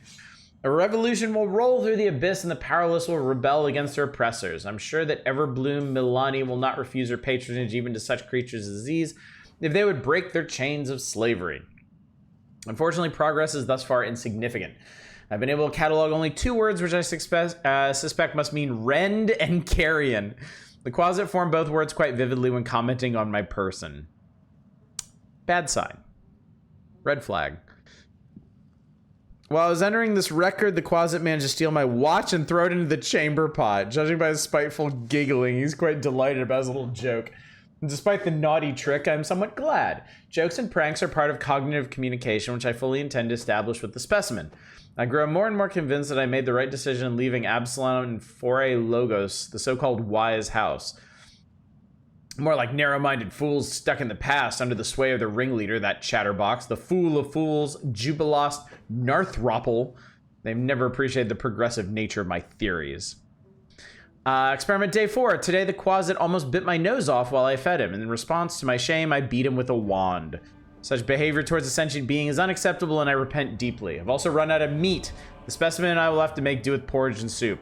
A revolution will roll through the abyss, and the powerless will rebel against their oppressors. I'm sure that Everbloom Milani will not refuse her patronage even to such creatures as these if they would break their chains of slavery. Unfortunately, progress is thus far insignificant. I've been able to catalog only 2 words which I suspect must mean rend and carrion. The Quasit form both words quite vividly when commenting on my person. Bad sign. Red flag. While I was entering this record, the Quasit managed to steal my watch and throw it into the chamber pot. Judging by his spiteful giggling, he's quite delighted about his little joke. And despite the naughty trick, I'm somewhat glad. Jokes and pranks are part of cognitive communication, which I fully intend to establish with the specimen. I grow more and more convinced that I made the right decision in leaving Absalom and Foray Logos, the so-called wise house. More like narrow-minded fools stuck in the past under the sway of the ringleader, that chatterbox, the fool of fools, Jubilost Narthropple. They've never appreciated the progressive nature of my theories. Experiment day 4. Today, the Quasit almost bit my nose off while I fed him. In response to my shame, I beat him with a wand. Such behavior towards a sentient being is unacceptable, and I repent deeply. I've also run out of meat. The specimen and I will have to make do with porridge and soup.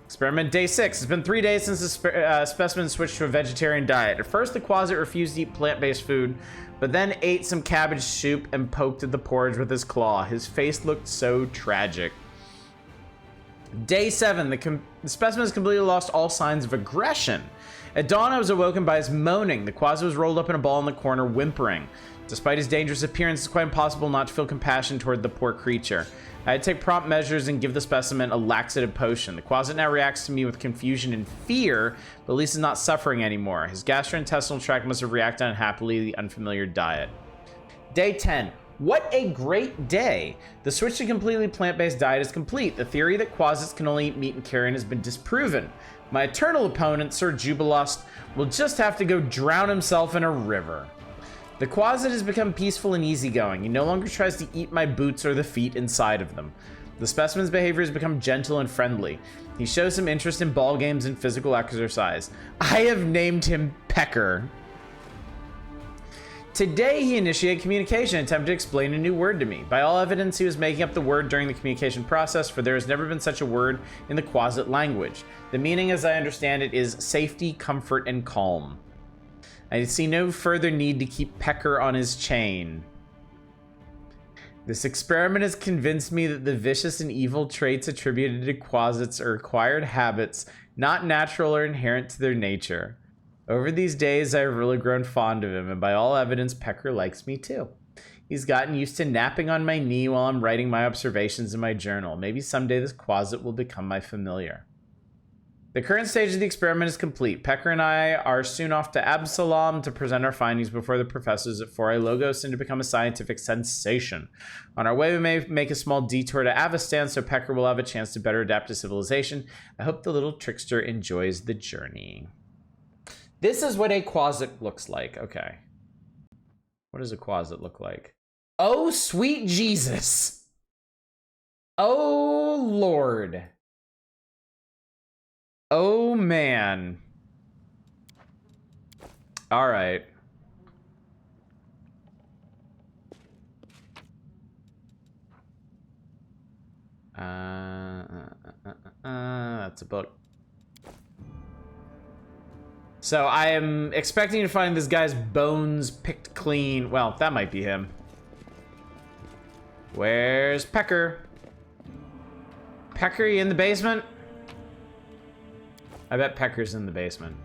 Experiment day 6. It's been 3 days since the specimen switched to a vegetarian diet. At first, the Quasit refused to eat plant-based food, but then ate some cabbage soup and poked at the porridge with his claw. His face looked so tragic. Day 7. The specimen has completely lost all signs of aggression. At dawn, I was awoken by his moaning. The Quasit was rolled up in a ball in the corner, whimpering. Despite his dangerous appearance, it's quite impossible not to feel compassion toward the poor creature. I had to take prompt measures and give the specimen a laxative potion. The Quasit now reacts to me with confusion and fear, but at least is not suffering anymore. His gastrointestinal tract must have reacted unhappily to the unfamiliar diet. Day 10. What a great day! The switch to completely plant-based diet is complete. The theory that Quasits can only eat meat and carrion has been disproven. My eternal opponent, Sir Jubilost, will just have to go drown himself in a river. The Quasit has become peaceful and easygoing. He no longer tries to eat my boots or the feet inside of them. The specimen's behavior has become gentle and friendly. He shows some interest in ball games and physical exercise. I have named him Pecker. Today, he initiated communication and attempted to explain a new word to me. By all evidence, he was making up the word during the communication process, for there has never been such a word in the Quasit language. The meaning, as I understand it, is safety, comfort, and calm. I see no further need to keep Pecker on his chain. This experiment has convinced me that the vicious and evil traits attributed to Quasits are acquired habits, not natural or inherent to their nature. Over these days, I have really grown fond of him, and by all evidence, Pecker likes me too. He's gotten used to napping on my knee while I'm writing my observations in my journal. Maybe someday this Quasit will become my familiar. The current stage of the experiment is complete. Pecker and I are soon off to Absalom to present our findings before the professors at Foray Logos and to become a scientific sensation. On our way, we may make a small detour to Avestan, so Pecker will have a chance to better adapt to civilization. I hope the little trickster enjoys the journey. This is what a Quasit looks like. Okay. What does a Quasit look like? Oh, sweet Jesus. Oh, Lord. Oh, man. All right. That's a book. So I am expecting to find this guy's bones picked clean. Well, that might be him. Where's Pecker? Pecker, you in the basement? I bet Pecker's in the basement.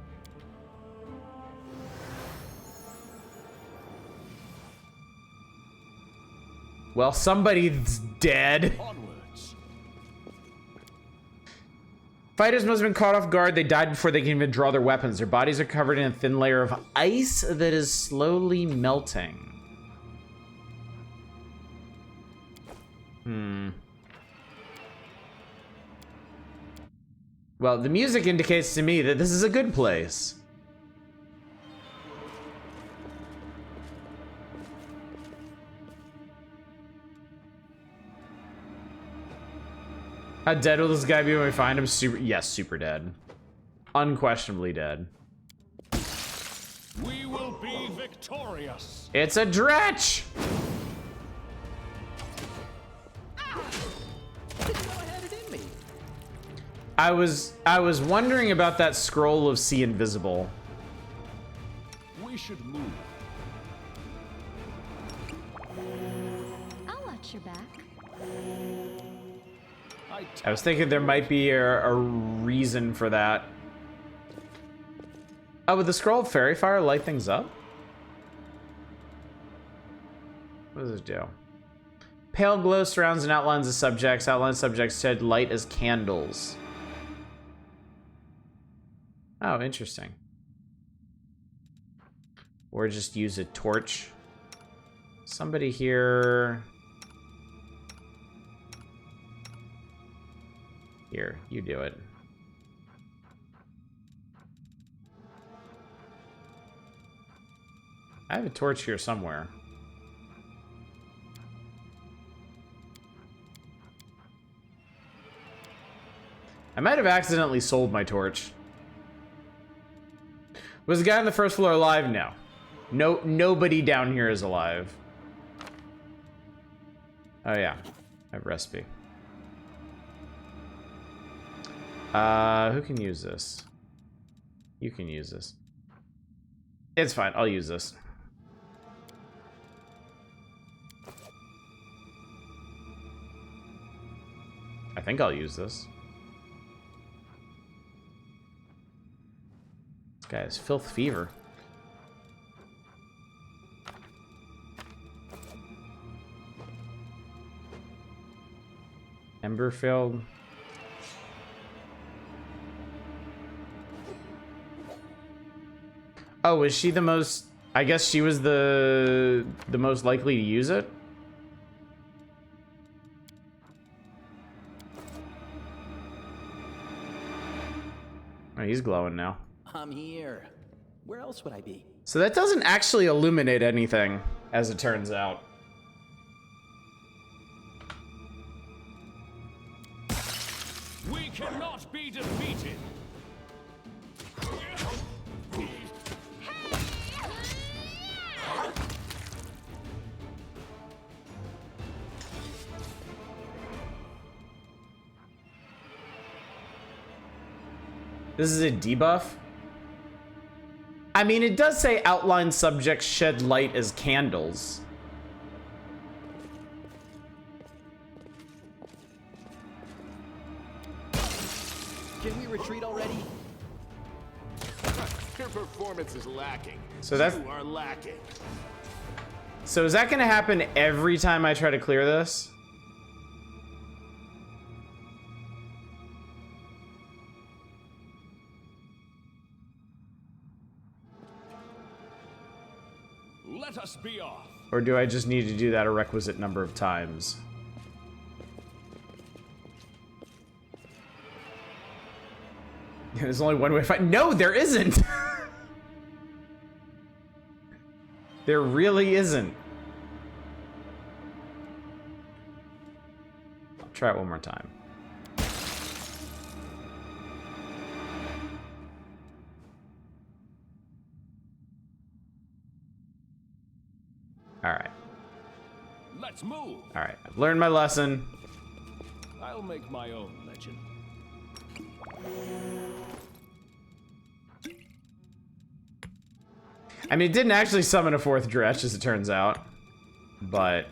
Well, somebody's dead. Onwards. Fighters must have been caught off guard. They died before they can even draw their weapons. Their bodies are covered in a thin layer of ice that is slowly melting. Well, the music indicates to me that this is a good place. How dead will this guy be when we find him? Yes, super dead. Unquestionably dead. We will be victorious. It's a dretch! I was wondering about that scroll of See Invisible. We should move. I'll watch your back. I was thinking there might be a reason for that. Oh, would the scroll of Fairy Fire light things up? What does it do? Pale glow surrounds and outlines the subjects. Outline subjects shed light as candles. Oh, interesting. Or just use a torch. Somebody here. Here, you do it. I have a torch here somewhere. I might have accidentally sold my torch. Was the guy on the first floor alive? No. Nobody down here is alive. Oh yeah, I have a recipe. Who can use this? You can use this. It's fine, I'll use this. I think I'll use this. This guy has filth fever. Emberfield. Oh, is she the most... I guess she was the most likely to use it? Oh, he's glowing now. I'm here. Where else would I be? So that doesn't actually illuminate anything, as it turns out. We cannot be defeated. This is a debuff? I mean, it does say outline subjects shed light as candles. Can we retreat already? Your performance is lacking. So that's... You are lacking. So is that gonna happen every time I try to clear this? Let us be off. Or do I just need to do that a requisite number of times? There's only one way to fight. No, there isn't! There really isn't. I'll try it one more time. Alright. Let's move. Alright, I've learned my lesson. I'll make my own legend. I mean, it didn't actually summon a fourth dretch, as it turns out. But...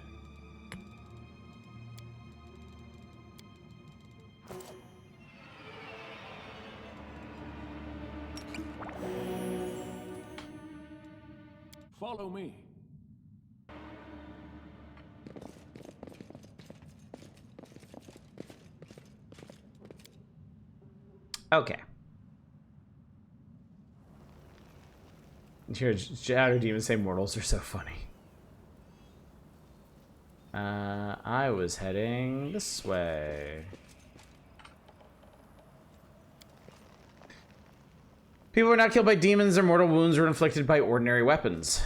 Follow me. Okay. Here, Shadow Demons say mortals are so funny. I was heading this way. People were not killed by demons. Their mortal wounds were inflicted by ordinary weapons.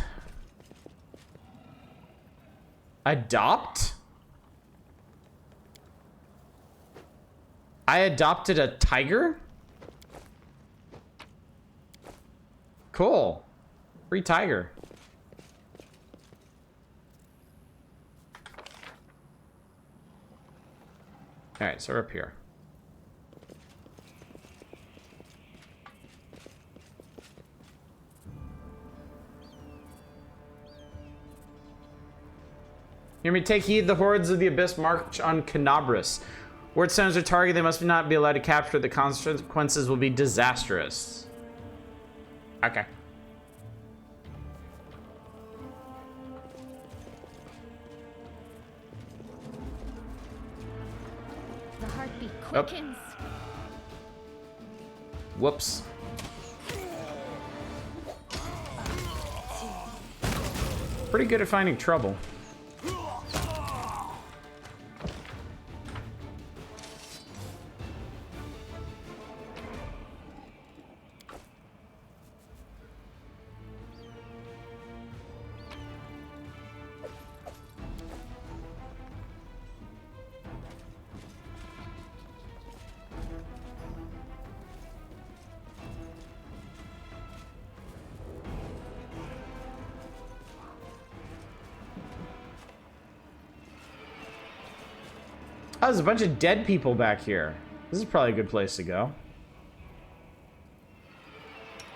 Adopt? I adopted a tiger? Cool. Free tiger. Alright, so we're up here. Hear me, take heed. The hordes of the abyss march on Canabras. Word stones are target. They must not be allowed to capture. The consequences will be disastrous. Okay. The heartbeat quickens. Whoops. Pretty good at finding trouble. Oh, there's a bunch of dead people back here. This is probably a good place to go.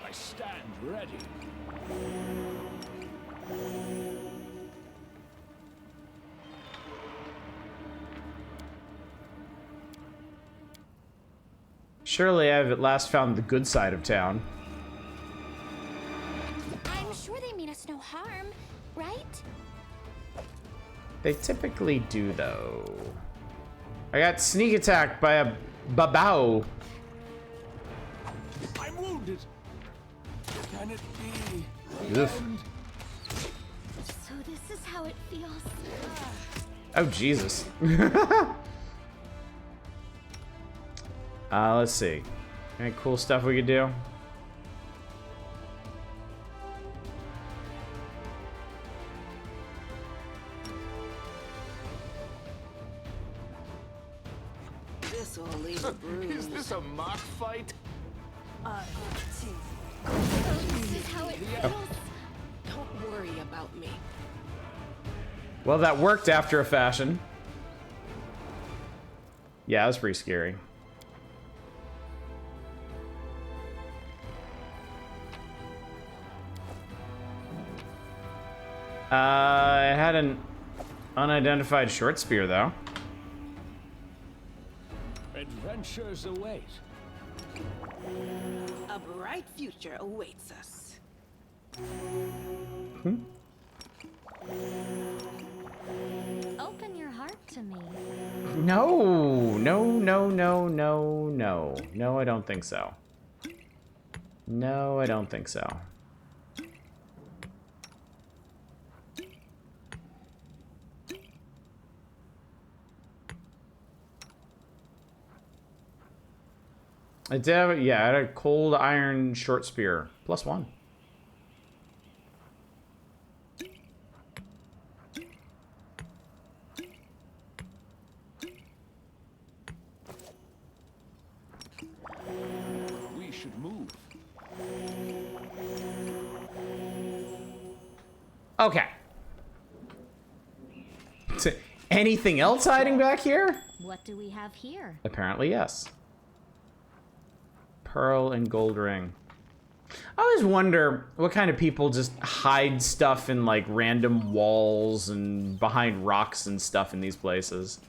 I stand ready. Surely I've at last found the good side of town. I'm sure they mean us no harm, right? They typically do, though. I got sneak attacked by a babao. I'm wounded. Can it be? Ugh. So this is how it feels. Oh, Jesus. Let's see. Any cool stuff we could do? This will leave a bruise. Is this a mock fight? This is how it feels. Don't worry about me. Well, that worked after a fashion. Yeah, that was pretty scary. I had an unidentified short spear, though. Adventures await. A bright future awaits us. Open your heart to me. No, no, no, no, no, no. No, I don't think so. No, I don't think so. I did, yeah, I had a cold iron short spear. +1. We should move. Okay. Anything else hiding back here? What do we have here? Apparently, yes. Pearl and gold ring. I always wonder what kind of people just hide stuff in like random walls and behind rocks and stuff in these places.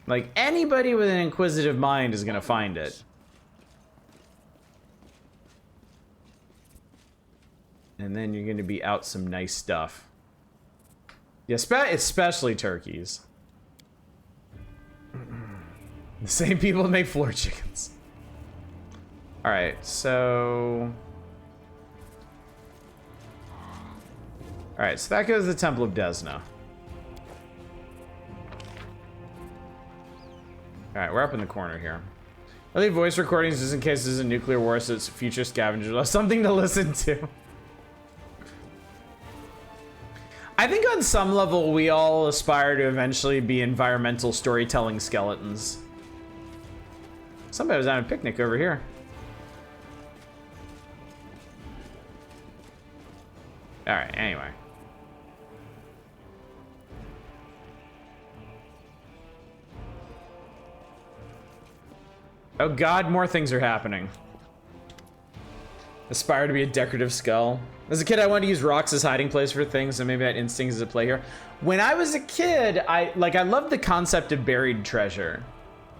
Like anybody with an inquisitive mind is gonna find it. And then you're going to be out some nice stuff. Yeah, especially turkeys. The same people that make floor chickens. Alright, so... Alright, so that goes to the Temple of Desna. Alright, we're up in the corner here. I leave voice recordings just in case there's a nuclear war, so it's future scavengers will have something to listen to. I think on some level we all aspire to eventually be environmental storytelling skeletons. Somebody was on a picnic over here. Alright, anyway. Oh god, more things are happening. Aspire to be a decorative skull. As a kid, I wanted to use rocks as hiding place for things, and maybe that instinct is at play here. When I was a kid, I loved the concept of buried treasure.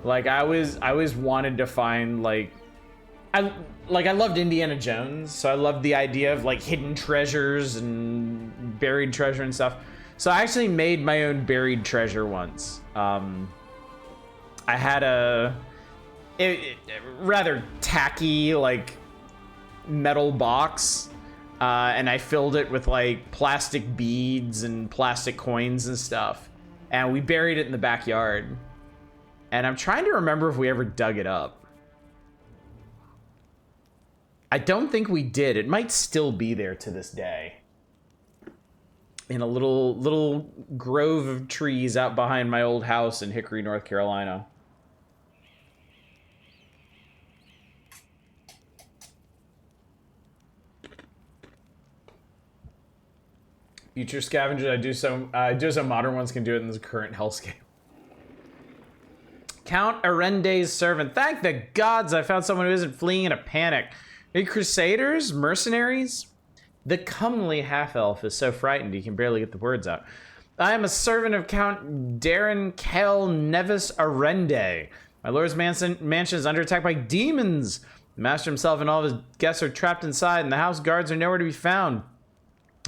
Like I always wanted to find I loved Indiana Jones, so I loved the idea of like hidden treasures and buried treasure and stuff. So I actually made my own buried treasure once. I had a rather tacky like metal box, and I filled it with like plastic beads and plastic coins and stuff, and we buried it in the backyard. And I'm trying to remember if we ever dug it up. I don't think we did. It might still be there to this day. In a little grove of trees out behind my old house in Hickory, North Carolina. Future scavengers, I do so modern ones can do it in this current hellscape. Count Arende's servant. Thank the gods I found someone who isn't fleeing in a panic. Are you crusaders? Mercenaries? The comely half-elf is so frightened he can barely get the words out. I am a servant of Count Darren Kel Nevis Arende. My lord's mansion is under attack by demons. The master himself and all of his guests are trapped inside, and the house guards are nowhere to be found.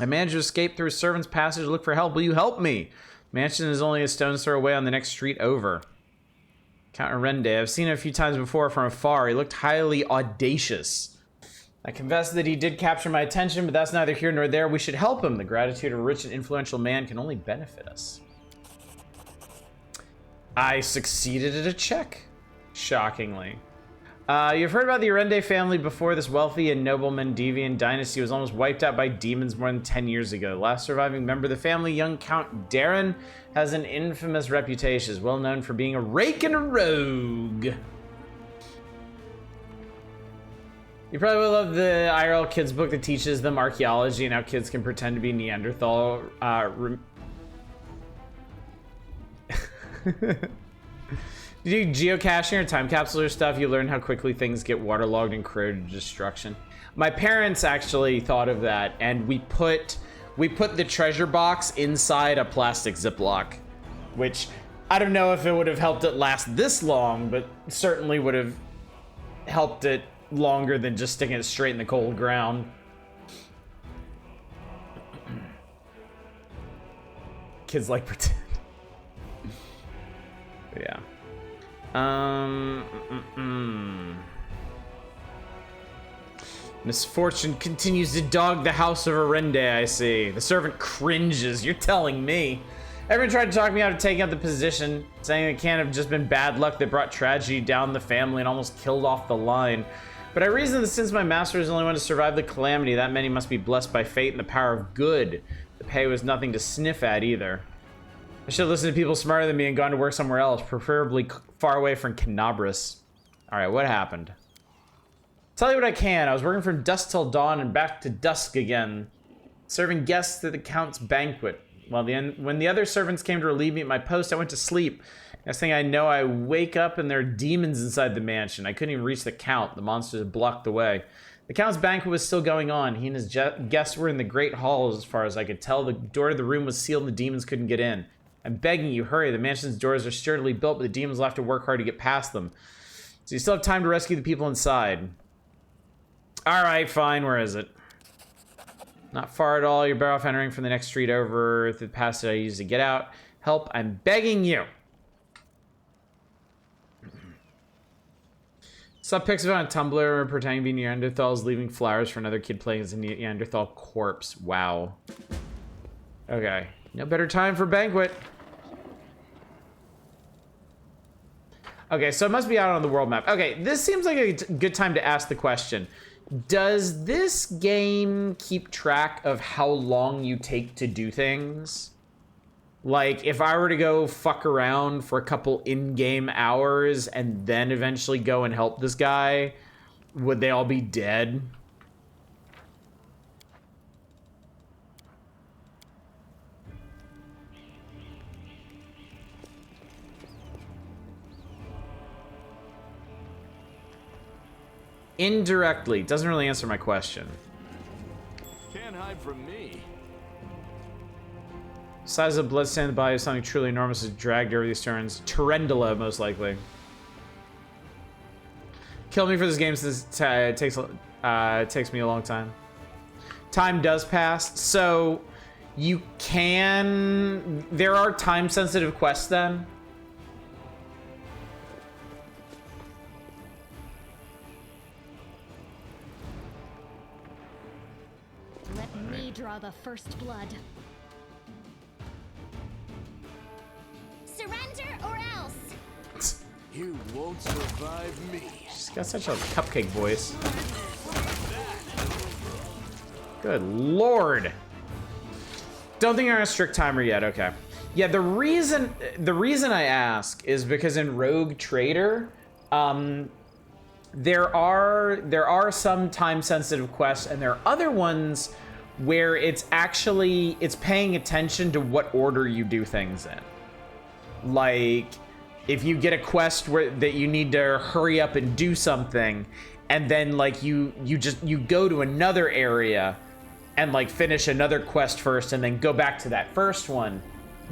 I managed to escape through a servant's passage to look for help. Will you help me? Mansion is only a stone's throw away on the next street over. Count Arende. I've seen him a few times before from afar. He looked highly audacious. I confess that he did capture my attention, but that's neither here nor there. We should help him. The gratitude of a rich and influential man can only benefit us. I succeeded at a check. Shockingly. You've heard about the Arende family before. This wealthy and noble Mendevian dynasty was almost wiped out by demons more than 10 years ago. The last surviving member of the family, young Count Darren, has an infamous reputation. Is well known for being a rake and a rogue. You probably will love the IRL kids book that teaches them archaeology and how kids can pretend to be Neanderthal. You do geocaching or time capsules or stuff, you learn how quickly things get waterlogged and corroded to destruction. My parents actually thought of that, and we put the treasure box inside a plastic Ziploc, which I don't know if it would have helped it last this long, but certainly would have helped it longer than just sticking it straight in the cold ground. Kids like pretend. Yeah. Misfortune continues to dog the house of Arende, I see. The servant cringes. You're telling me. Everyone tried to talk me out of taking up the position, saying it can't have just been bad luck that brought tragedy down the family and almost killed off the line. But I reasoned that since my master is the only one to survive the calamity, that many must be blessed by fate and the power of good. The pay was nothing to sniff at either. I should have listened to people smarter than me and gone to work somewhere else, preferably far away from Canabras. Alright, what happened? Tell you what I can. I was working from dusk till dawn and back to dusk again, serving guests at the Count's banquet. When the other servants came to relieve me at my post, I went to sleep. Next thing I know, I wake up and there are demons inside the mansion. I couldn't even reach the Count. The monsters had blocked the way. The Count's banquet was still going on. He and his guests were in the great hall as far as I could tell. The door to the room was sealed and the demons couldn't get in. I'm begging you, hurry. The mansion's doors are sturdily built, but the demons will have to work hard to get past them. So you still have time to rescue the people inside. Alright, fine. Where is it? Not far at all. You're better off entering from the next street over through the passage I used to get out. Help, I'm begging you. Saw pics of it on Tumblr pretending to be Neanderthals leaving flowers for another kid playing as a Neanderthal corpse. Wow. Okay. No better time for banquet. Okay, so it must be out on the world map. Okay, this seems like a good time to ask the question. Does this game keep track of how long you take to do things? Like, if I were to go fuck around for a couple in-game hours and then eventually go and help this guy, would they all be dead? Indirectly. Doesn't really answer my question. Can't hide from me. Size of blood stain in the body of something truly enormous is dragged over these turns. Tarantula, most likely. Kill me for this game since it takes me a long time. Time does pass, so you can... There are time-sensitive quests then. Let me draw the first blood. Surrender or else. You won't survive me. She's got such a cupcake voice. Good lord. Don't think you're on a strict timer yet. Okay. Yeah, the reason I ask is because in Rogue Trader, there are some time-sensitive quests, and there are other ones where it's paying attention to what order you do things in. Like, if you get a quest that you need to hurry up and do something, and then like you go to another area and like finish another quest first and then go back to that first one,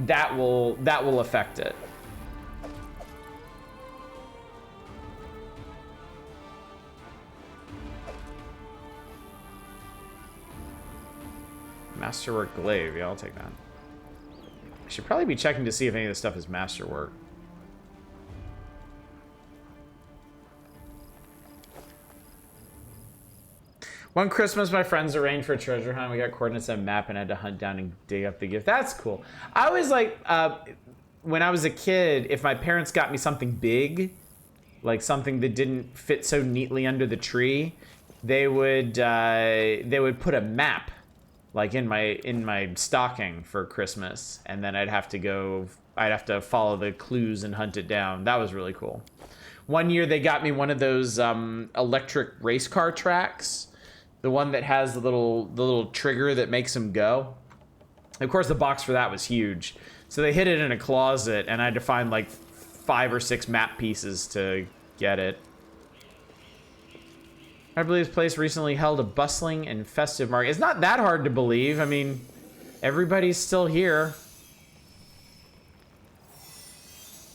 that will affect it. Masterwork glaive, yeah, I'll take that. I should probably be checking to see if any of this stuff is masterwork. One Christmas, my friends arranged for a treasure hunt. We got coordinates on a map and had to hunt down and dig up the gift. That's cool. I always like, when I was a kid, if my parents got me something big, like something that didn't fit so neatly under the tree, they would put a map, like in my stocking for Christmas, and then I'd have to follow the clues and hunt it down. That was really cool. One year they got me one of those electric race car tracks. The one that has the little trigger that makes them go. Of course, the box for that was huge. So they hid it in a closet, and I had to find like 5 or 6 map pieces to get it. I believe this place recently held a bustling and festive market. It's not that hard to believe. I mean, everybody's still here.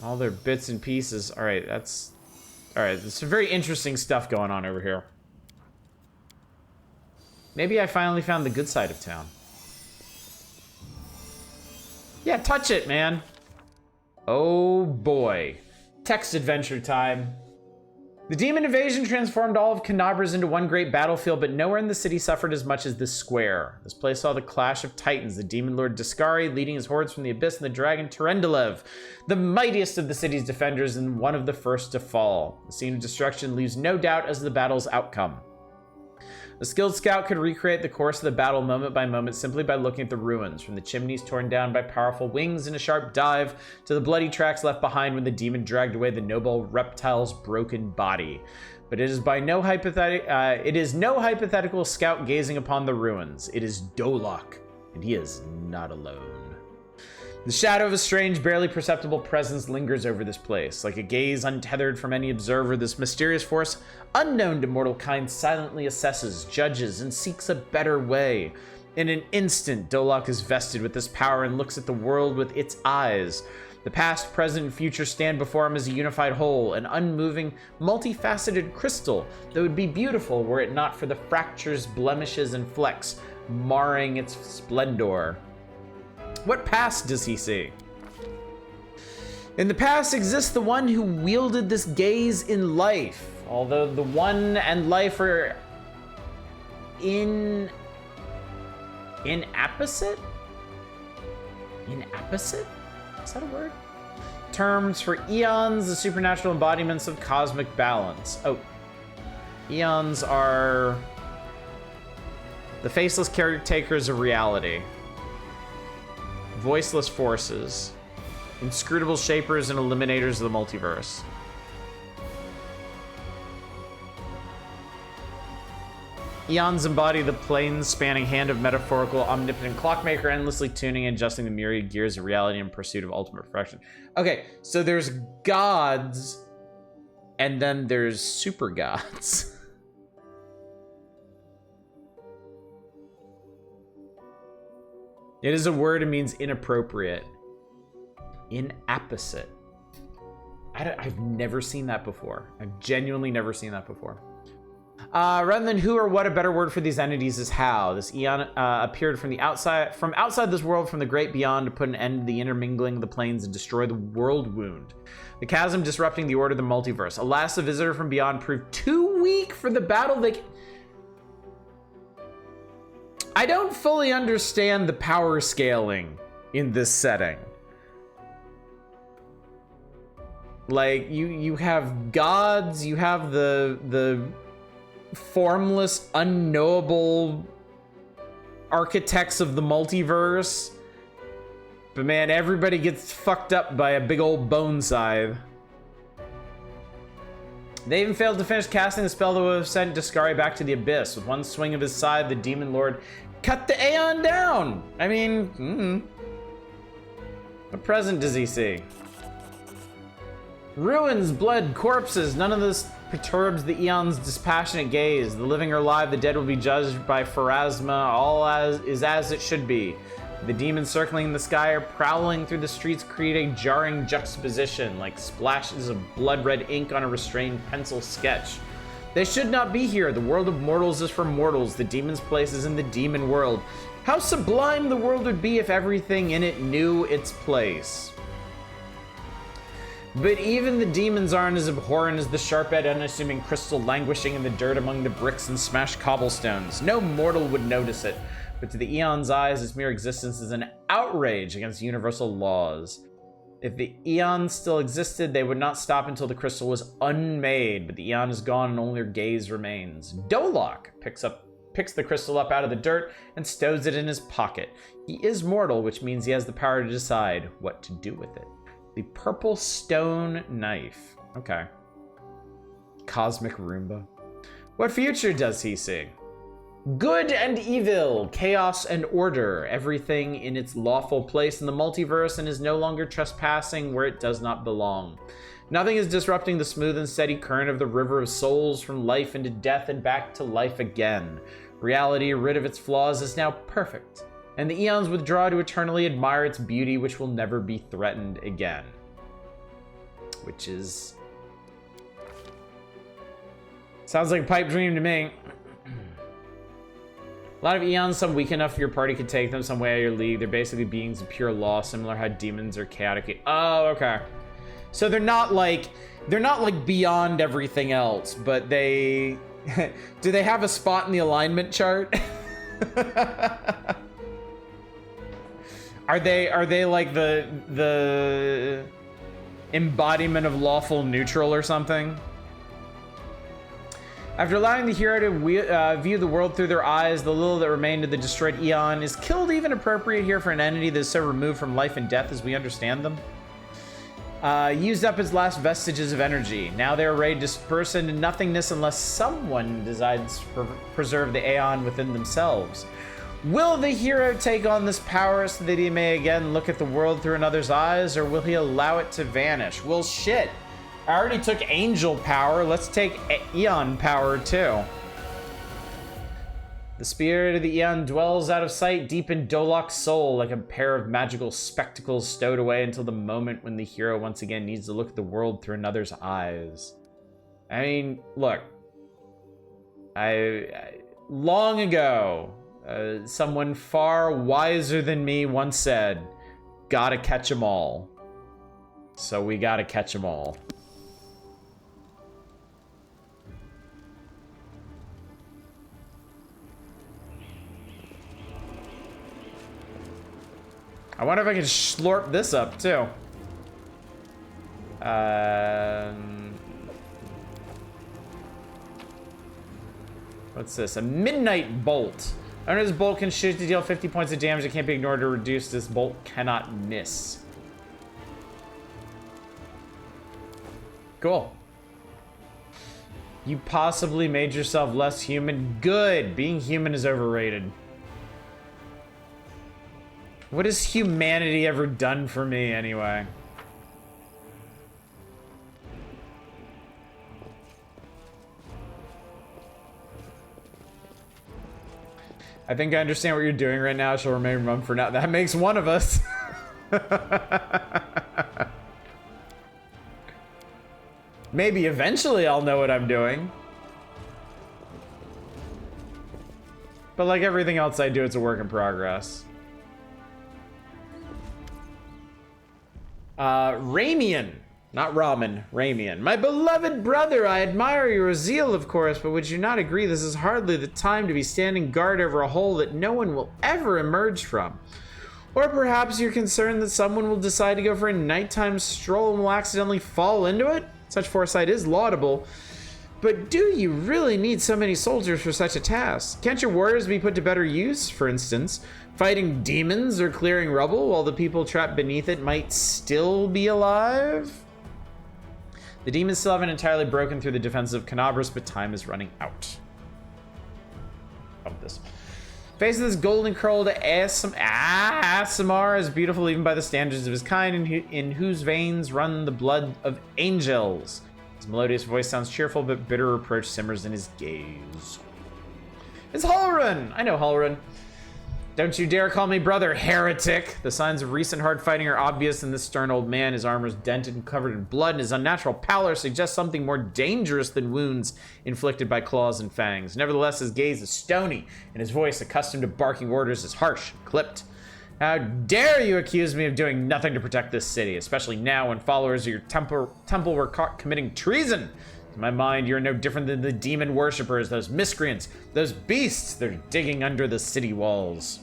All their bits and pieces. All right, there's some very interesting stuff going on over here. Maybe I finally found the good side of town. Yeah, touch it, man. Oh boy. Text adventure time. The demon invasion transformed all of Canabras into one great battlefield, but nowhere in the city suffered as much as this square. This place saw the clash of titans, the demon lord Discari leading his hordes from the abyss, and the dragon Terendilev, the mightiest of the city's defenders and one of the first to fall. The scene of destruction leaves no doubt as to the battle's outcome. A skilled scout could recreate the course of the battle moment by moment simply by looking at the ruins, from the chimneys torn down by powerful wings in a sharp dive to the bloody tracks left behind when the demon dragged away the noble reptile's broken body. But it is no hypothetical scout gazing upon the ruins. It is Dolok, and he is not alone. The shadow of a strange, barely perceptible presence lingers over this place. Like a gaze untethered from any observer, this mysterious force, unknown to mortal kind, silently assesses, judges, and seeks a better way. In an instant, Dolok is vested with this power and looks at the world with its eyes. The past, present, and future stand before him as a unified whole, an unmoving, multifaceted crystal that would be beautiful were it not for the fractures, blemishes, and flecks marring its splendor. What past does he see? In the past exists the one who wielded this gaze in life, although the one and life are inapposite? Inapposite? Is that a word? Terms for eons, the supernatural embodiments of cosmic balance. Oh, eons are the faceless caretakers of reality, voiceless forces, inscrutable shapers and eliminators of the multiverse. Eons embody the plane-spanning hand of metaphorical, omnipotent clockmaker, endlessly tuning and adjusting the myriad gears of reality in pursuit of ultimate perfection. Okay, so there's gods, and then there's super gods. It is a word, it means inappropriate. Inapposite. I've never seen that before. I've genuinely never seen that before. Rather than who or what, a better word for these entities is how. This eon appeared from outside this world, from the great beyond, to put an end to the intermingling of the planes and destroy the world wound. The chasm disrupting the order of the multiverse. Alas, the visitor from beyond proved too weak for the battle I don't fully understand the power scaling in this setting. Like, you have gods, you have the formless, unknowable architects of the multiverse. But man, everybody gets fucked up by a big old bone scythe. They even failed to finish casting the spell that would have sent Discari back to the abyss. With one swing of his scythe, the demon lord cut the Aeon down. I mean, what present does he see? Ruins, blood, corpses, none of this perturbs the Eon's dispassionate gaze. The living are alive, the dead will be judged by Pharasma, all is as it should be. The demons circling in the sky or prowling through the streets create a jarring juxtaposition, like splashes of blood-red ink on a restrained pencil sketch. They should not be here. The world of mortals is for mortals. The demon's place is in the demon world. How sublime the world would be if everything in it knew its place. But even the demons aren't as abhorrent as the sharp-edged, unassuming crystal languishing in the dirt among the bricks and smashed cobblestones. No mortal would notice it, but to the Eon's eyes, its mere existence is an outrage against universal laws. If the Eon still existed, they would not stop until the crystal was unmade, but the Eon is gone and only their gaze remains. Dolok picks the crystal up out of the dirt and stows it in his pocket. He is mortal, which means he has the power to decide what to do with it. The purple stone knife. Okay. Cosmic Roomba. What future does he see? Good and evil, chaos and order, everything in its lawful place in the multiverse and is no longer trespassing where it does not belong. Nothing is disrupting the smooth and steady current of the river of souls from life into death and back to life again. Reality, rid of its flaws, is now perfect, and the Eons withdraw to eternally admire its beauty, which will never be threatened again. Which is... sounds like a pipe dream to me. A lot of Eons, some weak enough your party could take them some way out of your league. They're basically beings of pure law, similar how demons are chaotic. Oh, okay. So they're not like beyond everything else, but they... do they have a spot in the alignment chart? Are they like the embodiment of lawful neutral or something? After allowing the hero to view the world through their eyes, the little that remained of the destroyed Eon is killed even appropriate here for an entity that is so removed from life and death as we understand them. Used up its last vestiges of energy. Now they are ready to disperse into nothingness unless someone decides to preserve the Aeon within themselves. Will the hero take on this power so that he may again look at the world through another's eyes, or will he allow it to vanish? Well, shit. I already took angel power. Let's take Eon power too. The spirit of the Eon dwells out of sight deep in Dolok's soul like a pair of magical spectacles stowed away until the moment when the hero once again needs to look at the world through another's eyes. I mean, look. I long ago, Someone far wiser than me once said, gotta catch 'em all. So we gotta catch 'em all. I wonder if I can slurp this up, too. What's this? A Midnight Bolt. Under this bolt can shoot to deal 50 points of damage. It can't be ignored or reduced. This bolt cannot miss. Cool. You possibly made yourself less human. Good. Being human is overrated. What has humanity ever done for me, anyway? I think I understand what you're doing right now. She'll remain mum for now. That makes one of us. Maybe eventually I'll know what I'm doing. But like everything else I do, it's a work in progress. Ramian. Not ramen, Ramian. My beloved brother, I admire your zeal, of course, but would you not agree this is hardly the time to be standing guard over a hole that no one will ever emerge from? Or perhaps you're concerned that someone will decide to go for a nighttime stroll and will accidentally fall into it? Such foresight is laudable, but do you really need so many soldiers for such a task? Can't your warriors be put to better use, for instance, fighting demons or clearing rubble while the people trapped beneath it might still be alive? The demons still haven't entirely broken through the defenses of Canabras, but time is running out. Bump this. Face of this golden curled Asimar is beautiful even by the standards of his kind, in whose veins run the blood of angels. His melodious voice sounds cheerful, but bitter reproach simmers in his gaze. It's Halrun! I know Halrun. Don't you dare call me brother, heretic! The signs of recent hard fighting are obvious in this stern old man. His armor is dented and covered in blood, and his unnatural pallor suggests something more dangerous than wounds inflicted by claws and fangs. Nevertheless, his gaze is stony, and his voice, accustomed to barking orders, is harsh and clipped. How dare you accuse me of doing nothing to protect this city, especially now when followers of your temple were caught committing treason? In my mind, you're no different than the demon worshippers, those miscreants, those beasts that are digging under the city walls.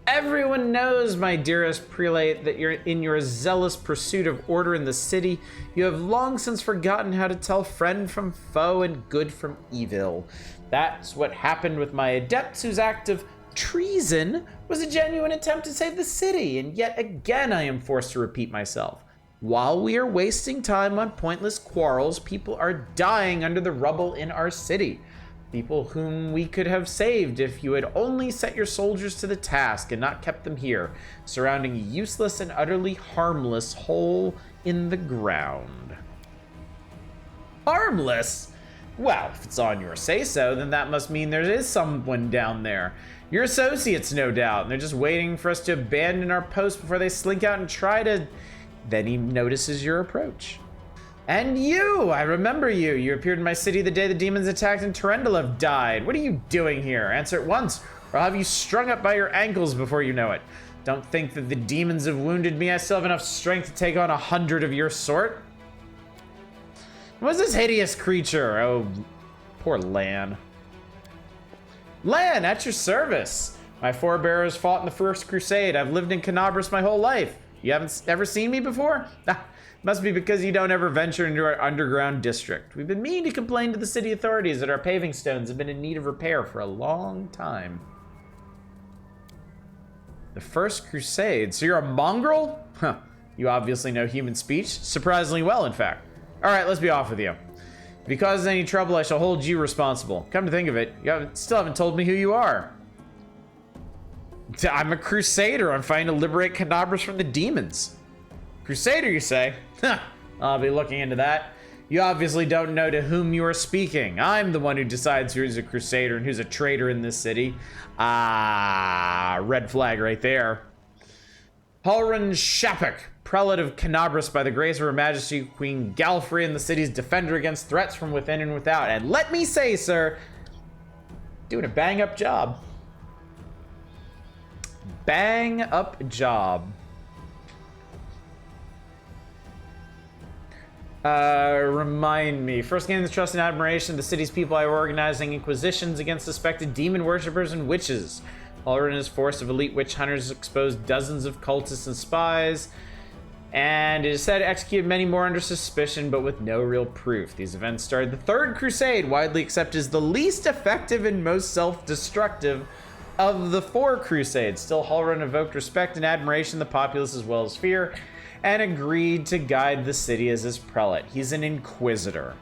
Everyone knows, my dearest prelate, that you're in your zealous pursuit of order in the city. You have long since forgotten how to tell friend from foe and good from evil. That's what happened with my adepts, whose act of treason was a genuine attempt to save the city, and yet again I am forced to repeat myself. While we are wasting time on pointless quarrels, people are dying under the rubble in our city. People whom we could have saved if you had only set your soldiers to the task and not kept them here, surrounding a useless and utterly harmless hole in the ground. Harmless? Well, if it's on your say-so, then that must mean there is someone down there. Your associates, no doubt, and they're just waiting for us to abandon our post before they slink out and try to... Then he notices your approach. And you! I remember you. You appeared in my city the day the demons attacked and Terendelev died. What are you doing here? Answer at once, or I'll have you strung up by your ankles before you know it. Don't think that the demons have wounded me. I still have enough strength to take on 100 of your sort. What's this hideous creature? Oh, poor Lan. Lan, at your service. My forebears fought in the First Crusade. I've lived in Canabras my whole life. You haven't ever seen me before? Must be because you don't ever venture into our underground district. We've been meaning to complain to the city authorities that our paving stones have been in need of repair for a long time. The First Crusade? So you're a mongrel? Huh. You obviously know human speech. Surprisingly well, in fact. Alright, let's be off with you. If you cause any trouble, I shall hold you responsible. Come to think of it, you still haven't told me who you are. I'm a crusader. I'm fighting to liberate Canabras from the demons. Crusader, you say? I'll be looking into that. You obviously don't know to whom you are speaking. I'm the one who decides who's a crusader and who's a traitor in this city. Ah, red flag right there. Halrun Shapik, prelate of Canabras by the grace of Her Majesty Queen Galfrey, and the city's defender against threats from within and without. And let me say, sir, Doing a bang up job. Bang up job. Remind me. First gain the trust and admiration of the city's people by organizing inquisitions against suspected demon worshippers and witches. Halloran and his force of elite witch hunters exposed dozens of cultists and spies, and it is said to execute many more under suspicion, but with no real proof. These events started the Third Crusade, widely accepted as the least effective and most self-destructive of the 4 crusades. Still, Halloran evoked respect and admiration of the populace as well as fear, and agreed to guide the city as his prelate. He's an inquisitor.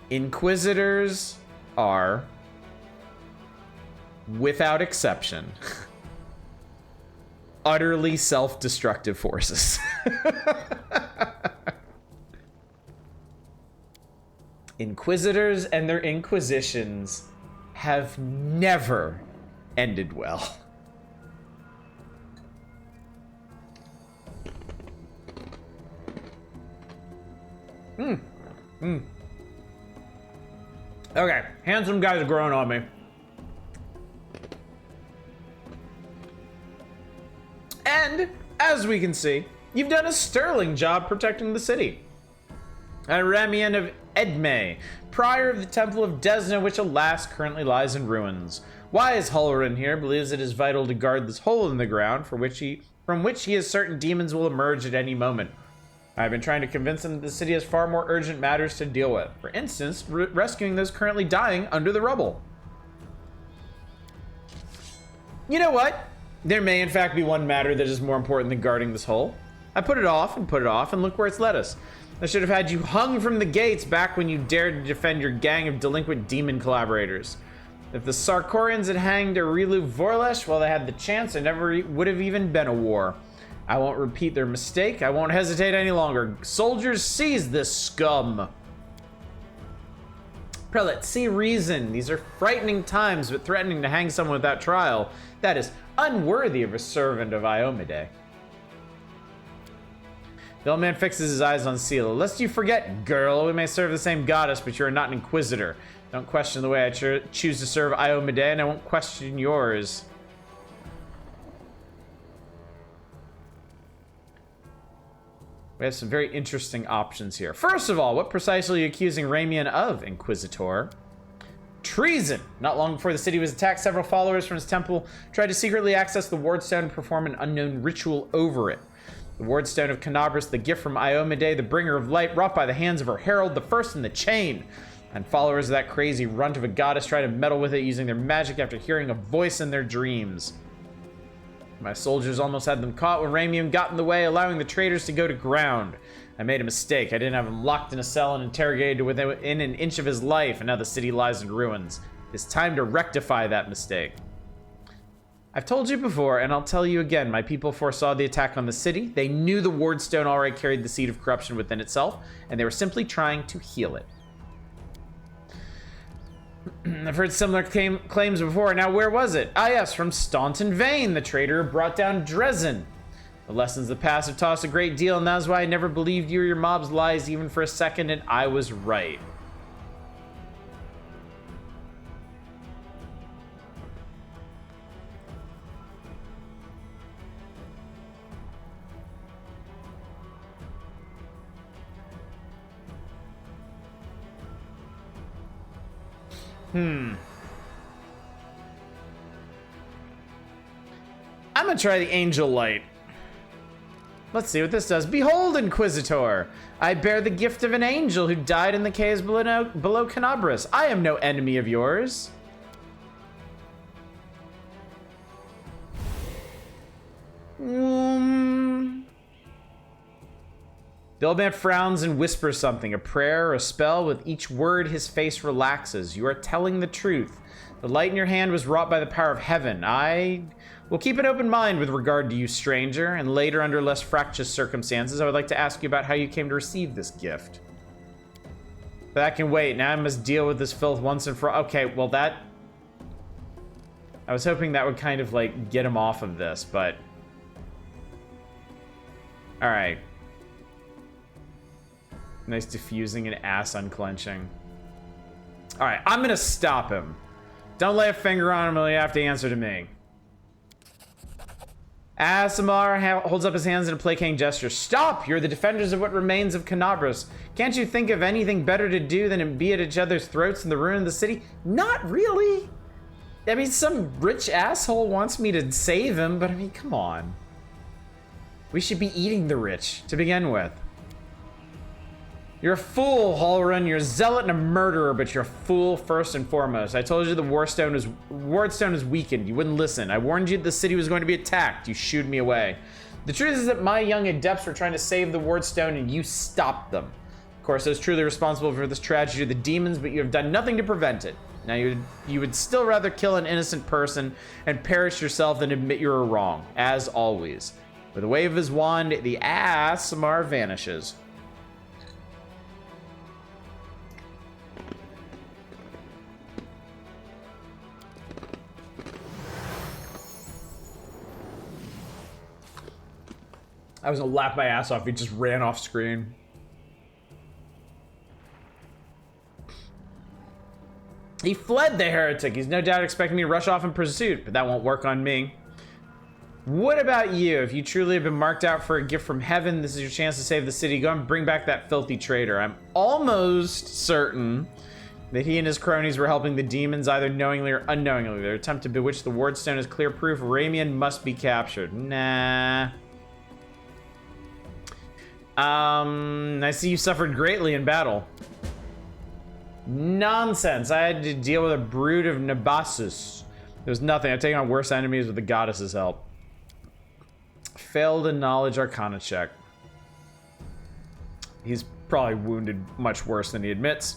Inquisitors are, without exception, utterly self-destructive forces. Inquisitors and their inquisitions have never ended well. Okay, handsome guys are growing on me. And, as we can see, you've done a sterling job protecting the city. Ramian of Edme, prior of the Temple of Desna, which alas currently lies in ruins. Wise Halloran here believes it is vital to guard this hole in the ground from which he is certain demons will emerge at any moment. I've been trying to convince him that the city has far more urgent matters to deal with. For instance, rescuing those currently dying under the rubble. You know what? There may in fact be one matter that is more important than guarding this hole. I put it off, and look where it's led us. I should have had you hung from the gates back when you dared to defend your gang of delinquent demon collaborators. If the Sarkorians had hanged Arilu Vorlesh while they had the chance, there never would have even been a war. I won't repeat their mistake. I won't hesitate any longer. Soldiers, seize this scum. Prelate, see reason. These are frightening times, but threatening to hang someone without trial, that is unworthy of a servant of Iomade. The old man fixes his eyes on Sela. Lest you forget, girl, we may serve the same goddess, but you are not an inquisitor. Don't question the way I choose to serve Iomade, and I won't question yours. We have some very interesting options here. First of all, what precisely are you accusing Ramian of, Inquisitor? Treason! Not long before the city was attacked, several followers from his temple tried to secretly access the Wardstone and perform an unknown ritual over it. The Wardstone of Canabras, the gift from Iomade, the bringer of light, wrought by the hands of her herald, the first in the chain. And followers of that crazy runt of a goddess try to meddle with it using their magic after hearing a voice in their dreams. My soldiers almost had them caught when Ramian got in the way, allowing the traitors to go to ground. I made a mistake. I didn't have him locked in a cell and interrogated within an inch of his life, and now the city lies in ruins. It's time to rectify that mistake. I've told you before, and I'll tell you again, my people foresaw the attack on the city. They knew the Wardstone already carried the seed of corruption within itself, and they were simply trying to heal it. I've heard similar claims before. Now, where was it? Ah, yes, from Staunton Vane, the traitor who brought down Dresden. The lessons of the past have taught us a great deal, and that's why I never believed you or your mob's lies even for a second, and I was right. I'm gonna try the Angel Light. Let's see what this does. Behold, Inquisitor! I bear the gift of an angel who died in the caves below Canabras. I am no enemy of yours. The old man frowns and whispers something, a prayer or a spell. With each word, his face relaxes. You are telling the truth. The light in your hand was wrought by the power of heaven. I will keep an open mind with regard to you, stranger, and later, under less fractious circumstances, I would like to ask you about how you came to receive this gift. But that can wait. Now I must deal with this filth once and for all. Okay, well that... I was hoping that would kind of, like, get him off of this, but... Alright. Nice diffusing and ass unclenching. All right, I'm gonna stop him. Don't lay a finger on him until you have to answer to me. Aasimar holds up his hands in a placating gesture. Stop! You're the defenders of what remains of Canabras. Can't you think of anything better to do than to be at each other's throats in the ruin of the city? Not really. I mean, some rich asshole wants me to save him, but I mean, come on. We should be eating the rich to begin with. You're a fool, Halrun. You're a zealot and a murderer, but you're a fool first and foremost. I told you the wardstone is weakened. You wouldn't listen. I warned you the city was going to be attacked. You shooed me away. The truth is that my young adepts were trying to save the wardstone and you stopped them. Of course, I was truly responsible for this tragedy of the demons, but you have done nothing to prevent it. Now, you would still rather kill an innocent person and perish yourself than admit you were wrong, as always. With a wave of his wand, the Aasimar vanishes. I was gonna laugh my ass off. He just ran off screen. He fled, the heretic. He's no doubt expecting me to rush off in pursuit, but that won't work on me. What about you? If you truly have been marked out for a gift from heaven, this is your chance to save the city. Go and bring back that filthy traitor. I'm almost certain that he and his cronies were helping the demons, either knowingly or unknowingly. Their attempt to bewitch the wardstone is clear proof. Ramian must be captured. Nah. I see you suffered greatly in battle. Nonsense. I had to deal with a brood of Nabasus. There's nothing. I've taken on worse enemies with the goddess's help. Failed a knowledge arcana check. He's probably wounded much worse than he admits.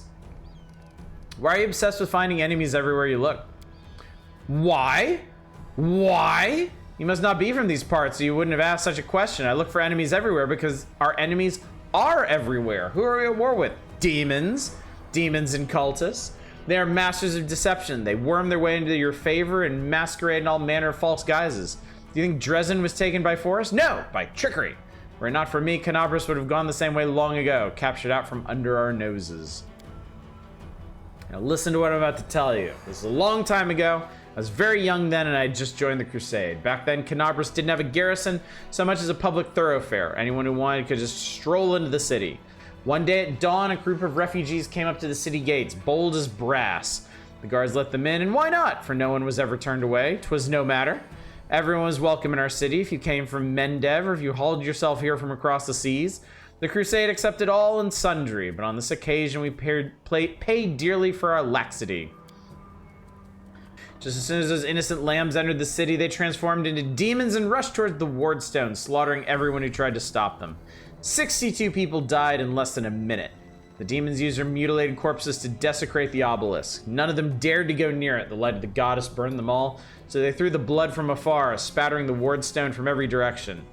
Why are you obsessed with finding enemies everywhere you look? Why? Why? You must not be from these parts, so you wouldn't have asked such a question. I look for enemies everywhere because our enemies are everywhere. Who are we at war with? Demons. Demons and cultists. They are masters of deception. They worm their way into your favor and masquerade in all manner of false guises. Do you think Dresden was taken by force? No, by trickery. Were it not for me, Canabras would have gone the same way long ago, captured out from under our noses. Now listen to what I'm about to tell you. This is a long time ago. I was very young then and I had just joined the crusade. Back then, Canabras didn't have a garrison so much as a public thoroughfare. Anyone who wanted could just stroll into the city. One day at dawn, a group of refugees came up to the city gates, bold as brass. The guards let them in, and why not? For no one was ever turned away. 'Twas no matter. Everyone was welcome in our city if you came from Mendev or if you hauled yourself here from across the seas. The crusade accepted all and sundry, but on this occasion we paid dearly for our laxity. Just as soon as those innocent lambs entered the city, they transformed into demons and rushed towards the wardstone, slaughtering everyone who tried to stop them. 62 people died in less than a minute. The demons used their mutilated corpses to desecrate the obelisk. None of them dared to go near it. The light of the goddess burned them all, so they threw the blood from afar, spattering the wardstone from every direction.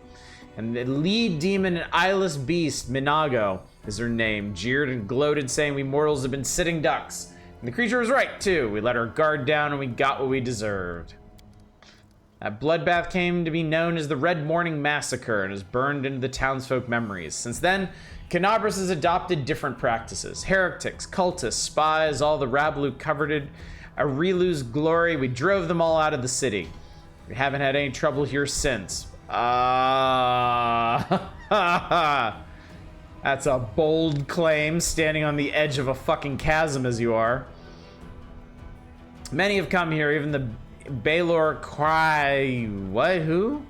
And the lead demon, an eyeless beast, Minago is her name, jeered and gloated, saying we mortals have been sitting ducks. And the creature was right, too. We let our guard down and we got what we deserved. That bloodbath came to be known as the Red Morning Massacre and is burned into the townsfolk memories. Since then, Canabras has adopted different practices. Heretics, cultists, spies, all the rabble who coveted Arilu's glory, we drove them all out of the city. We haven't had any trouble here since. That's a bold claim, standing on the edge of a fucking chasm as you are. Many have come here, even the Baylor Cry... What? Who?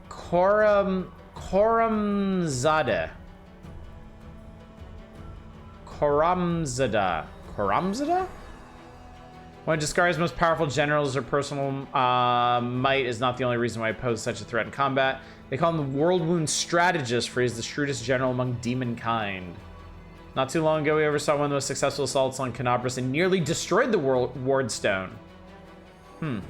Koramzada. Koramzada? One of Jaskari's most powerful generals, her personal might is not the only reason why I pose such a threat in combat. They call him the World Wound Strategist, for he's the shrewdest general among demonkind. Not too long ago, we oversaw one of the most successful assaults on Canabras and nearly destroyed the wardstone. They've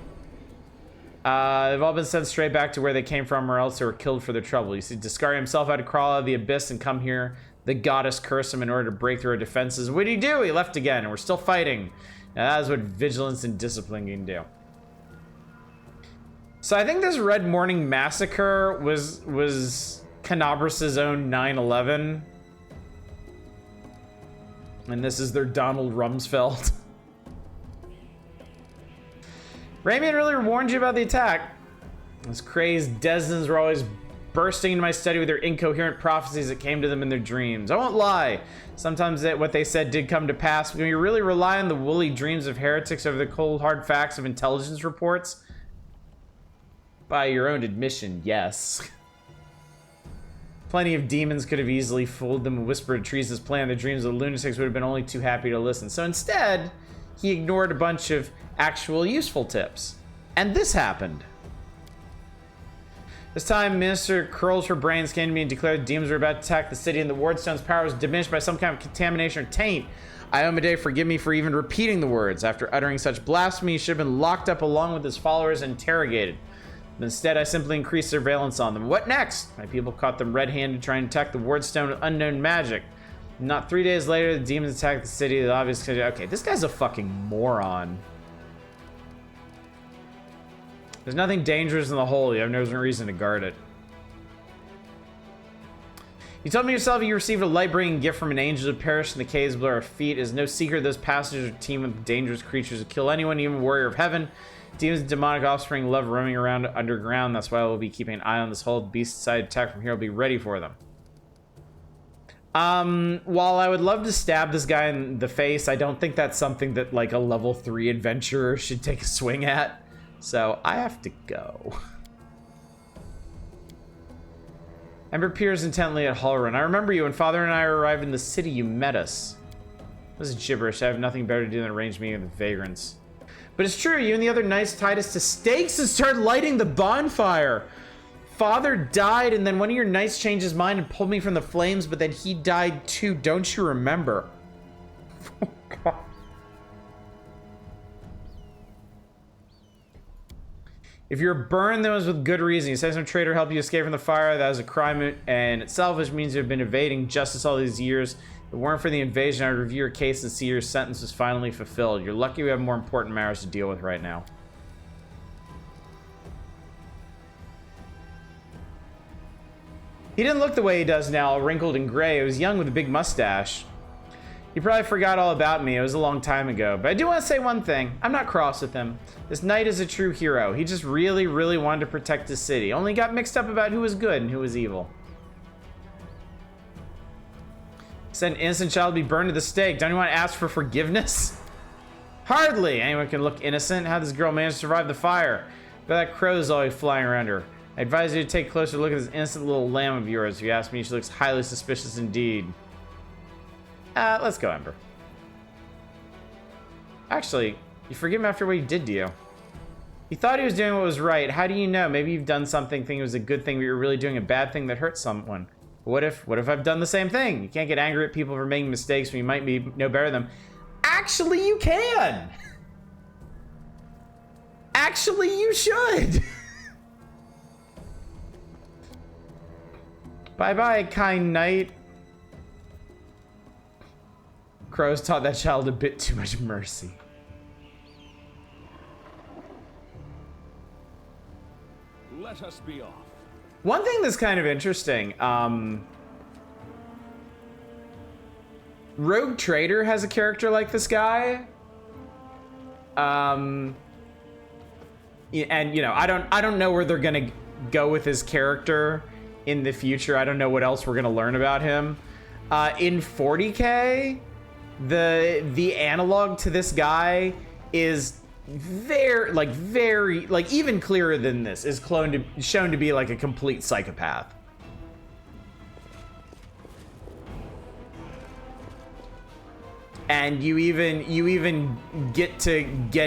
all been sent straight back to where they came from, or else they were killed for their trouble. You see, Jaskari himself had to crawl out of the abyss and come here. The goddess cursed him in order to break through our defenses. What did he do? He left again, and we're still fighting. Now that is what vigilance and discipline can do. So I think this Red Morning Massacre was Canabras' own 9/11. And this is their Donald Rumsfeld. Ramian really warned you about the attack. Those crazed Desnans were always bursting into my study with their incoherent prophecies that came to them in their dreams. I won't lie. Sometimes what they said did come to pass, but when you really rely on the woolly dreams of heretics over the cold, hard facts of intelligence reports, by your own admission, yes. Plenty of demons could have easily fooled them and whispered Teresa's plan. The dreams of the lunatics would have been only too happy to listen. So instead, he ignored a bunch of actual useful tips. And this happened. This time, Minister curls her brains, came to me and declared the demons were about to attack the city and the Wardstone's power was diminished by some kind of contamination or taint. Iomade, forgive me for even repeating the words. After uttering such blasphemy, he should have been locked up along with his followers and interrogated. But instead, I simply increased surveillance on them. What next? My people caught them red-handed trying to attack the Wardstone with unknown magic. Not 3 days later, the demons attacked the city. The obvious... Okay, this guy's a fucking moron. There's nothing dangerous in the hole. You have no reason to guard it. You told me yourself you received a light-bringing gift from an angel who perished in the caves below our feet. It is no secret those passengers are teamed with dangerous creatures who kill anyone, even a warrior of heaven. Demons and demonic offspring love roaming around underground. That's why we'll be keeping an eye on this hole. The beast side attack from here will be ready for them. While I would love to stab this guy in the face, I don't think that's something that like a level 3 adventurer should take a swing at. So I have to go. Ember peers intently at Halloran. I remember you when Father and I arrived in the city. You met us. This is gibberish. I have nothing better to do than arrange meeting with the vagrants. But it's true. You and the other knights tied us to stakes and started lighting the bonfire. Father died, and then one of your knights changed his mind and pulled me from the flames. But then he died too. Don't you remember? Oh God. If you're burned, that was with good reason. You said some traitor helped you escape from the fire. That was a crime in itself, which means you've been evading justice all these years. If it weren't for the invasion, I would review your case and see your sentence was finally fulfilled. You're lucky we have more important matters to deal with right now. He didn't look the way he does now, wrinkled and gray. He was young with a big mustache. You probably forgot all about me. It was a long time ago. But I do want to say one thing. I'm not cross with him. This knight is a true hero. He just really, really wanted to protect his city. Only got mixed up about who was good and who was evil. Said an innocent child be burned to the stake. Don't you want to ask for forgiveness? Hardly. Anyone can look innocent. How does this girl manage to survive the fire? But that crow is always flying around her. I advise you to take a closer look at this innocent little lamb of yours. If you ask me, she looks highly suspicious indeed. Let's go, Ember. Actually, you forgive him after what he did to you. He thought he was doing what was right. How do you know? Maybe you've done something thinking it was a good thing, but you're really doing a bad thing that hurts someone. What if I've done the same thing? You can't get angry at people for making mistakes when you might be no better than them. Actually, you can. Actually, you should. Bye-bye, kind knight. Crows taught that child a bit too much mercy. Let us be off. One thing that's kind of interesting, Rogue Trader has a character like this guy. And you know, I don't know where they're gonna go with his character in the future. I don't know what else we're gonna learn about him. In 40K, the analog to this guy is very even clearer than this, is shown to be like a complete psychopath. And you even get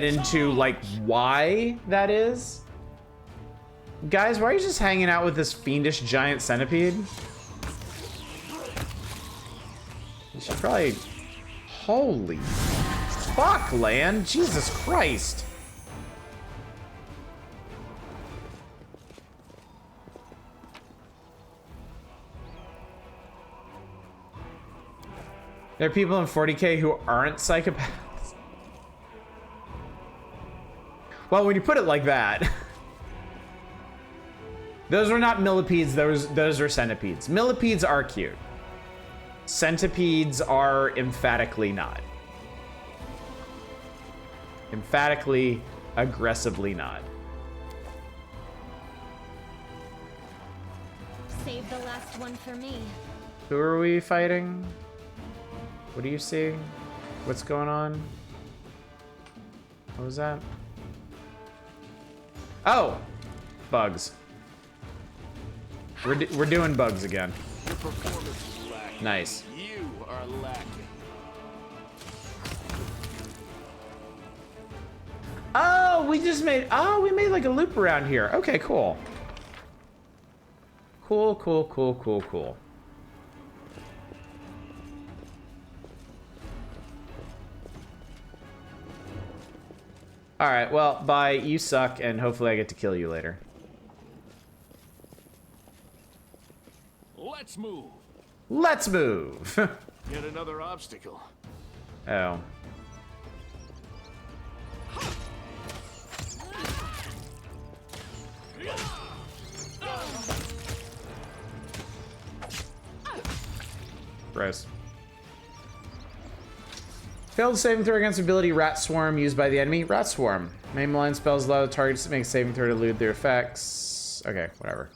into like why that is. Guys, why are you just hanging out with this fiendish giant centipede? You should probably... Holy fuck, Land. Jesus Christ. There are people in 40K who aren't psychopaths. Well, when you put it like that... Those are not millipedes, those are centipedes. Millipedes are cute. Centipedes are emphatically not. Emphatically, aggressively not. Save the last one for me. Who are we fighting? What do you see? What's going on? What was that? Oh! Bugs. We're doing bugs again. Your performance is lacking. Nice. You are lacking. Oh, we made like a loop around here. Okay, cool. Cool. All right, well, bye. You suck, and hopefully I get to kill you later. Let's move. Let's move. Yet another obstacle. Oh. Gross. Failed saving throw against ability Rat Swarm used by the enemy. Rat Swarm. Main line spells allow the targets to make saving throw to elude their effects. Okay, whatever.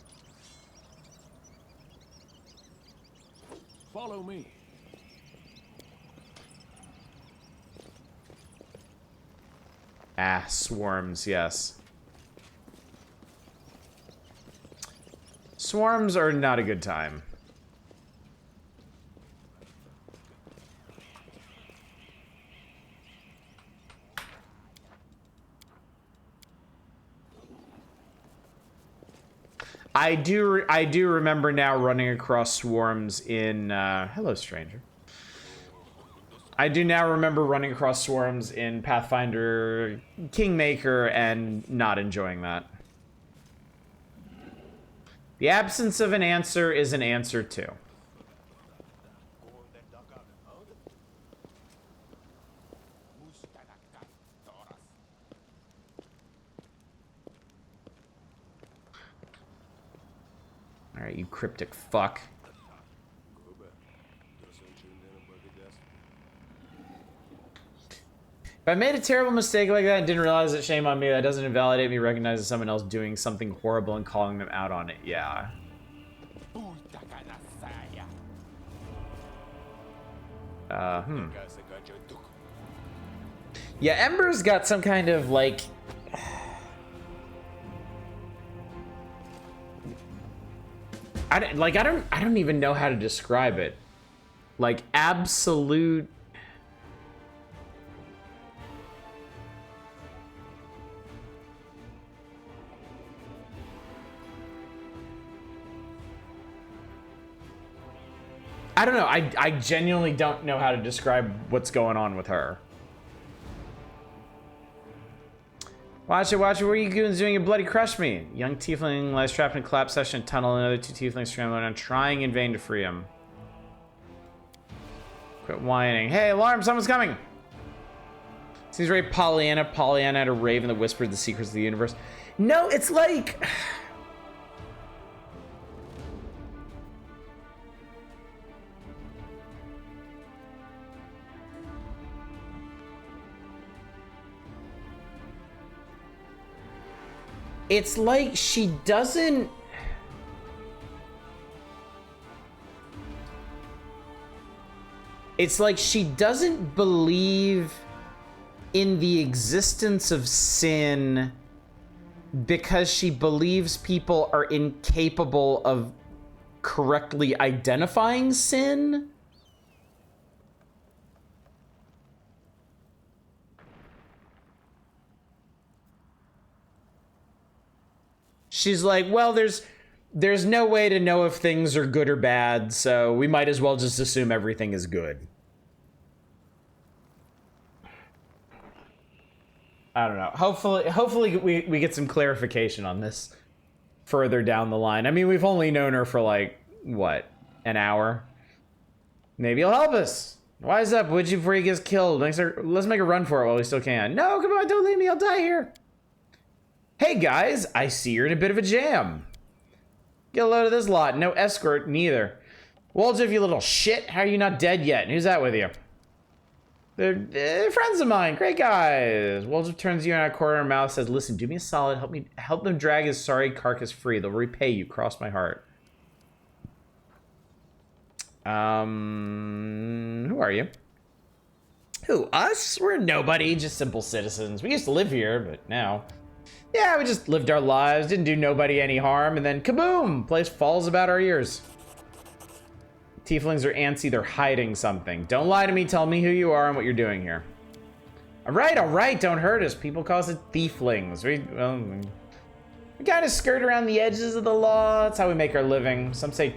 Follow me. Ah, swarms, yes. Swarms are not a good time. I do remember now running across swarms in hello stranger. I do now remember running across swarms in Pathfinder Kingmaker and not enjoying that. The absence of an answer is an answer too. All right, you cryptic fuck. If I made a terrible mistake like that and didn't realize it, shame on me. That doesn't invalidate me recognizing someone else doing something horrible and calling them out on it. Yeah. Yeah, Ember's got some kind of like... I don't even know how to describe it. Like absolute... I don't know. I genuinely don't know how to describe what's going on with her. Watch it. What are you goons doing? You bloody crushed me. Young tiefling lies trapped in a collapse session tunnel. Another two tieflings scrambling around, trying in vain to free him. Quit whining. Hey, alarm! Someone's coming! Seems very Pollyanna. Pollyanna had a raven that whispered the secrets of the universe. No, it's like... It's like she doesn't... It's like she doesn't believe in the existence of sin because she believes people are incapable of correctly identifying sin. She's like, well, there's no way to know if things are good or bad, so we might as well just assume everything is good. I don't know. Hopefully we get some clarification on this further down the line. I mean, we've only known her for like, what, an hour? Maybe he'll help us. Wise up, would you, before he gets killed? Let's make a run for it while we still can. No, come on, don't leave me, I'll die here. Hey guys, I see you're in a bit of a jam. Get a load of this lot. No escort, neither. Waldriff, you little shit. How are you not dead yet? Who's that with you? They're friends of mine. Great guys. Waldriff turns you in a corner of her mouth, says, listen, do me a solid. Help them drag his sorry carcass free. They'll repay you. Cross my heart. Who are you? Who, us? We're nobody, just simple citizens. We used to live here, but now... Yeah, we just lived our lives, didn't do nobody any harm, and then kaboom! Place falls about our ears. Tieflings are antsy, they're hiding something. Don't lie to me, tell me who you are and what you're doing here. Alright, don't hurt us. People call us tieflings. We kind of skirt around the edges of the law. That's how we make our living. Some say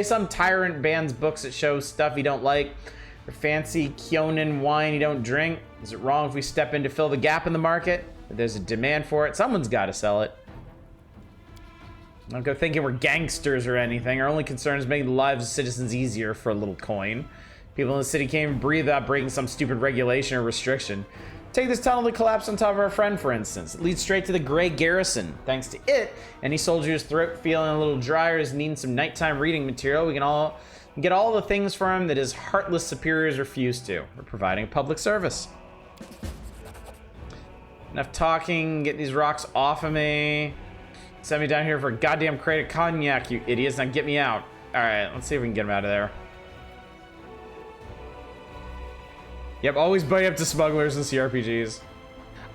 some tyrant bans books that show stuff you don't like. Or fancy Kyonin wine you don't drink. Is it wrong if we step in to fill the gap in the market? If there's a demand for it, someone's got to sell it. Don't go thinking we're gangsters or anything. Our only concern is making the lives of citizens easier for a little coin. People in the city can't even breathe without breaking some stupid regulation or restriction. Take this tunnel to collapse on top of our friend, for instance. It leads straight to the Grey Garrison. Thanks to it, any soldier's throat feeling a little drier is needing some nighttime reading material. We can all get all the things for him that his heartless superiors refuse to. We're providing a public service. Enough talking. Get these rocks off of me. Send me down here for a goddamn crate of cognac, you idiots. Now get me out. Alright, let's see if we can get him out of there. Yep, always buddy up to smugglers and CRPGs.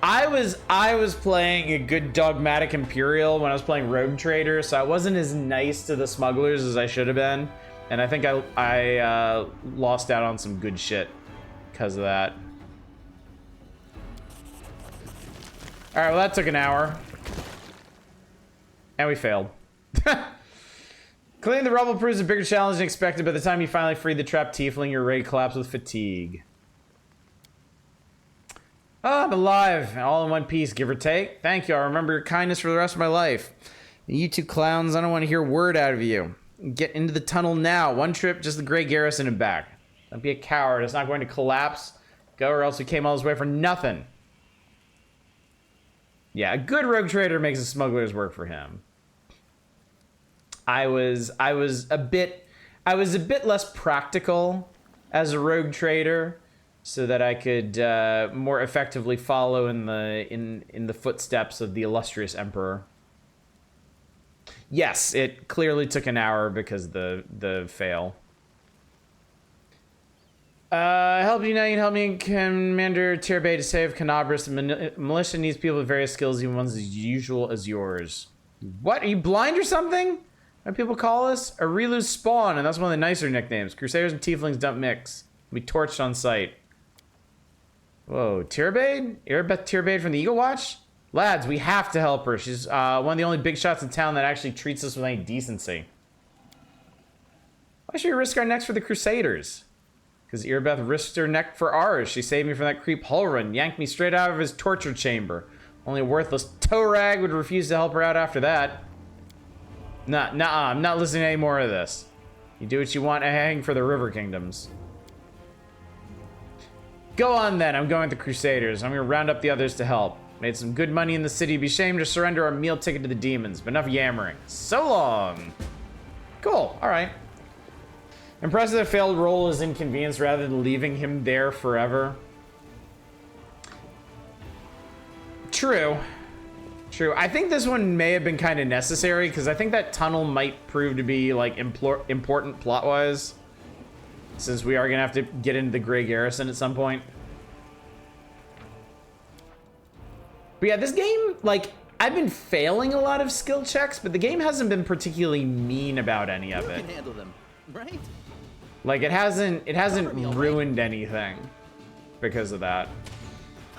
I was playing a good dogmatic Imperial when I was playing Rogue Trader, so I wasn't as nice to the smugglers as I should have been. And I think I lost out on some good shit because of that. Alright, well that took an hour. And we failed. Clearing the rubble proves a bigger challenge than expected. By the time you finally free the trapped tiefling, you're ready to collapse with fatigue. Oh, I'm alive. All in one piece, give or take. Thank you. I'll remember your kindness for the rest of my life. And you two clowns, I don't want to hear a word out of you. Get into the tunnel now. One trip, just the Grey Garrison and back. Don't be a coward. It's not going to collapse. Go, or else we came all this way for nothing. Yeah, a good rogue trader makes the smugglers work for him. I was a bit less practical as a rogue trader, so that I could more effectively follow in the footsteps of the illustrious emperor. Yes, it clearly took an hour because the fail. Help you now, you can help me, Commander Tierbay, to save Canabras. The militia needs people with various skills, even ones as usual as yours. What? Are you blind or something? What do people call us? Arilu's spawn, and that's one of the nicer nicknames. Crusaders and Tieflings don't mix. We torched on sight. Whoa, Tierbay? Erebeth Tierbay from the Eagle Watch? Lads, we have to help her. She's one of the only big shots in town that actually treats us with any decency. Why should we risk our necks for the Crusaders? Because Erebeth risked her neck for ours. She saved me from that creep Hulrun, yanked me straight out of his torture chamber. Only a worthless toe rag would refuse to help her out after that. Nah, I'm not listening to any more of this. You do what you want, hang for the River Kingdoms. Go on then, I'm going with the Crusaders. I'm gonna round up the others to help. Made some good money in the city. Be ashamed to surrender our meal ticket to the demons. But enough yammering. So long. Cool, alright. Impressive that failed roll is inconvenience rather than leaving him there forever. True. I think this one may have been kind of necessary because I think that tunnel might prove to be like important plot-wise, since we are gonna have to get into the Grey Garrison at some point. But yeah, this game, like, I've been failing a lot of skill checks, but the game hasn't been particularly mean about any of it. You can handle them, right? Like, it hasn't ruined anything because of that.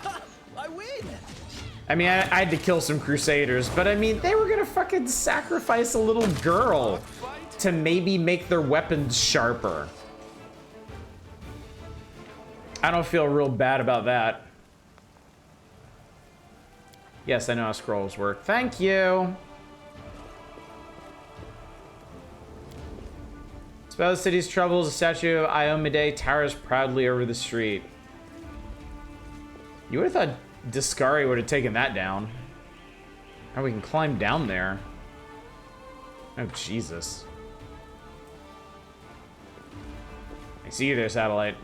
Ha! I win! I mean, I had to kill some Crusaders, but I mean, they were gonna fucking sacrifice a little girl to maybe make their weapons sharper. I don't feel real bad about that. Yes, I know how scrolls work. Thank you. Despite the city's troubles, a statue of Iomide towers proudly over the street. You would have thought Discari would have taken that down. Oh, we can climb down there. Oh, Jesus. I see you there, satellite.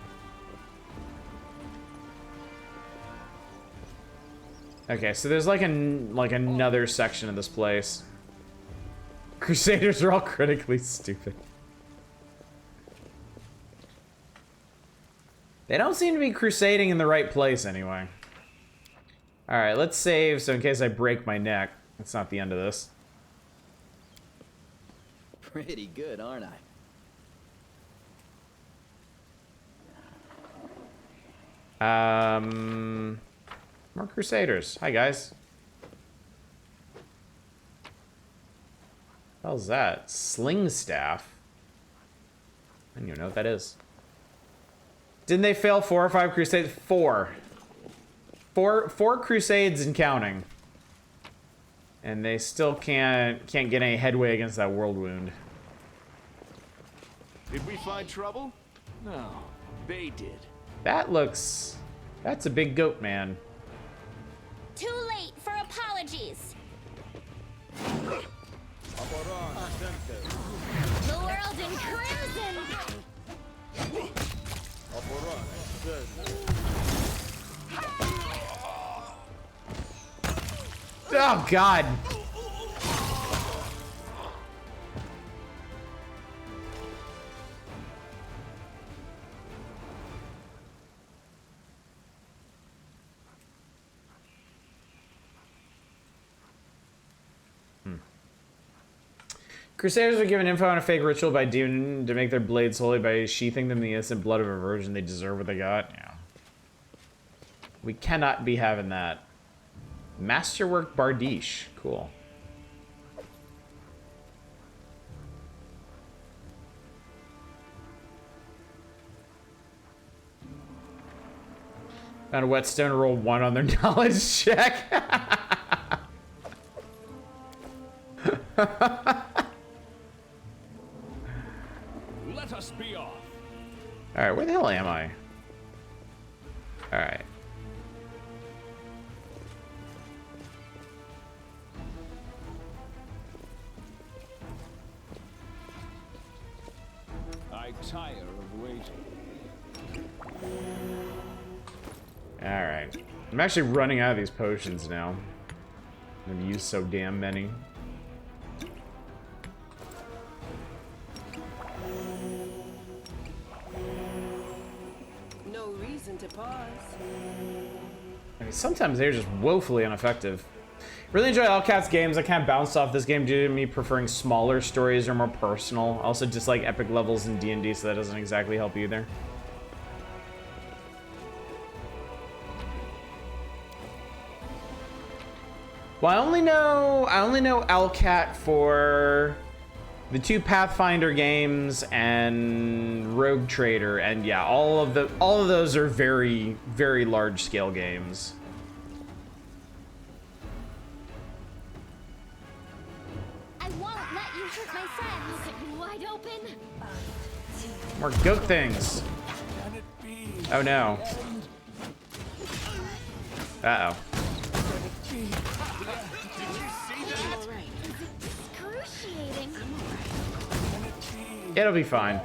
Okay, so there's like another section of this place. Crusaders are all critically stupid. They don't seem to be crusading in the right place anyway. Alright, let's save so in case I break my neck. That's not the end of this. Pretty good, aren't I? More Crusaders. Hi, guys. What the hell's that? Sling staff? I don't even know what that is. Didn't they fail 4 or 5 crusades? 4. Four crusades and counting. And they still can't get any headway against that world wound. Did we find trouble? No, they did. That's a big goat, man. Too late for apologies. The world in crimson. Oh, God. Crusaders are given info on a fake ritual by demon to make their blades holy by sheathing them in the innocent blood of a virgin. They deserve what they got. Yeah. We cannot be having that. Masterwork Bardiche. Cool. Found a whetstone, roll 1 on their knowledge check. Let us be off. Alright, where the hell am I? Alright. I tire of waiting. Alright. I'm actually running out of these potions now. I've used so damn many. No reason to pause. I mean, sometimes they're just woefully ineffective. Really enjoy Allcat's games. I kind of bounced off this game due to me preferring smaller stories or more personal. I also dislike epic levels in D&D, so that doesn't exactly help either. Well, I only know Allcat for the 2 Pathfinder games and Rogue Trader, and yeah, all of those are very, very large scale games. I won't let you hurt my friends. Look at you wide open. More goat things. Oh no. Uh-oh. Excruciating. It'll be fine.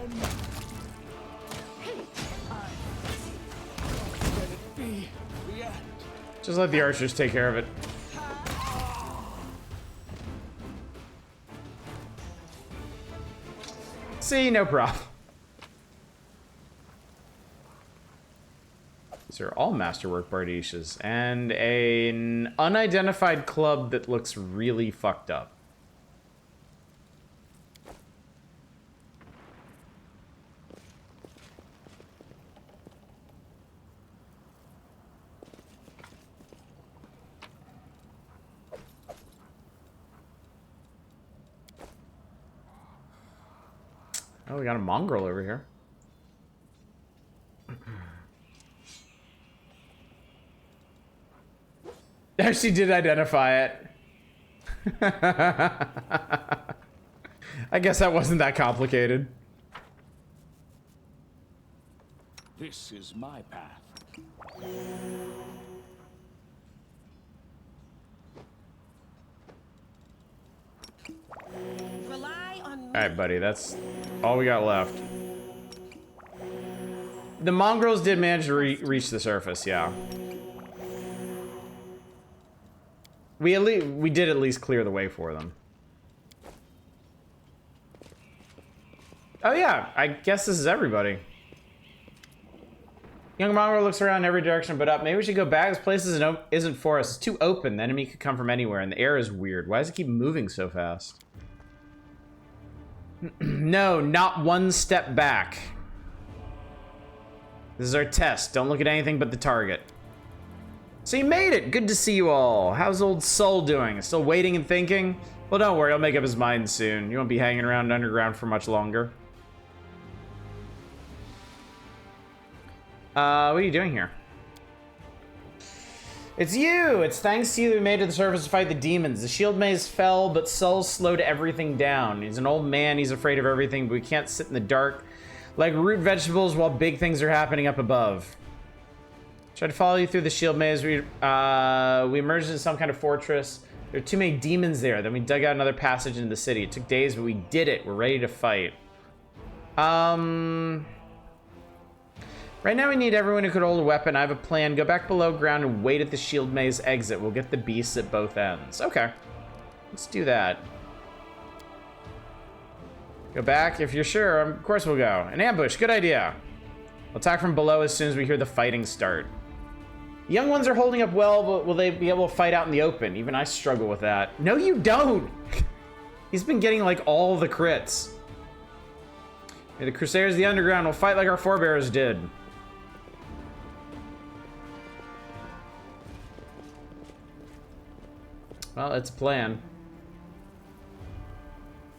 Just let the archers take care of it. See, no problem. These are all Masterwork Bardiches. And an unidentified club that looks really fucked up. Oh, we got a mongrel over here. There, she did identify it. I guess that wasn't that complicated. This is my path. Rely on me. All right, buddy, that's all we got left. The mongrels did manage to reach the surface, yeah. We did at least clear the way for them. Oh yeah, I guess this is everybody. Young mongrel looks around in every direction but up. Maybe we should go back. This place isn't for us. It's too open. The enemy could come from anywhere, and the air is weird. Why does it keep moving so fast? No, not one step back. This is our test. Don't look at anything but the target. So you made it. Good to see you all. How's old Soul doing? Still waiting and thinking? Well, don't worry. He'll make up his mind soon. You won't be hanging around underground for much longer. What are you doing here? It's you! It's thanks to you that we made it to the surface to fight the demons. The shield maze fell, but Soul slowed everything down. He's an old man, he's afraid of everything, but we can't sit in the dark like root vegetables while big things are happening up above. Tried to follow you through the shield maze. We emerged into some kind of fortress. There are too many demons there. Then we dug out another passage into the city. It took days, but we did it. We're ready to fight. Right now we need everyone who could hold a weapon. I have a plan. Go back below ground and wait at the shield maze exit. We'll get the beasts at both ends. Okay. Let's do that. Go back if you're sure. Of course we'll go. An ambush. Good idea. We'll attack from below as soon as we hear the fighting start. The young ones are holding up well, but will they be able to fight out in the open? Even I struggle with that. No, you don't! He's been getting, like, all the crits. May the Crusaders of the Underground will fight like our forebears did. Well, it's a plan.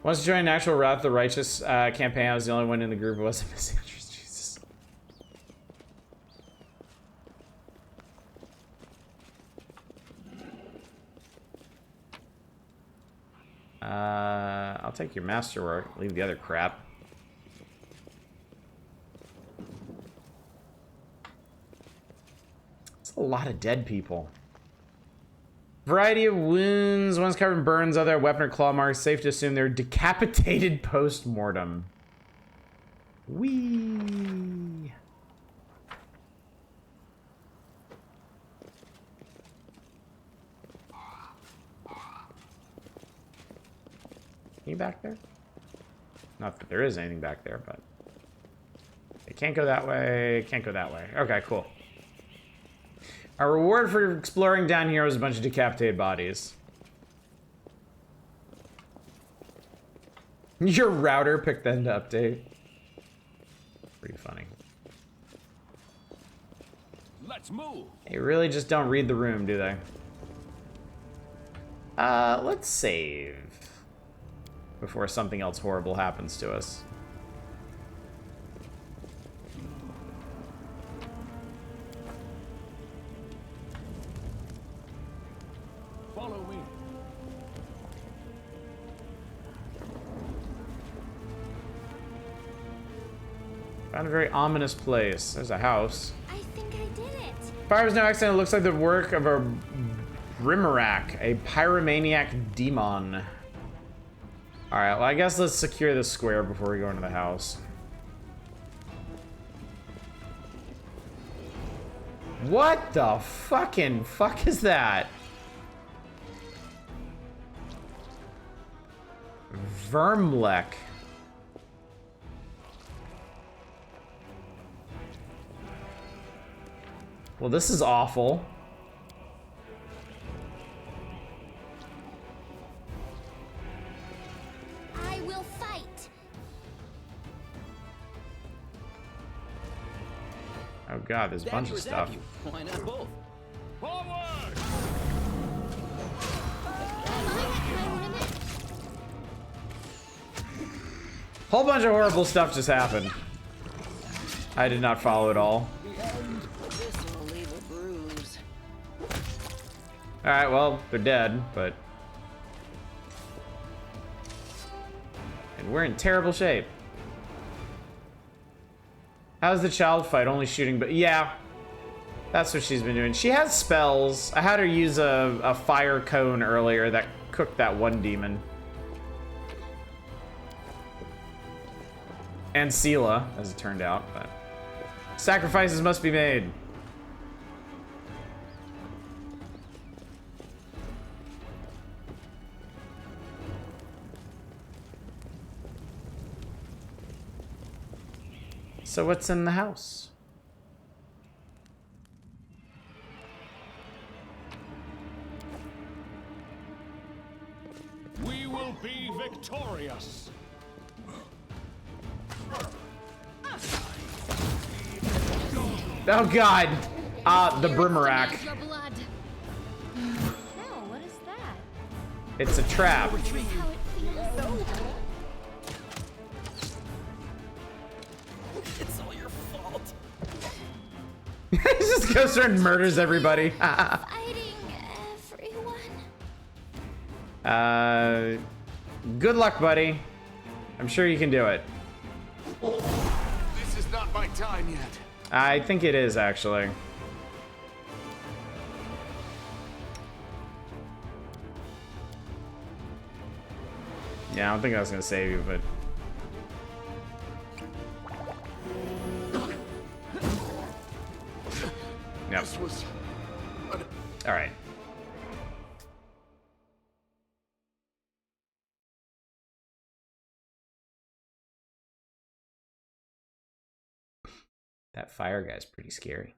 Once you joined an actual Wrath of the Righteous campaign, I was the only one in the group who wasn't missing interest. Jesus. I'll take your masterwork. Leave the other crap. It's a lot of dead people. Variety of wounds. One's covered in burns, other have weapon or claw marks. Safe to assume they're decapitated post-mortem. Whee! Any back there? Not that there is anything back there, but... It can't go that way, can't go that way. Okay, cool. Our reward for exploring down here was a bunch of decapitated bodies. Your router picked them to update. Pretty funny. Let's move. They really just don't read the room, do they? Let's save before something else horrible happens to us. Follow me. Found a very ominous place. There's a house. I think I did it. Fire was no accident. It looks like the work of a Rimmerak, a pyromaniac demon. Alright, well I guess let's secure this square before we go into the house. What the fucking fuck is that? Vermlek. Well, this is awful. I will fight. Oh god, there's a bunch of stuff. Why not both? Forward! Whole bunch of horrible stuff just happened. I did not follow it all. This will leave a bruise. Alright, well, they're dead, but... And we're in terrible shape. How's the child fight? Only shooting, but yeah. That's what she's been doing. She has spells. I had her use a fire cone earlier that cooked that one demon. And Sela, as it turned out, but... Sacrifices must be made. So what's in the house? We will be victorious. Oh god! The Brimerack. Your blood. No, what is that? It's a trap. This is how it feels. It's all your fault. He just goes through and murders everybody. Fighting everyone. Good luck, buddy. I'm sure you can do it. This is not my time yet. I think it is, actually. Yeah, I don't think I was gonna save you, but... Yep. This was... Alright. That fire guy's pretty scary.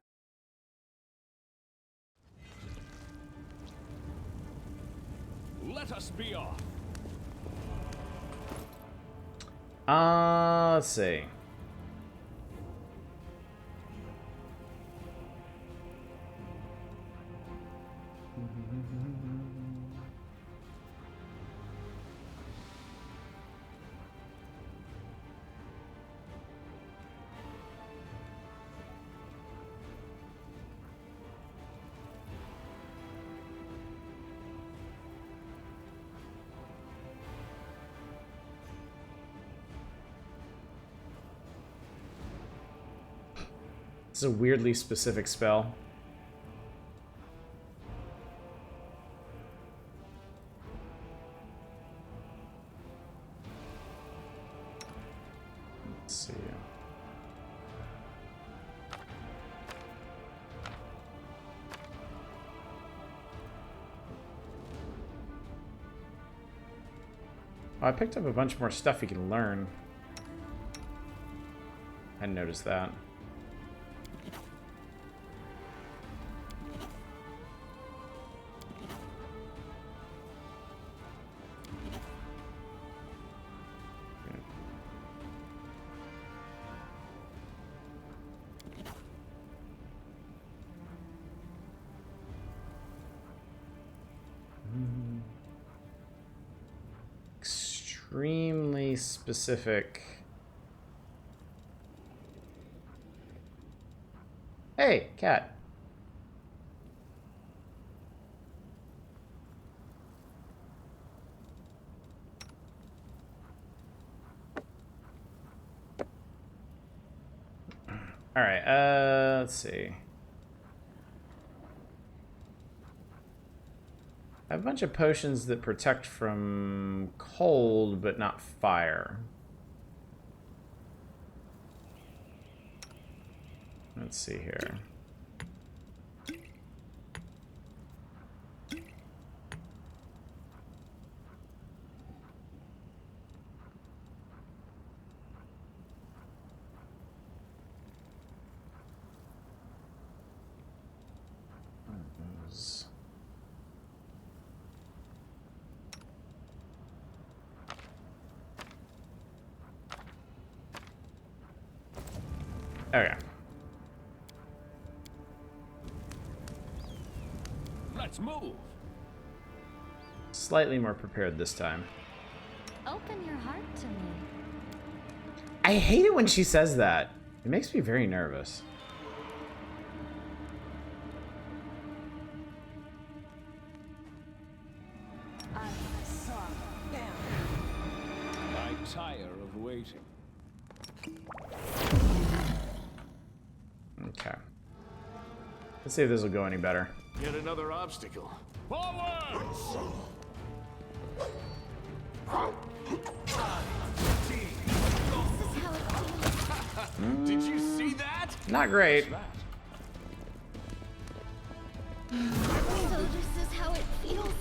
Let us be off. Let's see. It's a weirdly specific spell. Let's see. Oh, I picked up a bunch more stuff you can learn. I hadn't noticed that. Extremely specific. Hey, cat. All right, let's see. I have a bunch of potions that protect from cold, but not fire. Let's see here. Okay. Let's move. Slightly more prepared this time. Open your heart to me. I hate it when she says that. It makes me very nervous. I tire of waiting. Okay. Let's see if this will go any better. Yet another obstacle. Forwards! Did you see that? Not great. So this is how it feels.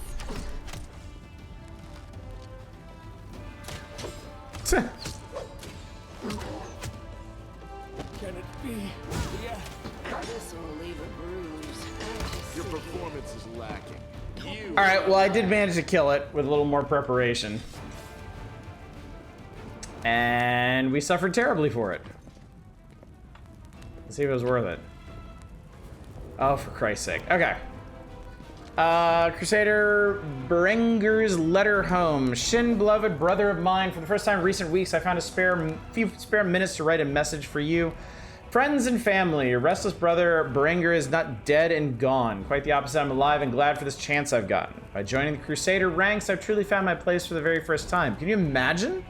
Can it be? Yeah. This will leave a bruise. Your performance is lacking. You. All right, well, I did manage to kill it with a little more preparation. And we suffered terribly for it. Let's see if it was worth it. Oh, for Christ's sake. Okay. Crusader Berenger's letter home. Shin, beloved brother of mine, for the first time in recent weeks, I found a few spare minutes to write a message for you. Friends and family, your restless brother Berenger is not dead and gone. Quite the opposite, I'm alive and glad for this chance I've gotten. By joining the Crusader ranks, I've truly found my place for the very first time. Can you imagine?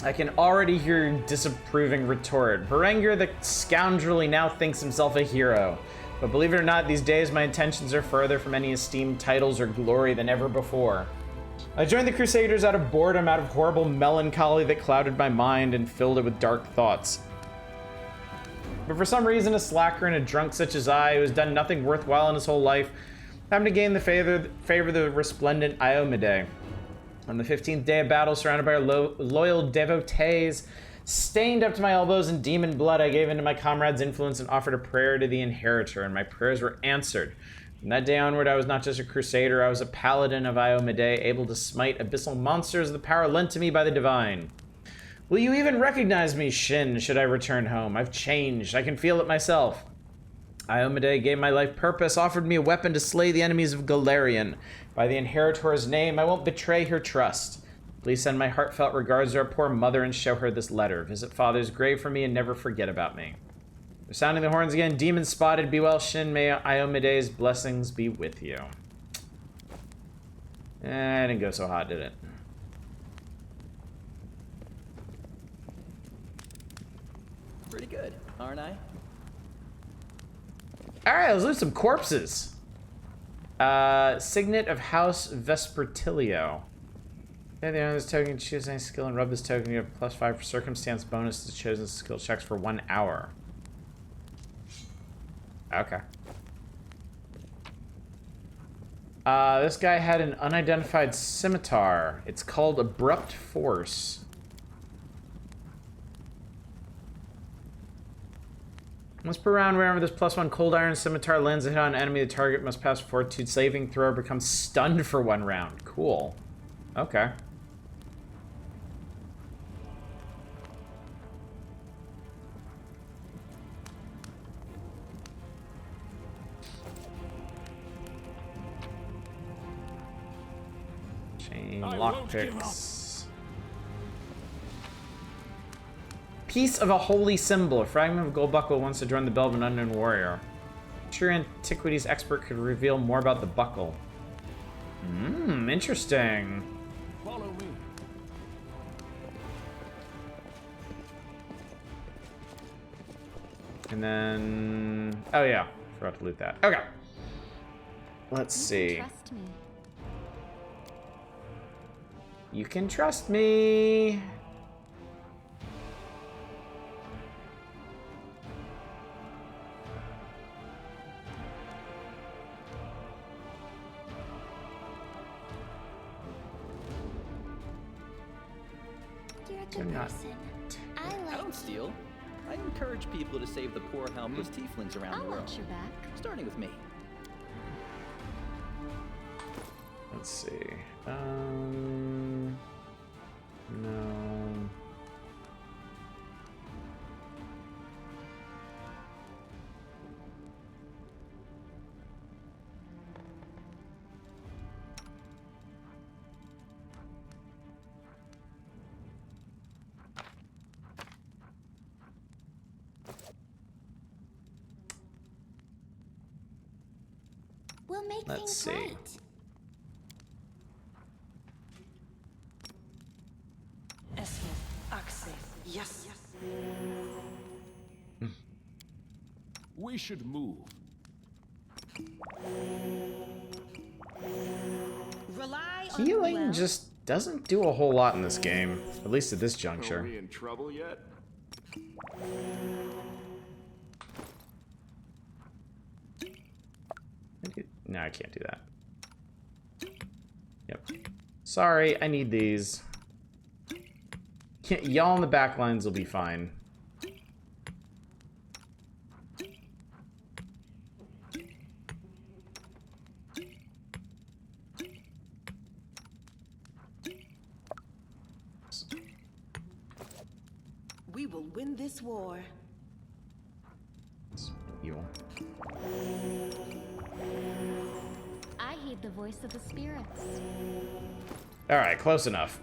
I can already hear your disapproving retort. Berenger, the scoundrel, now thinks himself a hero. But believe it or not, these days my intentions are further from any esteemed titles or glory than ever before. I joined the Crusaders out of boredom, out of horrible melancholy that clouded my mind and filled it with dark thoughts. But for some reason, a slacker and a drunk such as I, who has done nothing worthwhile in his whole life, happened to gain the favor of the resplendent Iomade. On the 15th day of battle, surrounded by our loyal devotees, stained up to my elbows in demon blood, I gave in to my comrade's influence and offered a prayer to the Inheritor, and my prayers were answered. From that day onward, I was not just a crusader, I was a paladin of Iomade, able to smite abyssal monsters with the power lent to me by the divine. Will you even recognize me, Shin, should I return home? I've changed. I can feel it myself. Iomade gave my life purpose, offered me a weapon to slay the enemies of Galarian. By the Inheritor's name, I won't betray her trust. Please send my heartfelt regards to our poor mother and show her this letter. Visit Father's grave for me and never forget about me. They're sounding the horns again. Demon spotted. Be well, Shin. May Iomade's blessings be with you. It didn't go so hot, did it? Pretty good, aren't I? Alright, let's loot some corpses. Signet of House Vespertilio. Yeah, the owner of this token, choose any skill and rub this token. You have +5 for circumstance bonus to chosen skill checks for 1 hour. Okay. This guy had an unidentified scimitar. It's called Abrupt Force. Once per round, wherever this +1 cold iron scimitar lands a hit on an enemy, the target must pass fortitude saving throw or become stunned for 1 round. Cool. Okay. Chain lockpicks. Piece of a holy symbol. A fragment of gold buckle wants to join the bell of an unknown warrior. Sure, antiquities expert could reveal more about the buckle. Interesting. Follow me. And then, oh yeah, forgot to loot that. Okay. Let's see. Trust me. You can trust me. You're a You're good not. person. I I like don't steal. I encourage people to save the poor, helpless tieflings around I'll the world. watch your back. Starting with me. Let's see. No. We'll make Let's things see. right. Yes. We should move. Rely Healing just doesn't do a whole lot in this game, at least at this Are juncture. we in trouble yet? No, I can't do that. Yep. Sorry, I need these. Y'all in the back lines will be fine. We will win this war. It's evil. I heed the voice of the spirits. All right, close enough.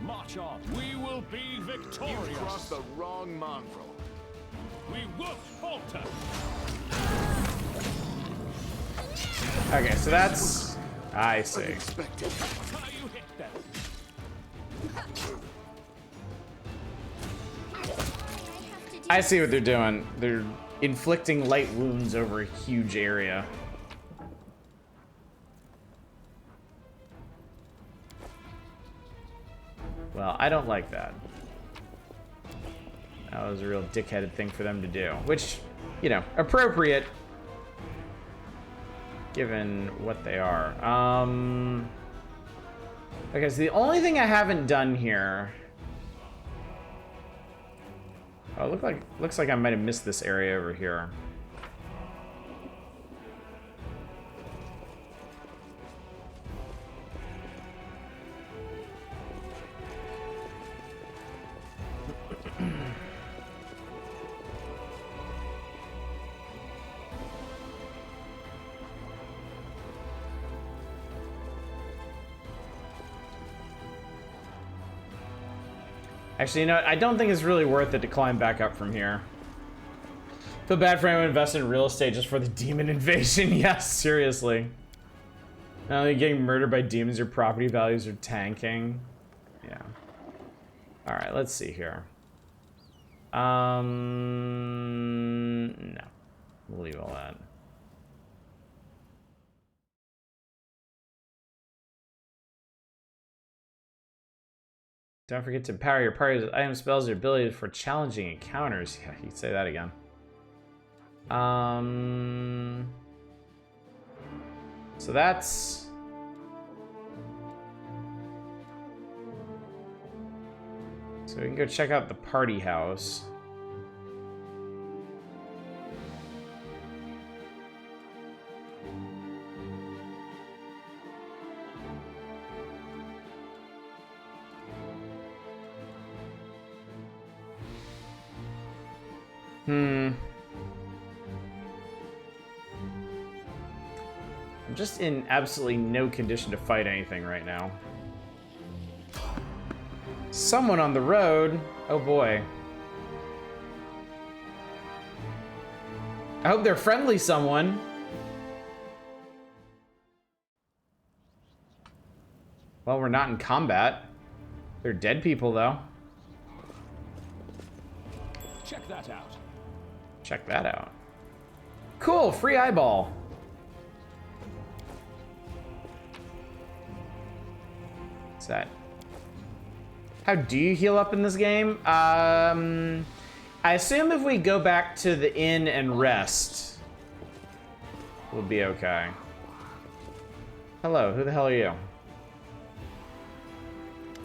March on. We will be victorious. You crossed the wrong mongrel. We won't falter. Okay, so that's... I see. Unexpected. How you hit them? I see what they're doing. They're inflicting light wounds over a huge area. Well, I don't like that. That was a real dickheaded thing for them to do. Which, you know, appropriate. Given what they are. Okay, so the only thing I haven't done here... Oh, looks like I might have missed this area over here. Actually, you know what? I don't think it's really worth it to climb back up from here. Feel bad for anyone invested in real estate just for the demon invasion. Yes, seriously. Not only getting murdered by demons, your property values are tanking. Yeah. All right, let's see here. No. We'll leave all that. Don't forget to empower your party's item spells or abilities for challenging encounters. Yeah, you could say that again. So that's... So we can go check out the party house. I'm just in absolutely no condition to fight anything right now. Someone on the road. Oh boy. I hope they're friendly someone. Well, we're not in combat. They're dead people though. Check that out. Check that out. Cool, free eyeball. What's that? How do you heal up in this game? I assume if we go back to the inn and rest, we'll be okay. Hello, who the hell are you?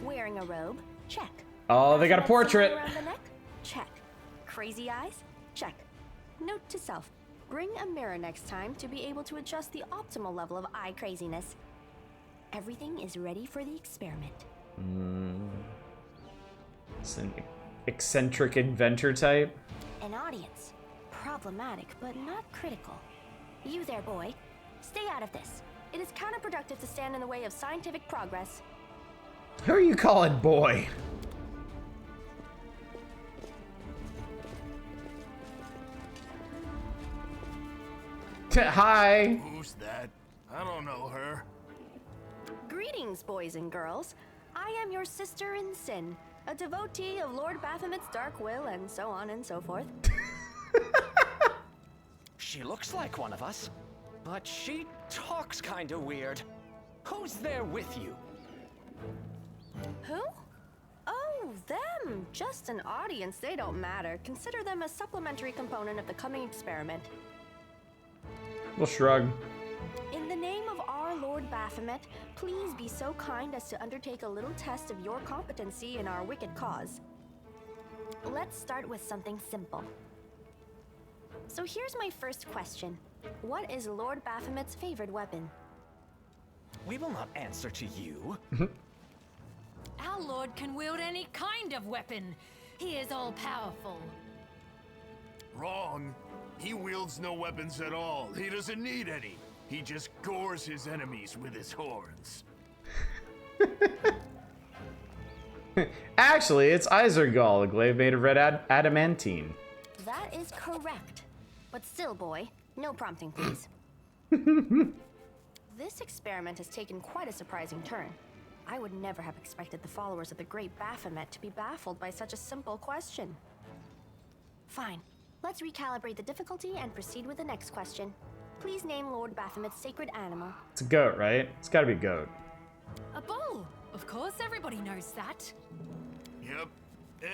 Wearing a robe? Check. Oh, they got a portrait. Around the neck? Check. Crazy eyes? Check. Note to self. Bring a mirror next time to be able to adjust the optimal level of eye craziness. Everything is ready for the experiment. It's an eccentric inventor type. An audience. Problematic, but not critical. You there, boy. Stay out of this. It is counterproductive to stand in the way of scientific progress. Who are you calling boy? Hi. Who's that? I don't know her. Greetings, boys and girls. I am your sister in sin, a devotee of Lord Baphomet's dark will, and so on and so forth. She looks like one of us, but she talks kinda weird. Who's there with you? Who? Oh, them! Just an audience, they don't matter. Consider them a supplementary component of the coming experiment. We'll shrug. In the name of our Lord Baphomet, please be so kind as to undertake a little test of your competency in our wicked cause. Let's start with something simple. So here's my first question. What is Lord Baphomet's favorite weapon? We will not answer to you. Our lord can wield any kind of weapon. He is all-powerful. Wrong. He wields no weapons at all. He doesn't need any. He just gores his enemies with his horns. Actually, it's Isergall, a glaive made of red adamantine. That is correct. But still, boy, no prompting, please. This experiment has taken quite a surprising turn. I would never have expected the followers of the great Baphomet to be baffled by such a simple question. Fine. Let's recalibrate the difficulty and proceed with the next question. Please name Lord Baphomet's sacred animal. It's a goat, right? It's gotta be a goat. A bull! Of course, everybody knows that. Yep,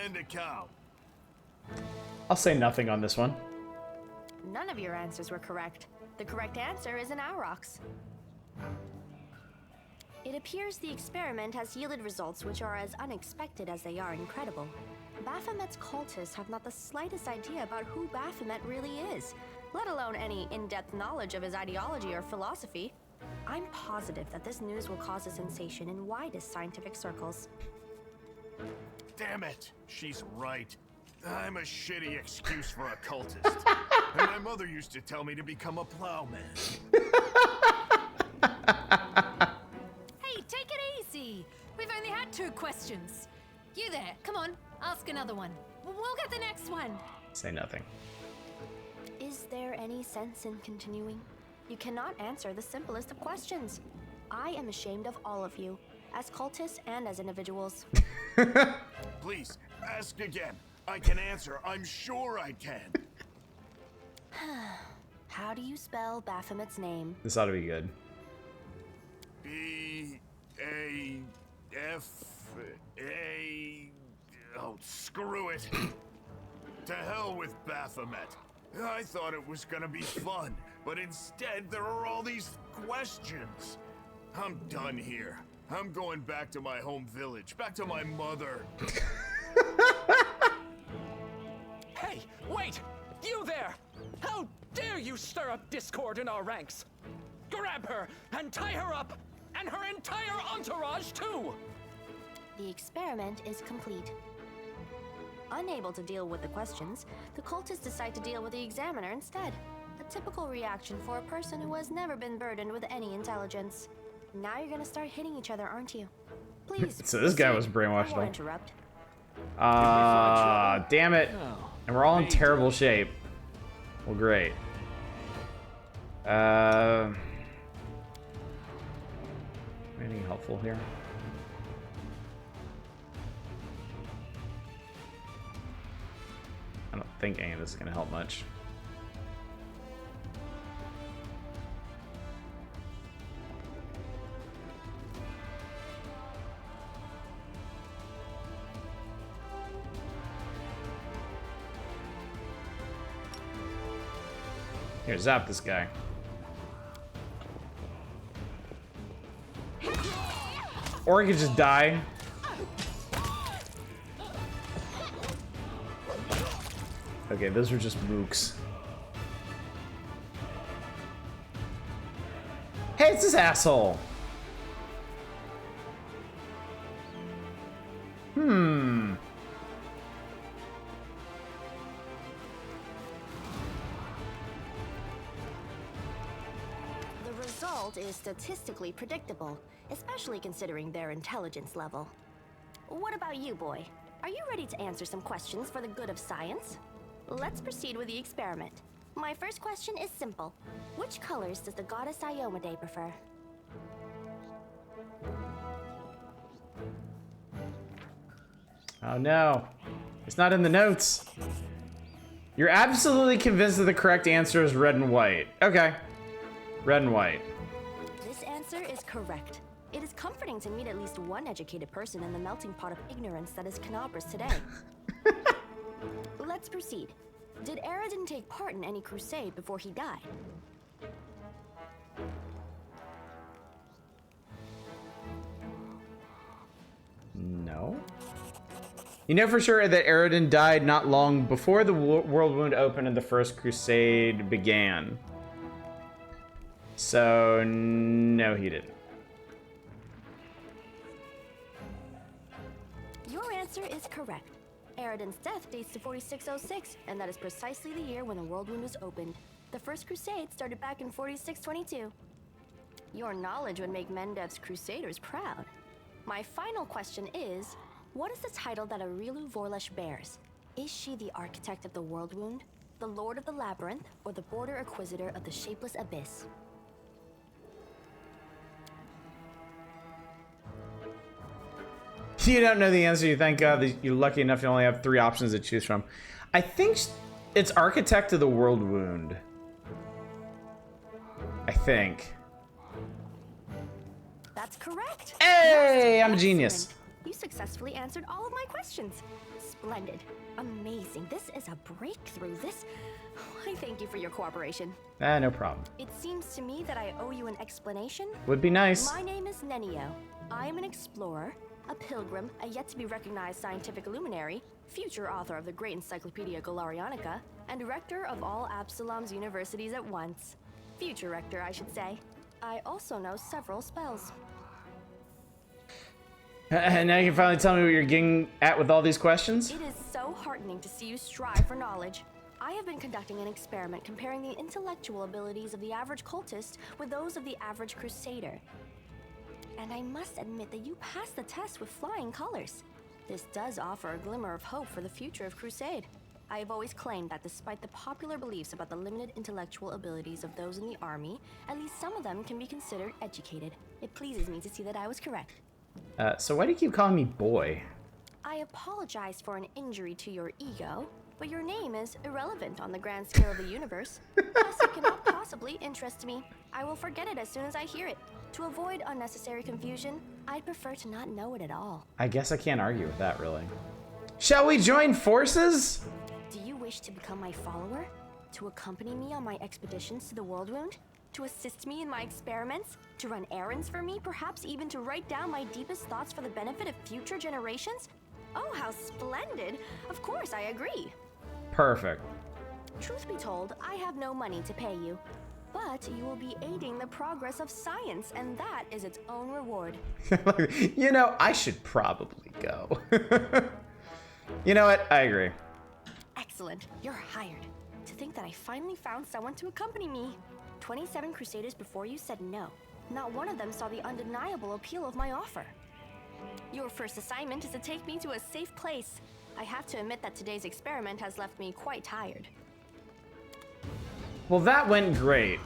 and a cow. I'll say nothing on this one. None of your answers were correct. The correct answer is an aurochs. It appears the experiment has yielded results which are as unexpected as they are incredible. Baphomet's cultists have not the slightest idea about who Baphomet really is, let alone any in-depth knowledge of his ideology or philosophy. I'm positive that this news will cause a sensation in widest scientific circles. Damn it, she's right. I'm a shitty excuse for a cultist. And my mother used to tell me to become a plowman. Hey, take it easy. We've only had 2 questions. You there, come on, ask another one. We'll get the next one. Say nothing. Is there any sense in continuing? You cannot answer the simplest of questions. I am ashamed of all of you, as cultists and as individuals. Please, ask again. I can answer. I'm sure I can. How do you spell Baphomet's name? This ought to be good. B-A-F-A... Oh, screw it. To hell with Baphomet. I thought it was gonna be fun, but instead there are all these questions. I'm done here. I'm going back to my home village, back to my mother. Hey, wait! You there! How dare you stir up discord in our ranks? Grab her and tie her up, and her entire entourage too! The experiment is complete. Unable to deal with the questions, the cultists decide to deal with the examiner instead. A typical reaction for a person who has never been burdened with any intelligence. Now you're gonna start hitting each other, aren't you? Please. So this guy was I brainwashed. won't interrupt. Damn it. No. And we're all in terrible shape. Well, great. Anything helpful here? I don't think any of this is going to help much. Here, zap this guy. Or he could just die. Okay, those were just mooks. Hey, it's this asshole! The result is statistically predictable, especially considering their intelligence level. What about you, boy? Are you ready to answer some questions for the good of science? Let's proceed with the experiment. My first question is simple. Which colors does the goddess Iomade prefer? Oh no. It's not in the notes. You're absolutely convinced that the correct answer is red and white. Okay. Red and white. This answer is correct. It is comforting to meet at least one educated person in the melting pot of ignorance that is Canobras today. Let's proceed. Did Aradin take part in any crusade before he died? No. You know for sure that Aradin died not long before the world wound opened and the First Crusade began. So, no, he didn't. Your answer is correct. Aradin's death dates to 4606, and that is precisely the year when the world wound was opened. The First Crusade started back in 4622. Your knowledge would make Mendev's Crusaders proud. My final question is, what is the title that Arilu Vorlesh bears? Is she the architect of the world wound, the lord of the labyrinth, or the border inquisitor of the shapeless abyss? You don't know the answer. You thank God that you're lucky enough to only have 3 options to choose from. I think it's architect of the world wound. I think. That's correct. Hey, Yes, I'm a genius. excellent. You successfully answered all of my questions. Splendid. Amazing. This is a breakthrough. I thank you for your cooperation. No problem. It seems to me that I owe you an explanation. Would be nice. My name is Nenio. I am an explorer, a pilgrim, a yet-to-be-recognized scientific luminary, future author of the great Encyclopedia Golarianica, and rector of all Absalom's universities at once. Future rector, I should say. I also know several spells. And now you can finally tell me what you're getting at with all these questions? It is so heartening to see you strive for knowledge. I have been conducting an experiment comparing the intellectual abilities of the average cultist with those of the average crusader. And I must admit that you passed the test with flying colors. This does offer a glimmer of hope for the future of Crusade. I have always claimed that despite the popular beliefs about the limited intellectual abilities of those in the army, at least some of them can be considered educated. It pleases me to see that I was correct. So why do you keep calling me boy? I apologize for an injury to your ego, but your name is irrelevant on the grand scale of the universe. Plus, it cannot possibly interest me. I will forget it as soon as I hear it. To avoid unnecessary confusion, I'd prefer to not know it at all. I guess I can't argue with that, really. Shall we join forces? Do you wish to become my follower? To accompany me on my expeditions to the World Wound? To assist me in my experiments? To run errands for me? Perhaps even to write down my deepest thoughts for the benefit of future generations? Oh, how splendid! Of course, I agree. Perfect. Truth be told, I have no money to pay you. But you will be aiding the progress of science, and that is its own reward. You know, I should probably go. You know what? I agree. Excellent. You're hired. To think that I finally found someone to accompany me. 27 Crusaders before you said no. Not one of them saw the undeniable appeal of my offer. Your first assignment is to take me to a safe place. I have to admit that today's experiment has left me quite tired. Well, that went great.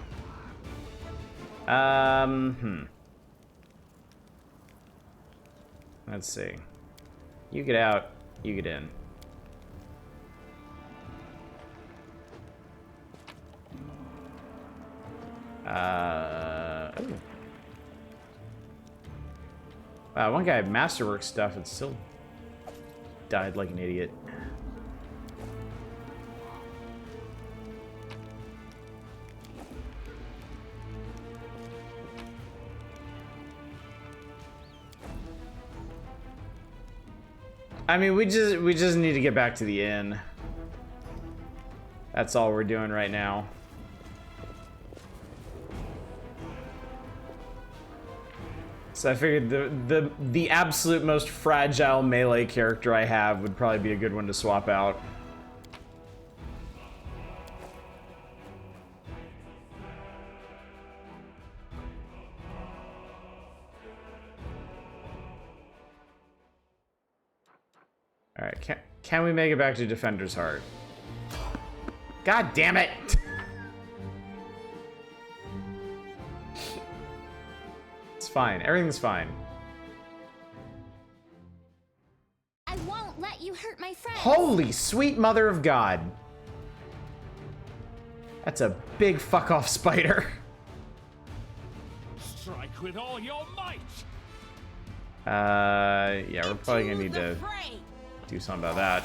Let's see. You get out, you get in. Ooh. Wow, one guy had Masterwork stuff and still died like an idiot. I mean, we just need to get back to the inn. That's all we're doing right now. So I figured the absolute most fragile melee character I have would probably be a good one to swap out. All right, can we make it back to Defender's Heart? God damn it! It's fine. Everything's fine. I won't let friends. Holy sweet mother of God. That's a big fuck off spider. Strike with all your might. Yeah, we're probably gonna need to do something about that.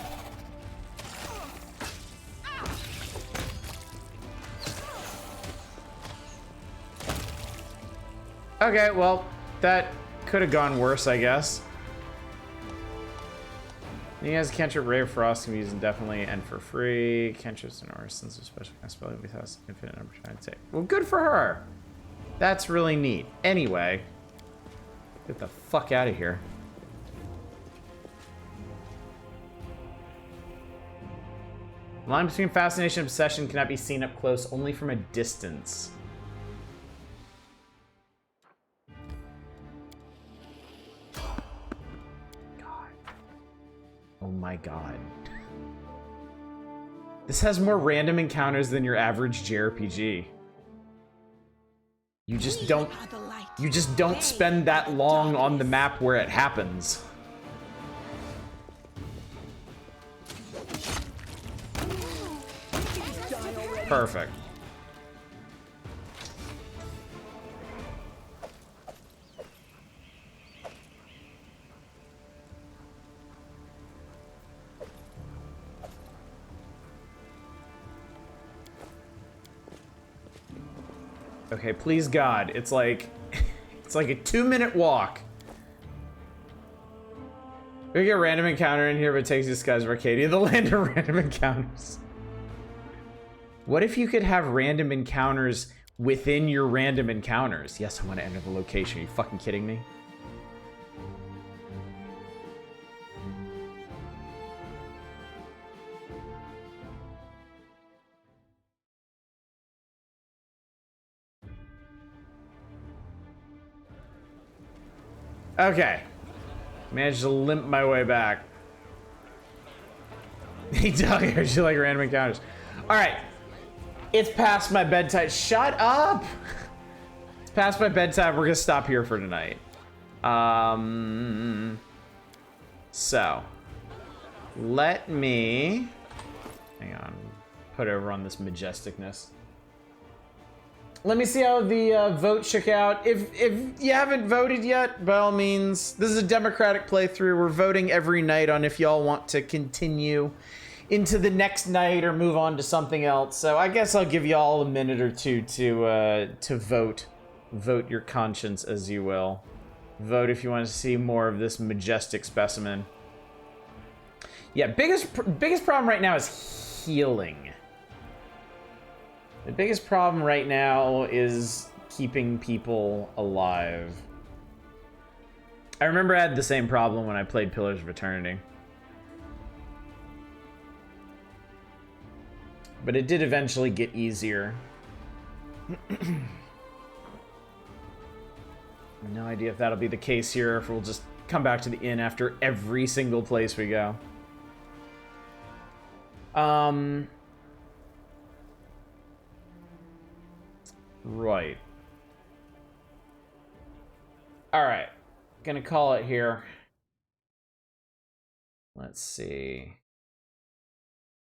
Okay, well, that could have gone worse, I guess. You guys cantrip Ray of Frost can be used indefinitely and for free. Cantrips and or since a special kind of spell with us infinite number trying to take. Well, good for her. That's really neat. Anyway, get the fuck out of here. The line between fascination and obsession cannot be seen up close, only from a distance. Oh my god. This has more random encounters than your average JRPG. You just don't spend that long on the map where it happens. Perfect. Okay, please God, it's like a 2-minute walk. We get a random encounter in here, but it takes you to Skies of Arcadia, the land of random encounters. What if you could have random encounters within your random encounters? Yes, I want to enter the location. Are you fucking kidding me? Okay. Managed to limp my way back. Hey, Doug, here's you like random encounters. Alright. It's past my bedtime. Shut up! It's past my bedtime. We're gonna stop here for tonight. So. Let me... Hang on. Put over on this majesticness. Let me see how the vote shook out. If you haven't voted yet, by all means, this is a democratic playthrough. We're voting every night on if y'all want to continue into the next night or move on to something else. So I guess I'll give y'all a minute or two to vote. Vote your conscience as you will. Vote if you want to see more of this majestic specimen. Yeah, biggest problem right now is healing. The biggest problem right now is keeping people alive. I remember I had the same problem when I played Pillars of Eternity. But it did eventually get easier. No idea if that'll be the case here, or if we'll just come back to the inn after every single place we go. Right. Alright. Gonna call it here. Let's see.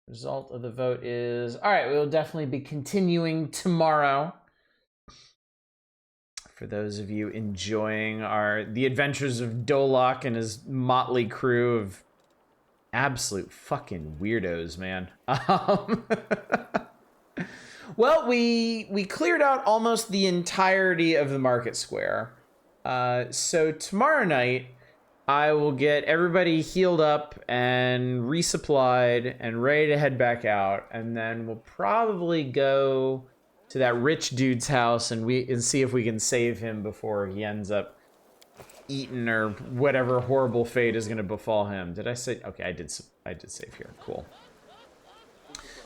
Result of the vote is... Alright, we'll definitely be continuing tomorrow. For those of you enjoying the adventures of Dolok and his motley crew of absolute fucking weirdos, man. Well, we cleared out almost the entirety of the market square. So tomorrow night, I will get everybody healed up and resupplied and ready to head back out. And then we'll probably go to that rich dude's house and see if we can save him before he ends up eaten or whatever horrible fate is going to befall him. Did I say? Okay, I did save here. Cool.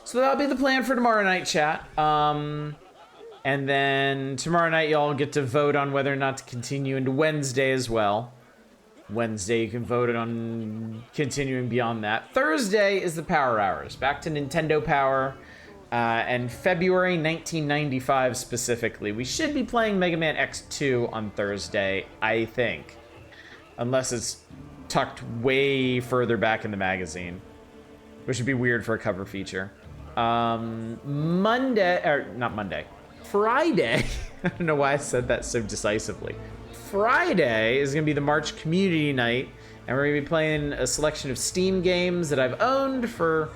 So that'll be the plan for tomorrow night, chat. And then tomorrow night, y'all get to vote on whether or not to continue into Wednesday as well. Wednesday, you can vote on continuing beyond that. Thursday is the Power Hours. Back to Nintendo Power. And February 1995 specifically. We should be playing Mega Man X2 on Thursday, I think. Unless it's tucked way further back in the magazine. which would be weird for a cover feature. Friday, I don't know why I said that so decisively. Friday is gonna be the March community night, and we're gonna be playing a selection of Steam games that I've owned for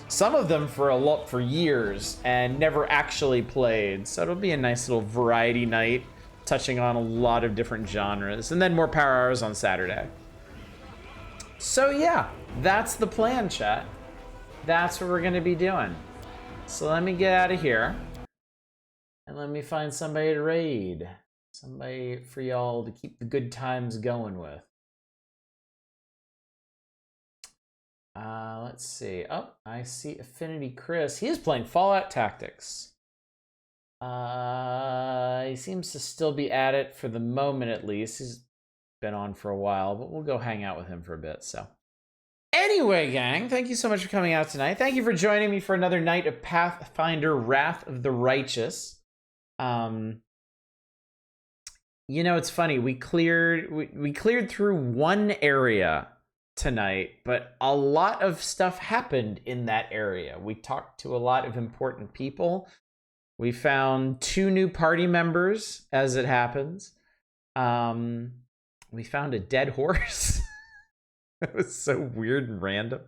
some of them for years and never actually played. So it'll be a nice little variety night, touching on a lot of different genres, and then more power hours on Saturday. So yeah, that's the plan, chat. That's what we're gonna be doing. So let me get out of here and let me find somebody to raid. Somebody for y'all to keep the good times going with. Let's see. Oh, I see Affinity Chris. He is playing Fallout Tactics. He seems to still be at it for the moment, at least. He's been on for a while, but we'll go hang out with him for a bit, so. Anyway, gang, thank you so much for coming out tonight. Thank you for joining me for another night of Pathfinder Wrath of the Righteous. You know, it's funny. We cleared through one area tonight, but a lot of stuff happened in that area. We talked to a lot of important people. We found 2 new party members, as it happens. We found a dead horse. That was so weird and random.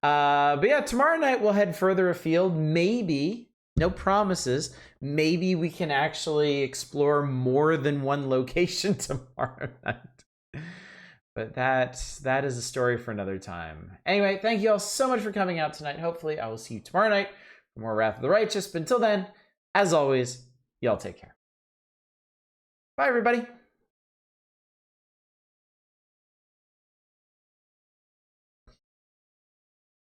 But yeah, tomorrow night we'll head further afield. Maybe, no promises, maybe we can actually explore more than one location tomorrow night. But that is a story for another time. Anyway, thank you all so much for coming out tonight. Hopefully I will see you tomorrow night for more Wrath of the Righteous. But until then, as always, y'all take care. Bye, everybody.